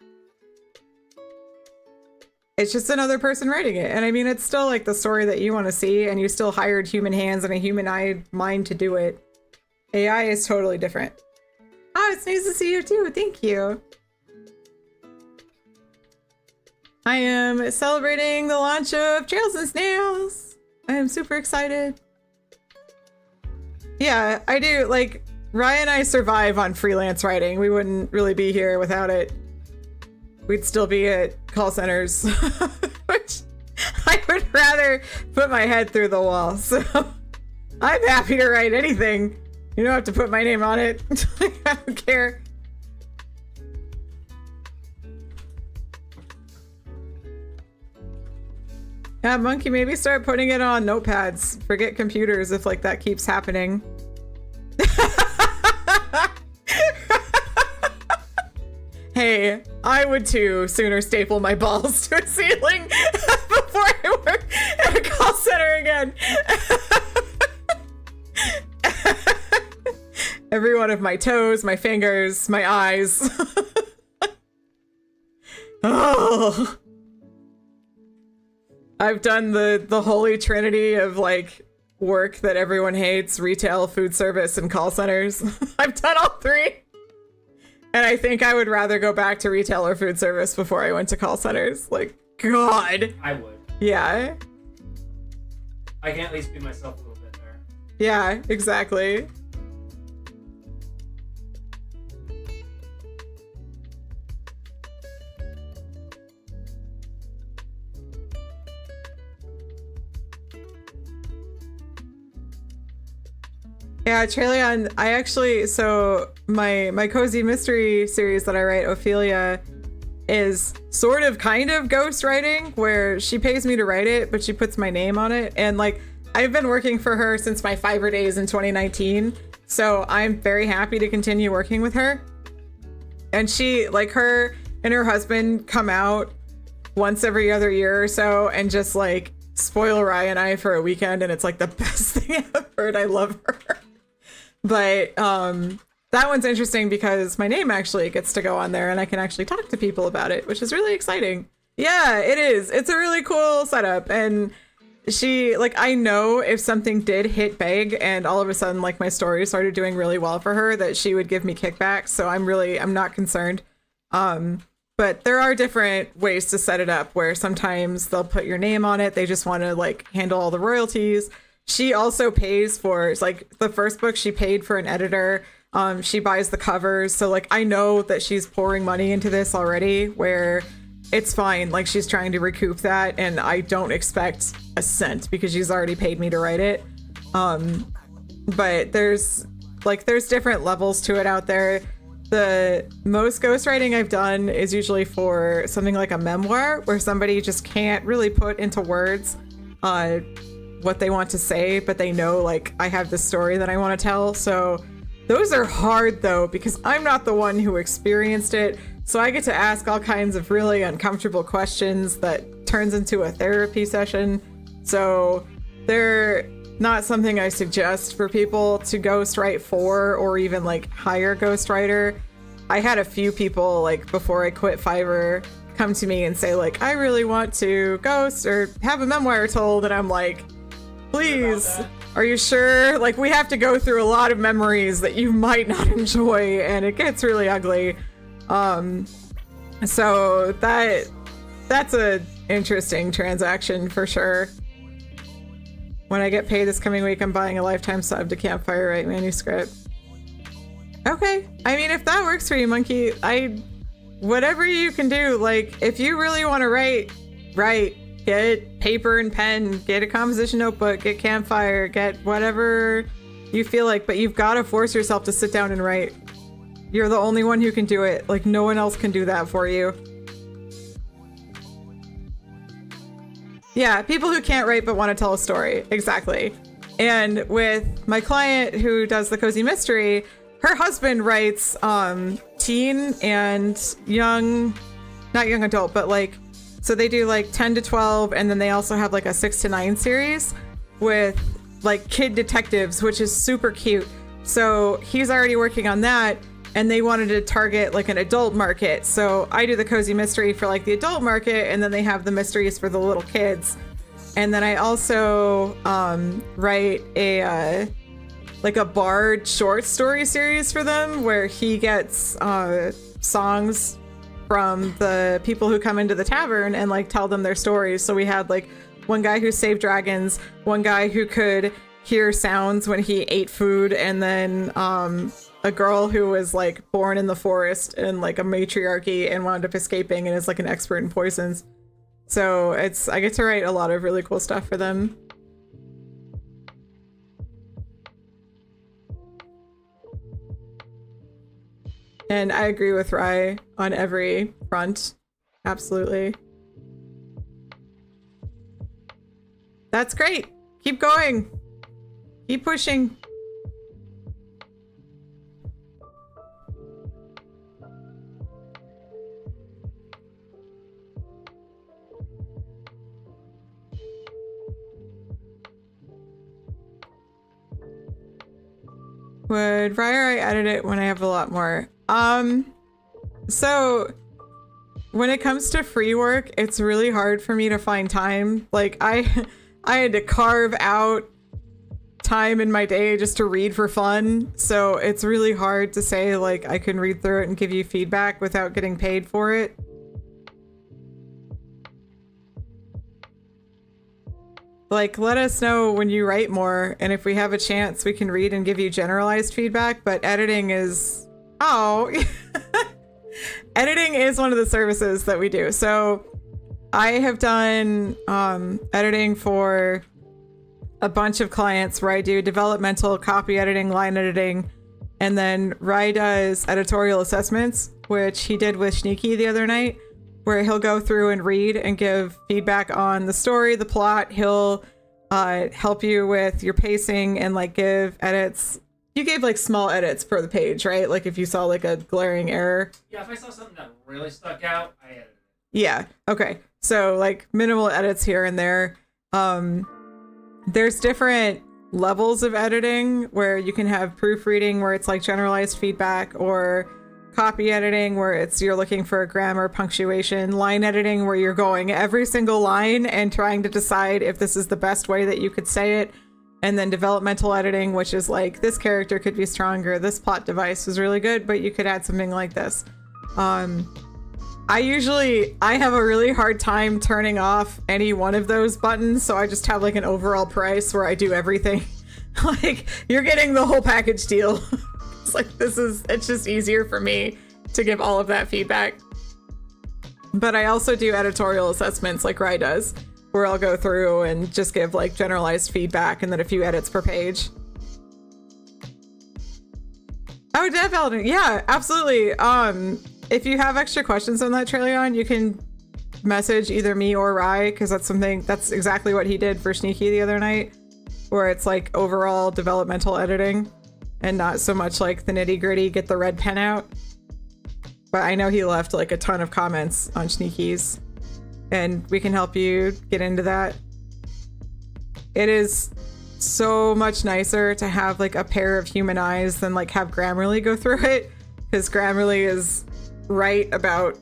it's just another person writing it. And I mean, it's still like the story that you want to see, and you still hired human hands and a human mind to do it. AI is totally different. Oh, it's nice to see you too. Thank you. I am celebrating the launch of Trails and Snails. I am super excited. Yeah, I do. Like, Ryan and I survive on freelance writing. We wouldn't really be here without it. We'd still be at call centers, which I would rather put my head through the wall. So I'm happy to write anything. You don't have to put my name on it. I don't care. Yeah, Monkey, maybe start putting it on notepads. Forget computers if like that keeps happening. Hey, I would too sooner staple my balls to a ceiling before I work at a call center again. Every one of my toes, my fingers, my eyes. Oh. I've done the holy trinity of like work that everyone hates: retail, food service, and call centers. I've done all three. And I think I would rather go back to retail or food service before I went to call centers. Like, God. I would. Yeah. I can at least be myself a little bit there. Yeah, exactly. Yeah, Traileon, I actually, so my cozy mystery series that I write, Ophelia, is sort of kind of ghost writing, where she pays me to write it, but she puts my name on it. And like, I've been working for her since my Fiverr days in 2019. So I'm very happy to continue working with her. And she, like, her and her husband come out once every other year or so and just like spoil Ryan and I for a weekend. And it's like the best thing I've heard. I love her. But that one's interesting because my name actually gets to go on there and I can actually talk to people about it, which is really exciting. Yeah, it is. It's a really cool setup. And she, like, I know if something did hit big and all of a sudden, like, my story started doing really well for her, that she would give me kickbacks. So I'm not concerned. But there are different ways to set it up where sometimes they'll put your name on it. They just want to like handle all the royalties. She also pays for, it's like the first book she paid for an editor. She buys the covers. So like, I know that she's pouring money into this already, where it's fine. Like, she's trying to recoup that. And I don't expect a cent because she's already paid me to write it. But there's different levels to it out there. The most ghostwriting I've done is usually for something like a memoir, where somebody just can't really put into words what they want to say, but they know, like, I have this story that I want to tell. So those are hard, though, because I'm not the one who experienced it. So I get to ask all kinds of really uncomfortable questions that turns into a therapy session. So they're not something I suggest for people to ghostwrite for, or even like hire a ghostwriter. I had a few people, like, before I quit Fiverr, come to me and say, like, I really want to ghost or have a memoir told. And I'm like, please, are you sure? Like, we have to go through a lot of memories that you might not enjoy, and it gets really ugly. So that's a interesting transaction for sure. When I get paid this coming week, I'm buying a lifetime sub to Campfire Write manuscript. Okay. I mean, if that works for you, Monkey, whatever you can do. Like, if you really want to write, get paper and pen, get a composition notebook, get Campfire, get whatever you feel like, but you've got to force yourself to sit down and write. You're the only one who can do it. Like, no one else can do that for you. Yeah, people who can't write but want to tell a story. Exactly. And with my client who does the cozy mystery, her husband writes teen and young, not young adult, but like, so they do like 10 to 12, and then they also have like a 6 to 9 series with like kid detectives, which is super cute. So he's already working on that, and they wanted to target like an adult market. So I do the cozy mystery for like the adult market, and then they have the mysteries for the little kids. And then I also write a like a bard short story series for them, where he gets songs from the people who come into the tavern and like tell them their stories. So we had like one guy who saved dragons, one guy who could hear sounds when he ate food, and then a girl who was like born in the forest in like a matriarchy and wound up escaping and is like an expert in poisons. So I get to write a lot of really cool stuff for them. And I agree with Rai on every front. Absolutely. That's great. Keep going. Keep pushing. Would Rai or I edit it when I have a lot more? So when it comes to free work, it's really hard for me to find time. Like I had to carve out time in my day just to read for fun. So it's really hard to say like I can read through it and give you feedback without getting paid for it. Like, let us know when you write more, and if we have a chance, we can read and give you generalized feedback, but editing is... Oh! Editing is one of the services that we do. So I have done editing for a bunch of clients where I do developmental copy editing, line editing, and then Rai does editorial assessments, which he did with Sneaky the other night, where he'll go through and read and give feedback on the story, the plot. He'll help you with your pacing and like give edits. You gave like small edits per the page, right? Like if you saw like a glaring error. Yeah, if I saw something that really stuck out, I edited it. Yeah, okay. So like minimal edits here and there. There's different levels of editing where you can have proofreading where it's like generalized feedback, or copy editing where it's you're looking for grammar, punctuation, line editing where you're going every single line and trying to decide if this is the best way that you could say it, and then developmental editing, which is like this character could be stronger, this plot device was really good, but you could add something like this. I have a really hard time turning off any one of those buttons, so I just have like an overall price where I do everything. Like you're getting the whole package deal. It's like it's just easier for me to give all of that feedback. But I also do editorial assessments like Rai does, where I'll go through and just give like generalized feedback and then a few edits per page. Oh, dev editing. Yeah, absolutely. If you have extra questions on that, Traileon, you can message either me or Rai, because that's exactly what he did for Sneaky the other night, where it's like overall developmental editing and not so much like the nitty gritty, get the red pen out. But I know he left like a ton of comments on Sneaky's, and we can help you get into that. It is so much nicer to have like a pair of human eyes than like have Grammarly go through it, because Grammarly is right about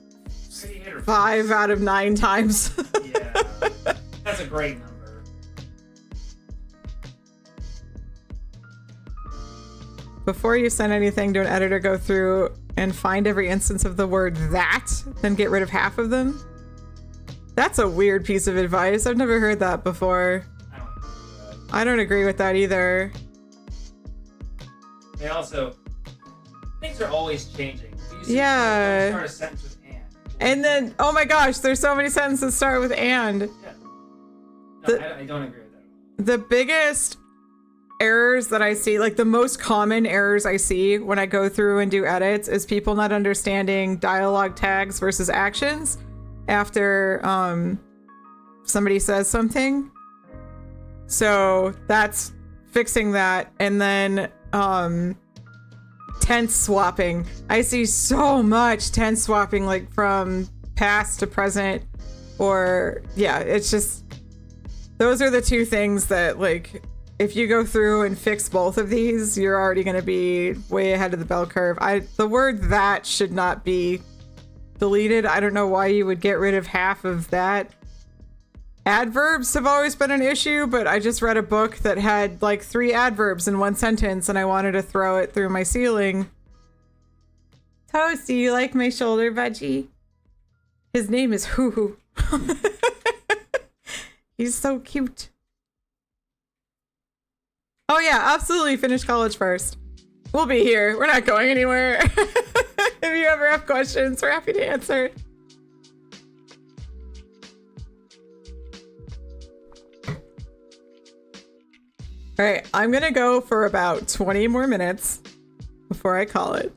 5 out of 9 times. Yeah, that's a great number. Before you send anything to an editor, go through and find every instance of the word that, then get rid of half of them. That's a weird piece of advice. I've never heard that before. I don't agree with that either. They also, things are always changing. Yeah. Start a sentence with and then, oh my gosh, there's so many sentences that start with and. Yeah. No, I don't agree with that. The biggest errors that I see, like the most common errors I see when I go through and do edits, is people not understanding dialogue tags versus actions after somebody says something. So that's fixing that. And then tense swapping. I see so much tense swapping, like from past to present, or yeah, it's just, those are the two things that like, if you go through and fix both of these, you're already going to be way ahead of the bell curve. The word that should not be deleted. I don't know why you would get rid of half of that. Adverbs have always been an issue, but I just read a book that had like 3 adverbs in one sentence and I wanted to throw it through my ceiling. Toasty, you like my shoulder budgie? His name is Hoo Hoo. He's so cute. Oh yeah, absolutely finish college first. We'll be here. We're not going anywhere. If you ever have questions, we're happy to answer. All right, I'm gonna go for about 20 more minutes before I call it.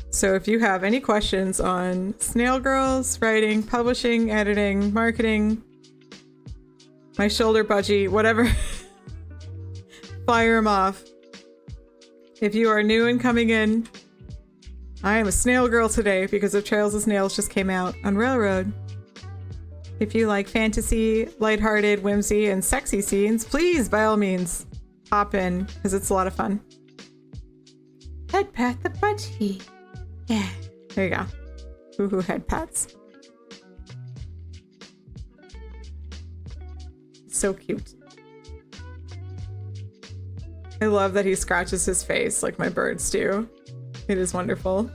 So if you have any questions on Snail Girls, writing, publishing, editing, marketing, my shoulder budgie, whatever, fire them off. If you are new and coming in, I am a snail girl today because of Trails of Snails just came out on Railroad. If you like fantasy, lighthearted, whimsy, and sexy scenes, please, by all means, hop in because it's a lot of fun. Head pat the budgie. Yeah, there you go. Woohoo head pats. So cute. I love that he scratches his face like my birds do. It is wonderful.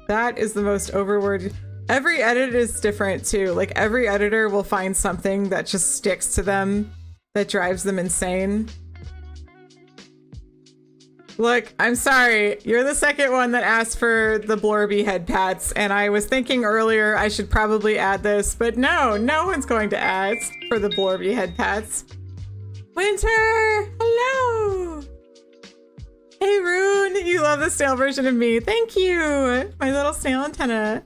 That is the most overworded. Every edit is different too. Like every editor will find something that just sticks to them that drives them insane. Look, I'm sorry. You're the second one that asked for the Blorby head pats, and I was thinking earlier I should probably add this, but no one's going to ask for the Blorby head pats. Winter! Hello! Hey Rune, you love the snail version of me. Thank you! My little snail antenna.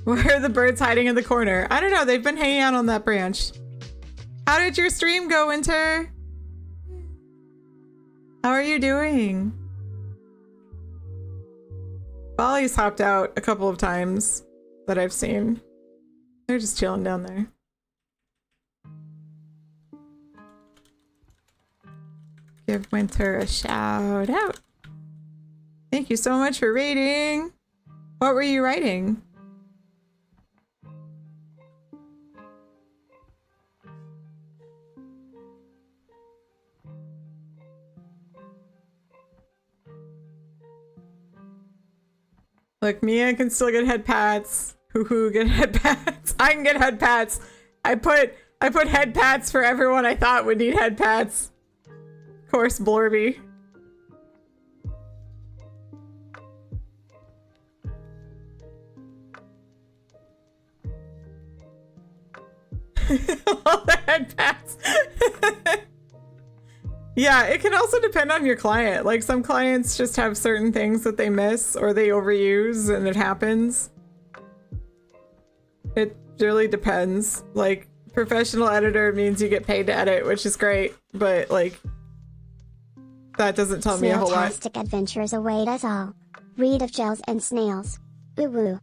Where are the birds hiding in the corner? I don't know, they've been hanging out on that branch. How did your stream go, Winter? How are you doing? Bolly's hopped out a couple of times that I've seen. They're just chilling down there. Give Winter a shout out. Thank you so much for reading. What were you writing? Look, Mia can still get head pats. Hoo-hoo, get head pats. I can get head pats. I put head pats for everyone I thought would need head pats. Of course, Blorby. All the head pats. Yeah, it can also depend on your client. Like some clients just have certain things that they miss or they overuse and it happens. It really depends. Like professional editor means you get paid to edit, which is great, but like that doesn't tell me a whole lot. Snailtastic adventures await us all. Read of gels and snails. Woo woo.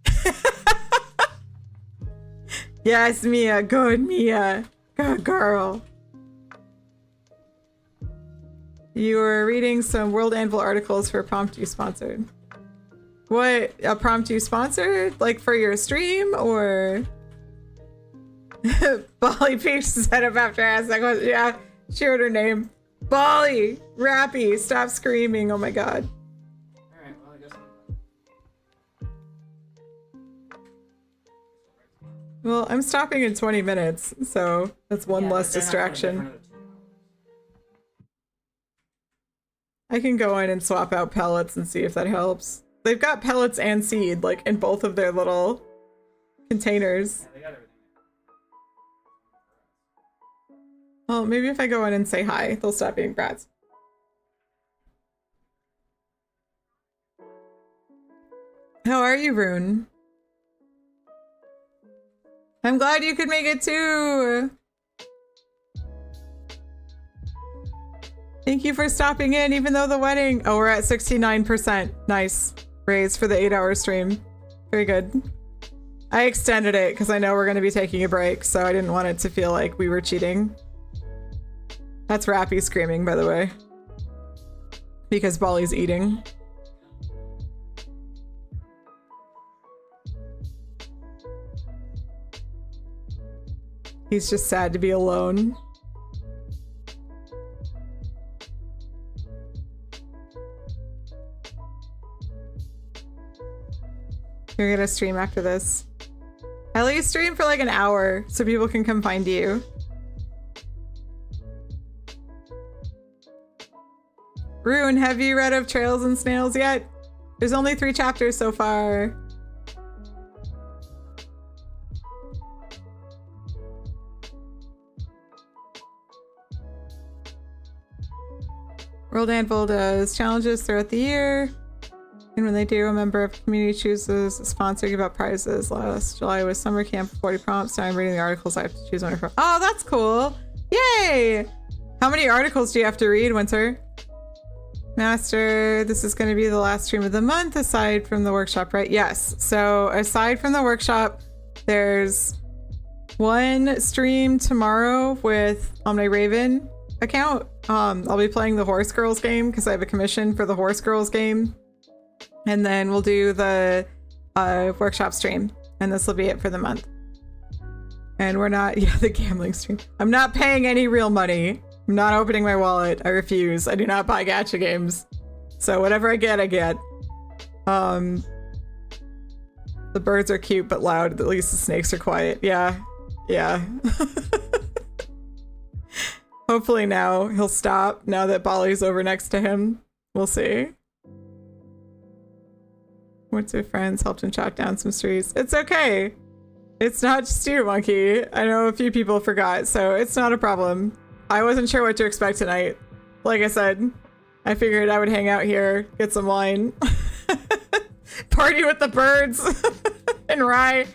Yes, Mia. Good, Mia. Good girl. You were reading some World Anvil articles for a prompt you sponsored. What? A prompt you sponsored? Like for your stream or? Bolly peeks his head up after I asked that question. Yeah, she wrote her name. Bolly! Rappy, stop screaming. Oh my god. Alright, well, I guess Well, I'm stopping in 20 minutes, so that's one less distraction. I can go in and swap out pellets and see if that helps. They've got pellets and seed, like, in both of their little containers. Yeah, they got everything. Well, maybe if I go in and say hi, they'll stop being brats. How are you, Rune? I'm glad you could make it too! Thank you for stopping in, even though the wedding... Oh, we're at 69%. Nice. Raise for the 8-hour stream. Very good. I extended it because I know we're going to be taking a break, so I didn't want it to feel like we were cheating. That's Rappy screaming, by the way. Because Bolly's eating. He's just sad to be alone. You're gonna stream after this. At least stream for like an hour so people can come find you. Rune, have you read of Trails and Snails yet? There's only 3 chapters so far. World Anvil does challenges throughout the year. And when they do, a member of the community chooses a sponsor, give out prizes. Last July was summer camp, 40 prompts. Now I'm reading the articles. I have to choose one from. Oh, that's cool. Yay! How many articles do you have to read, Winter? Master, this is going to be the last stream of the month aside from the workshop, right? Yes. So aside from the workshop, there's one stream tomorrow with on my Raven account. I'll be playing the Horse Girls game because I have a commission for the Horse Girls game. And then we'll do the workshop stream. And this will be it for the month. And we're not, yeah, the gambling stream. I'm not paying any real money. I'm not opening my wallet. I refuse. I do not buy gacha games. So whatever I get, I get. The birds are cute but loud. At least the snakes are quiet. Yeah. Yeah. Hopefully now he'll stop now that Bali's over next to him. We'll see. Went to friends, helped him chop down some trees. It's okay. It's not just you, Monkey. I know a few people forgot, so it's not a problem. I wasn't sure what to expect tonight. Like I said, I figured I would hang out here, get some wine, party with the birds and Rye.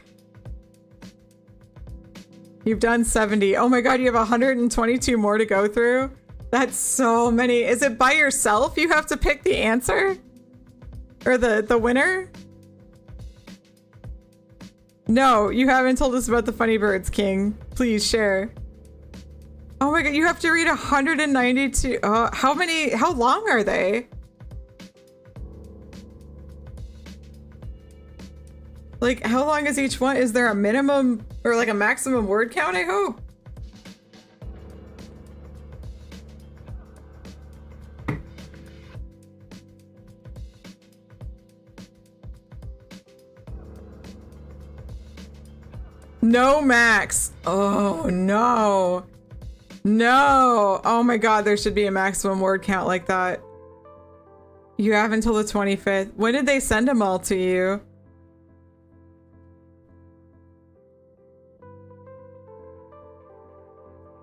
You've done 70. Oh my god, you have 122 more to go through? That's so many. Is it by yourself? You have to pick the answer? Or the winner? No, you haven't told us about the funny birds, King. Please share. Oh my god, you have to read 192. How long are they? Like, how long is each one? Is there a minimum or like a maximum word count, I hope? No max. Oh no. No. Oh my god, there should be a maximum word count like that. You have until the 25th. When did they send them all to you?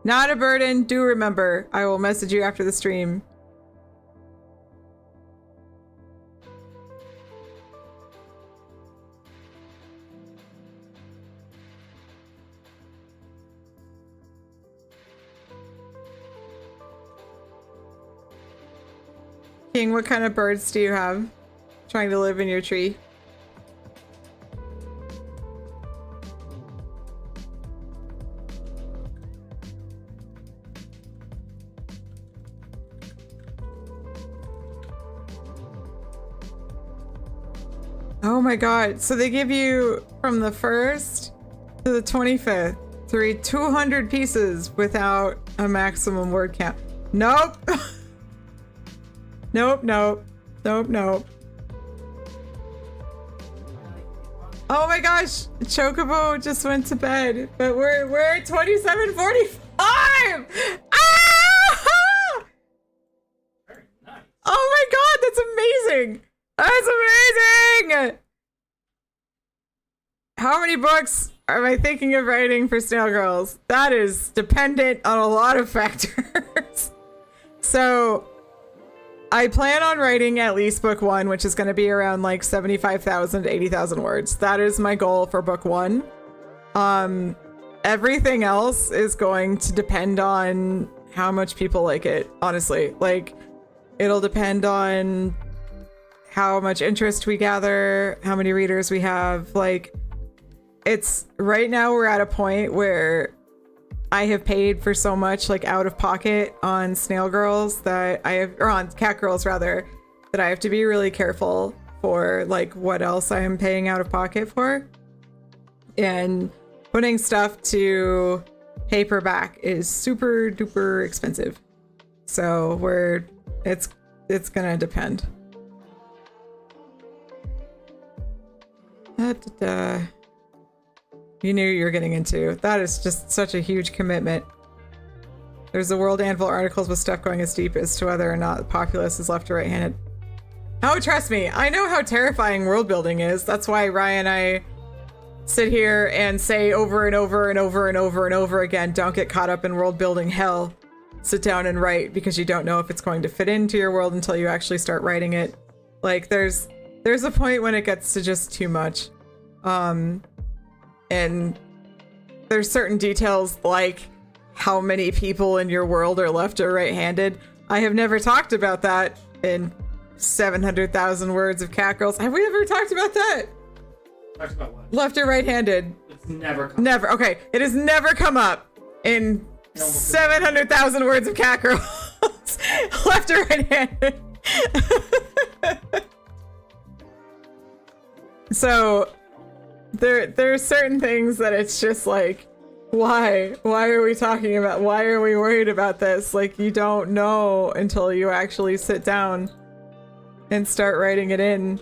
Not a burden. Do remember. I will message you after the stream. King, what kind of birds do you have trying to live in your tree? Oh my god, so they give you from the 1st to the 25th to read 200 pieces without a maximum word count. Nope. Nope, nope. Nope, nope. Oh my gosh, Chocobo just went to bed, but we're at 27:45. Ah! Very nice. Oh my god, that's amazing. That's amazing. How many books am I thinking of writing for Snail Girls? That is dependent on a lot of factors. So I plan on writing at least book 1, which is going to be around like 75,000 to 80,000 words. That is my goal for book 1. Everything else is going to depend on how much people like it, honestly. Like, it'll depend on how much interest we gather, how many readers we have. Like, it's right now we're at a point where I have paid for so much like out of pocket on Snail Girls that I have, or on Cat Girls rather, that I have to be really careful for like what else I am paying out of pocket for. And putting stuff to paperback is super duper expensive. So it's gonna depend. You knew you were getting into. That is just such a huge commitment. There's the World Anvil articles with stuff going as deep as to whether or not the populace is left or right-handed. Oh, trust me, I know how terrifying world building is. That's why Ryan and I sit here and say over and over and over and over and over again, don't get caught up in world building hell. Sit down and write, because you don't know if it's going to fit into your world until you actually start writing it. Like, there's a point when it gets to just too much. And there's certain details like how many people in your world are left or right-handed. I have never talked about that in 700,000 words of Catgirls. Have we ever talked about that? Talked about what? Left or right-handed? It's never come Never. Okay, it has never come up in 700,000 words of Catgirls. Left or right-handed? So there are certain things that it's just like, why are we talking about, why are we worried about this? Like, you don't know until you actually sit down and start writing it in.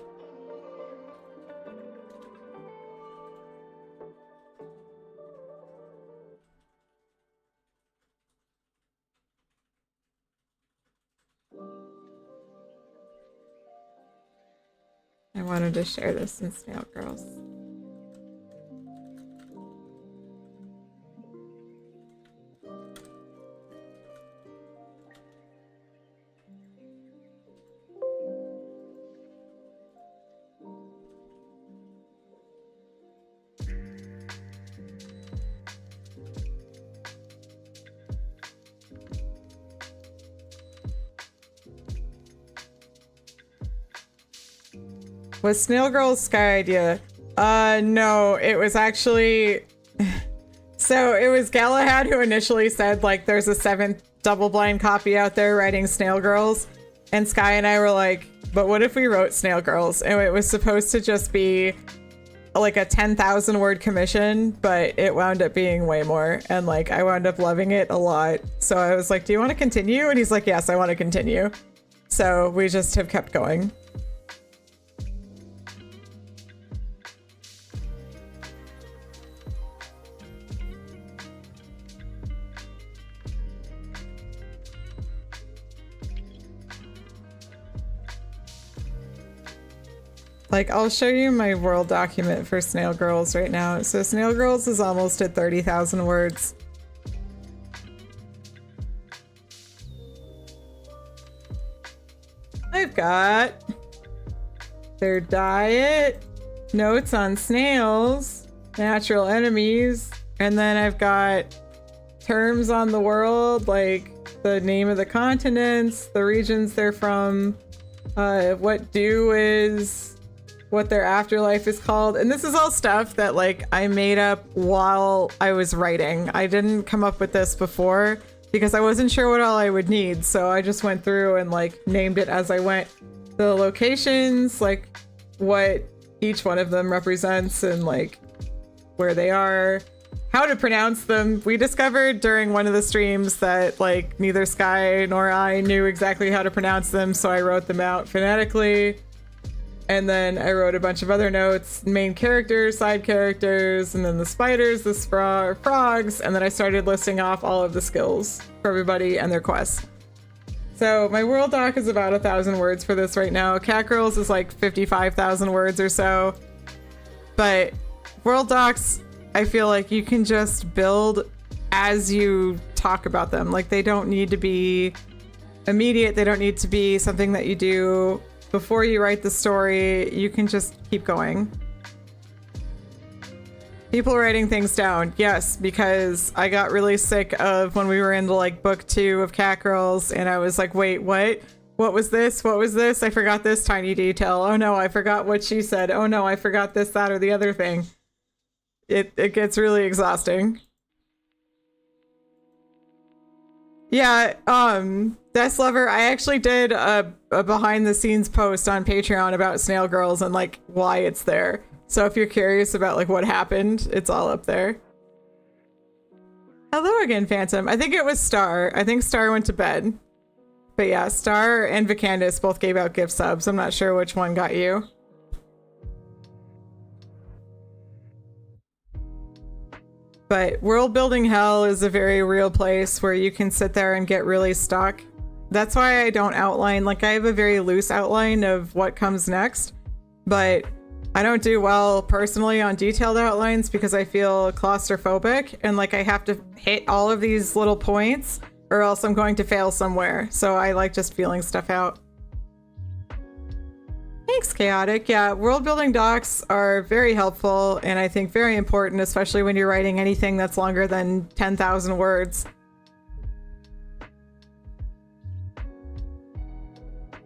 I wanted to share this in Snail Girls. Was Snail Girl's Sky idea? No, it was actually... So it was Galahad who initially said, like, there's a 7th double-blind copy out there writing Snail Girls. And Sky and I were like, but what if we wrote Snail Girls? And it was supposed to just be like a 10,000 word commission, but it wound up being way more. And like, I wound up loving it a lot. So I was like, do you want to continue? And he's like, yes, I want to continue. So we just have kept going. Like, I'll show you my world document for Snail Girls right now. So Snail Girls is almost at 30,000 words. I've got their diet, notes on snails, natural enemies, and then I've got terms on the world, like the name of the continents, the regions they're from, what dew is, what their afterlife is called. And this is all stuff that like I made up while I was writing. I didn't come up with this before because I wasn't sure what all I would need. So I just went through and like named it as I went. The locations, like what each one of them represents and like where they are, how to pronounce them. We discovered during one of the streams that like neither Sky nor I knew exactly how to pronounce them. So I wrote them out phonetically. And then I wrote a bunch of other notes, main characters, side characters, and then the spiders, the frogs, and then I started listing off all of the skills for everybody and their quests. So my world doc is about 1,000 words for this right now. Catgirls is like 55,000 words or so. But world docs, I feel like you can just build as you talk about them. Like they don't need to be immediate. They don't need to be something that you do before you write the story. You can just keep going. People writing things down. Yes, because I got really sick of when we were into like book 2 of Catgirls and I was like, wait, what? What was this? What was this? I forgot this tiny detail. Oh no, I forgot what she said. Oh no, I forgot this, that, or the other thing. It gets really exhausting. Yeah, Death Lover, I actually did a behind the scenes post on Patreon about Snail Girls and like why it's there. So if you're curious about like what happened, it's all up there. Hello again, Phantom. I think it was Star. I think Star went to bed. But yeah, Star and Vicandis both gave out gift subs. I'm not sure which one got you. But world building hell is a very real place where you can sit there and get really stuck. That's why I don't outline. Like, I have a very loose outline of what comes next, but I don't do well personally on detailed outlines because I feel claustrophobic and like I have to hit all of these little points or else I'm going to fail somewhere. So I like just feeling stuff out. Thanks, Chaotic. Yeah, world building docs are very helpful and I think very important, especially when you're writing anything that's longer than 10,000 words.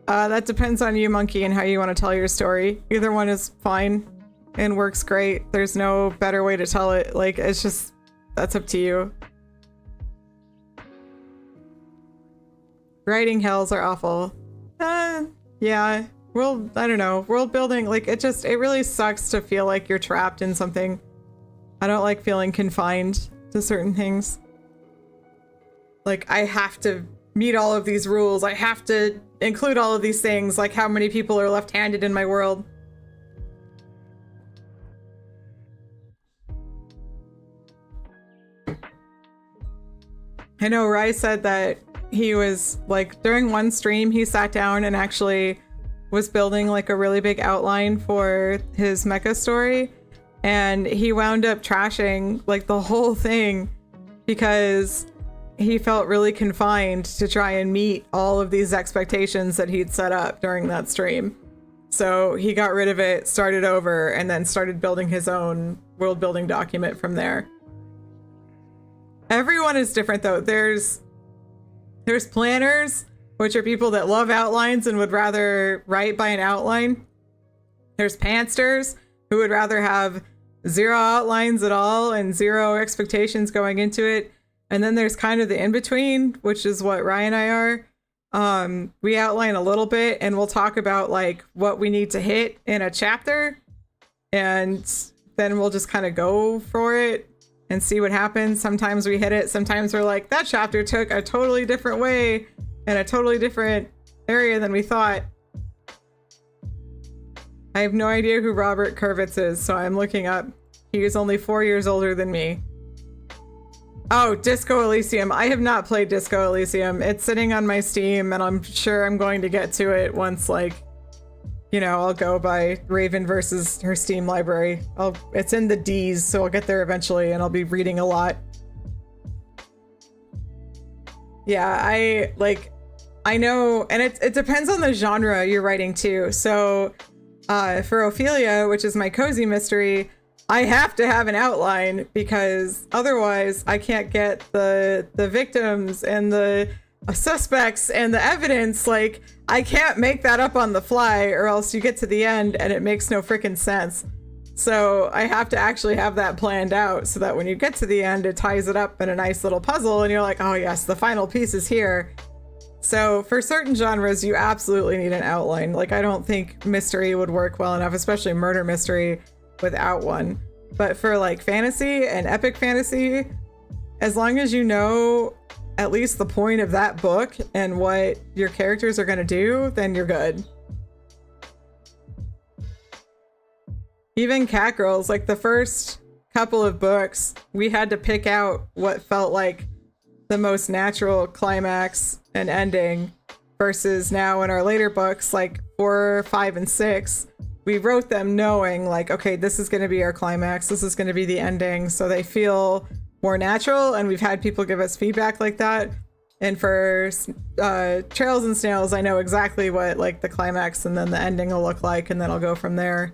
That depends on you, Monkey, and how you want to tell your story. Either one is fine and works great. There's no better way to tell it. Like, it's just, that's up to you. Writing hells are awful. Yeah. World, I don't know. World building, like, it really sucks to feel like you're trapped in something. I don't like feeling confined to certain things. Like, I have to meet all of these rules. I have to include all of these things, like how many people are left-handed in my world. I know Rai said that he was, like, during one stream, he sat down and actually was building, like, a really big outline for his mecha story, and he wound up trashing, like, the whole thing because he felt really confined to try and meet all of these expectations that he'd set up during that stream. So he got rid of it, started over, and then started building his own world building document from there. Everyone is different though. There's planners, which are people that love outlines and would rather write by an outline. There's pantsters who would rather have 0 outlines at all and 0 expectations going into it. And then there's kind of the in-between, which is what Ryan and I are. We outline a little bit and we'll talk about like what we need to hit in a chapter. And then we'll just kind of go for it and see what happens. Sometimes we hit it. Sometimes we're like, that chapter took a totally different way in a totally different area than we thought. I have no idea who Robert Kurvitz is, so I'm looking up. He is only 4 years older than me. Oh, Disco Elysium. I have not played Disco Elysium. It's sitting on my Steam, and I'm sure I'm going to get to it once, like, you know, I'll go by Raven versus her Steam library. It's in the D's, so I'll get there eventually, and I'll be reading a lot. Yeah, I know, and it depends on the genre you're writing too. So, for Ophelia, which is my cozy mystery, I have to have an outline because otherwise I can't get the victims and the suspects and the evidence. Like, I can't make that up on the fly or else you get to the end and it makes no freaking sense. So I have to actually have that planned out so that when you get to the end, it ties it up in a nice little puzzle and you're like, oh yes, the final piece is here. So for certain genres, you absolutely need an outline. Like, I don't think mystery would work well enough, especially murder mystery, without one. But for like fantasy and epic fantasy, as long as you know at least the point of that book and what your characters are going to do, then you're good. Even Cat Girls, like the first couple of books, we had to pick out what felt like the most natural climax and ending, versus now in our later books, like 4, 5, and 6, we wrote them knowing like, okay, this is going to be our climax, this is going to be the ending, so they feel more natural, and we've had people give us feedback like that. And for Trails and Snails, I know exactly what like the climax and then the ending will look like, and then I'll go from there.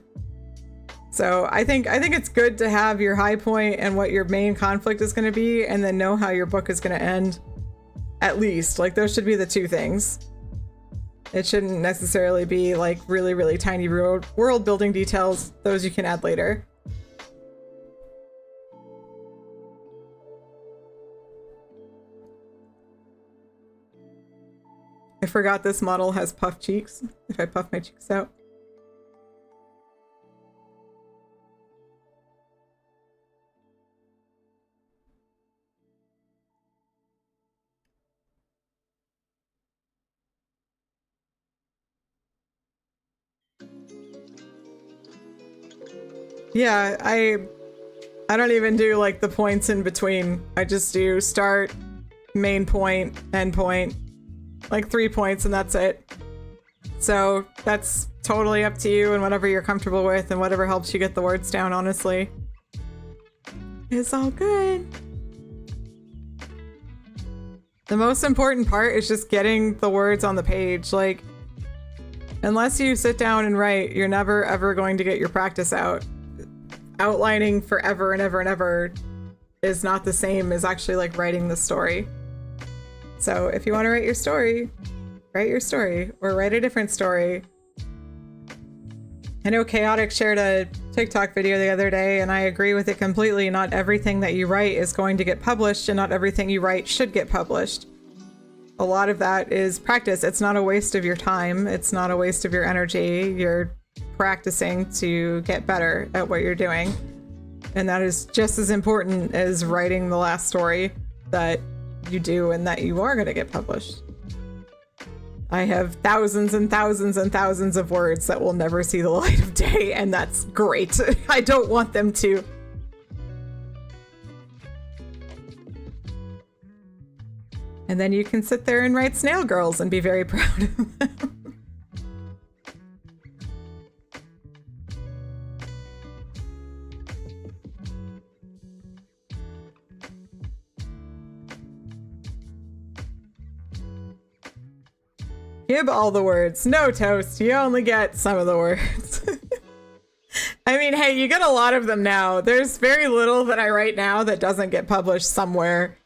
So I think it's good to have your high point and what your main conflict is going to be, and then know how your book is going to end. At least, like, those should be the two things. It shouldn't necessarily be like really, really tiny world building details. Those you can add later. I forgot this model has puffed cheeks. If I puff my cheeks out. Yeah, I don't even do like the points in between. I just do start, main point, end point, like 3 points, and that's it. So that's totally up to you and whatever you're comfortable with and whatever helps you get the words down, honestly. It's all good. The most important part is just getting the words on the page. Like, unless you sit down and write, you're never ever going to get your practice out. Outlining forever and ever and ever is not the same as actually like writing the story. So if you want to write your story or write a different story. I know Chaotic shared a TikTok video the other day, and I agree with it completely. Not everything that you write is going to get published, and not everything you write should get published. A lot of that is practice. It's not a waste of your time. It's not a waste of your energy. You're practicing to get better at what you're doing. And that is just as important as writing the last story that you do and that you are going to get published. I have thousands and thousands and thousands of words that will never see the light of day, and that's great. I don't want them to. And then you can sit there and write Snail Girls and be very proud of them. Give all the words. No, Toast. You only get some of the words. I mean, hey, you get a lot of them now. There's very little that I write now that doesn't get published somewhere.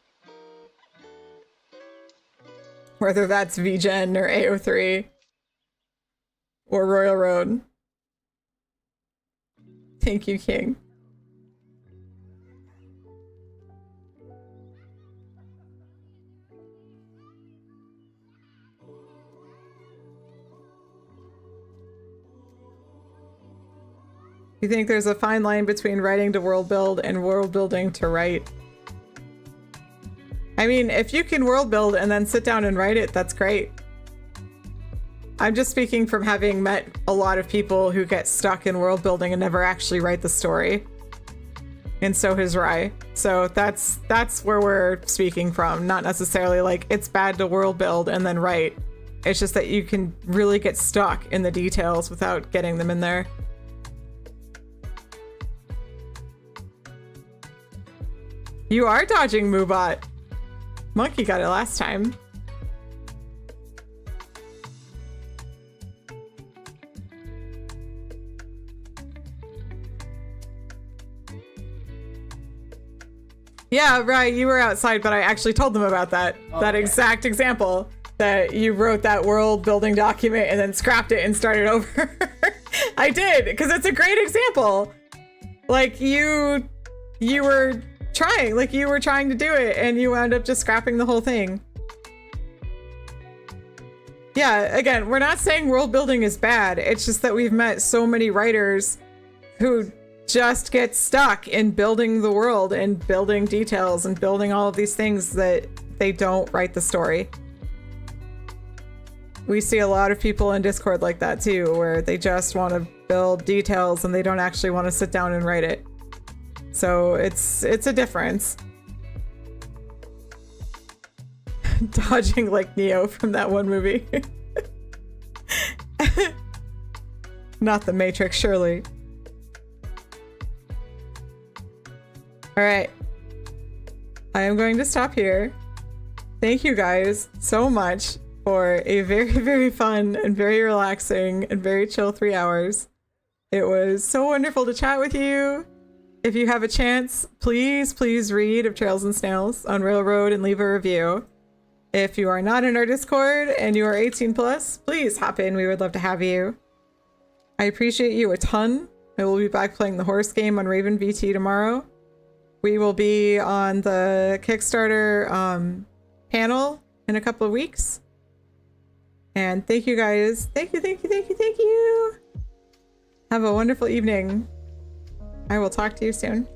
Whether that's VGen or AO3 or Royal Road. Thank you, King. You think there's a fine line between writing to world build and world building to write? I mean, if you can world build and then sit down and write it, that's great. I'm just speaking from having met a lot of people who get stuck in world building and never actually write the story. And so has Rye. So that's where we're speaking from. Not necessarily like it's bad to world build and then write. It's just that you can really get stuck in the details without getting them in there. You are dodging Moobot. Monkey got it last time. Yeah, right, you were outside, but I actually told them about that. Oh, that exact example. That you wrote that world building document and then scrapped it and started over. I did, because it's a great example. Like, you were trying, like you were trying to do it and you wound up just scrapping the whole thing. Yeah, again, we're not saying world building is bad. It's just that we've met so many writers who just get stuck in building the world and building details and building all of these things that they don't write the story. We see a lot of people in Discord like that too, where they just want to build details and they don't actually want to sit down and write it. So it's a difference. Dodging like Neo from that one movie. Not the Matrix, surely. All right. I am going to stop here. Thank you guys so much for a very, very fun and very relaxing and very chill 3 hours. It was so wonderful to chat with you. If you have a chance, please read Of Trails and Snails on Railroad and leave a review. If you are not in our Discord and you are 18 plus, please hop in. We would love to have you. I appreciate you a ton. I will be back playing the horse game on Raven VT tomorrow. We will be on the Kickstarter panel in a couple of weeks. And thank you guys. Thank you. Have a wonderful evening. I will talk to you soon.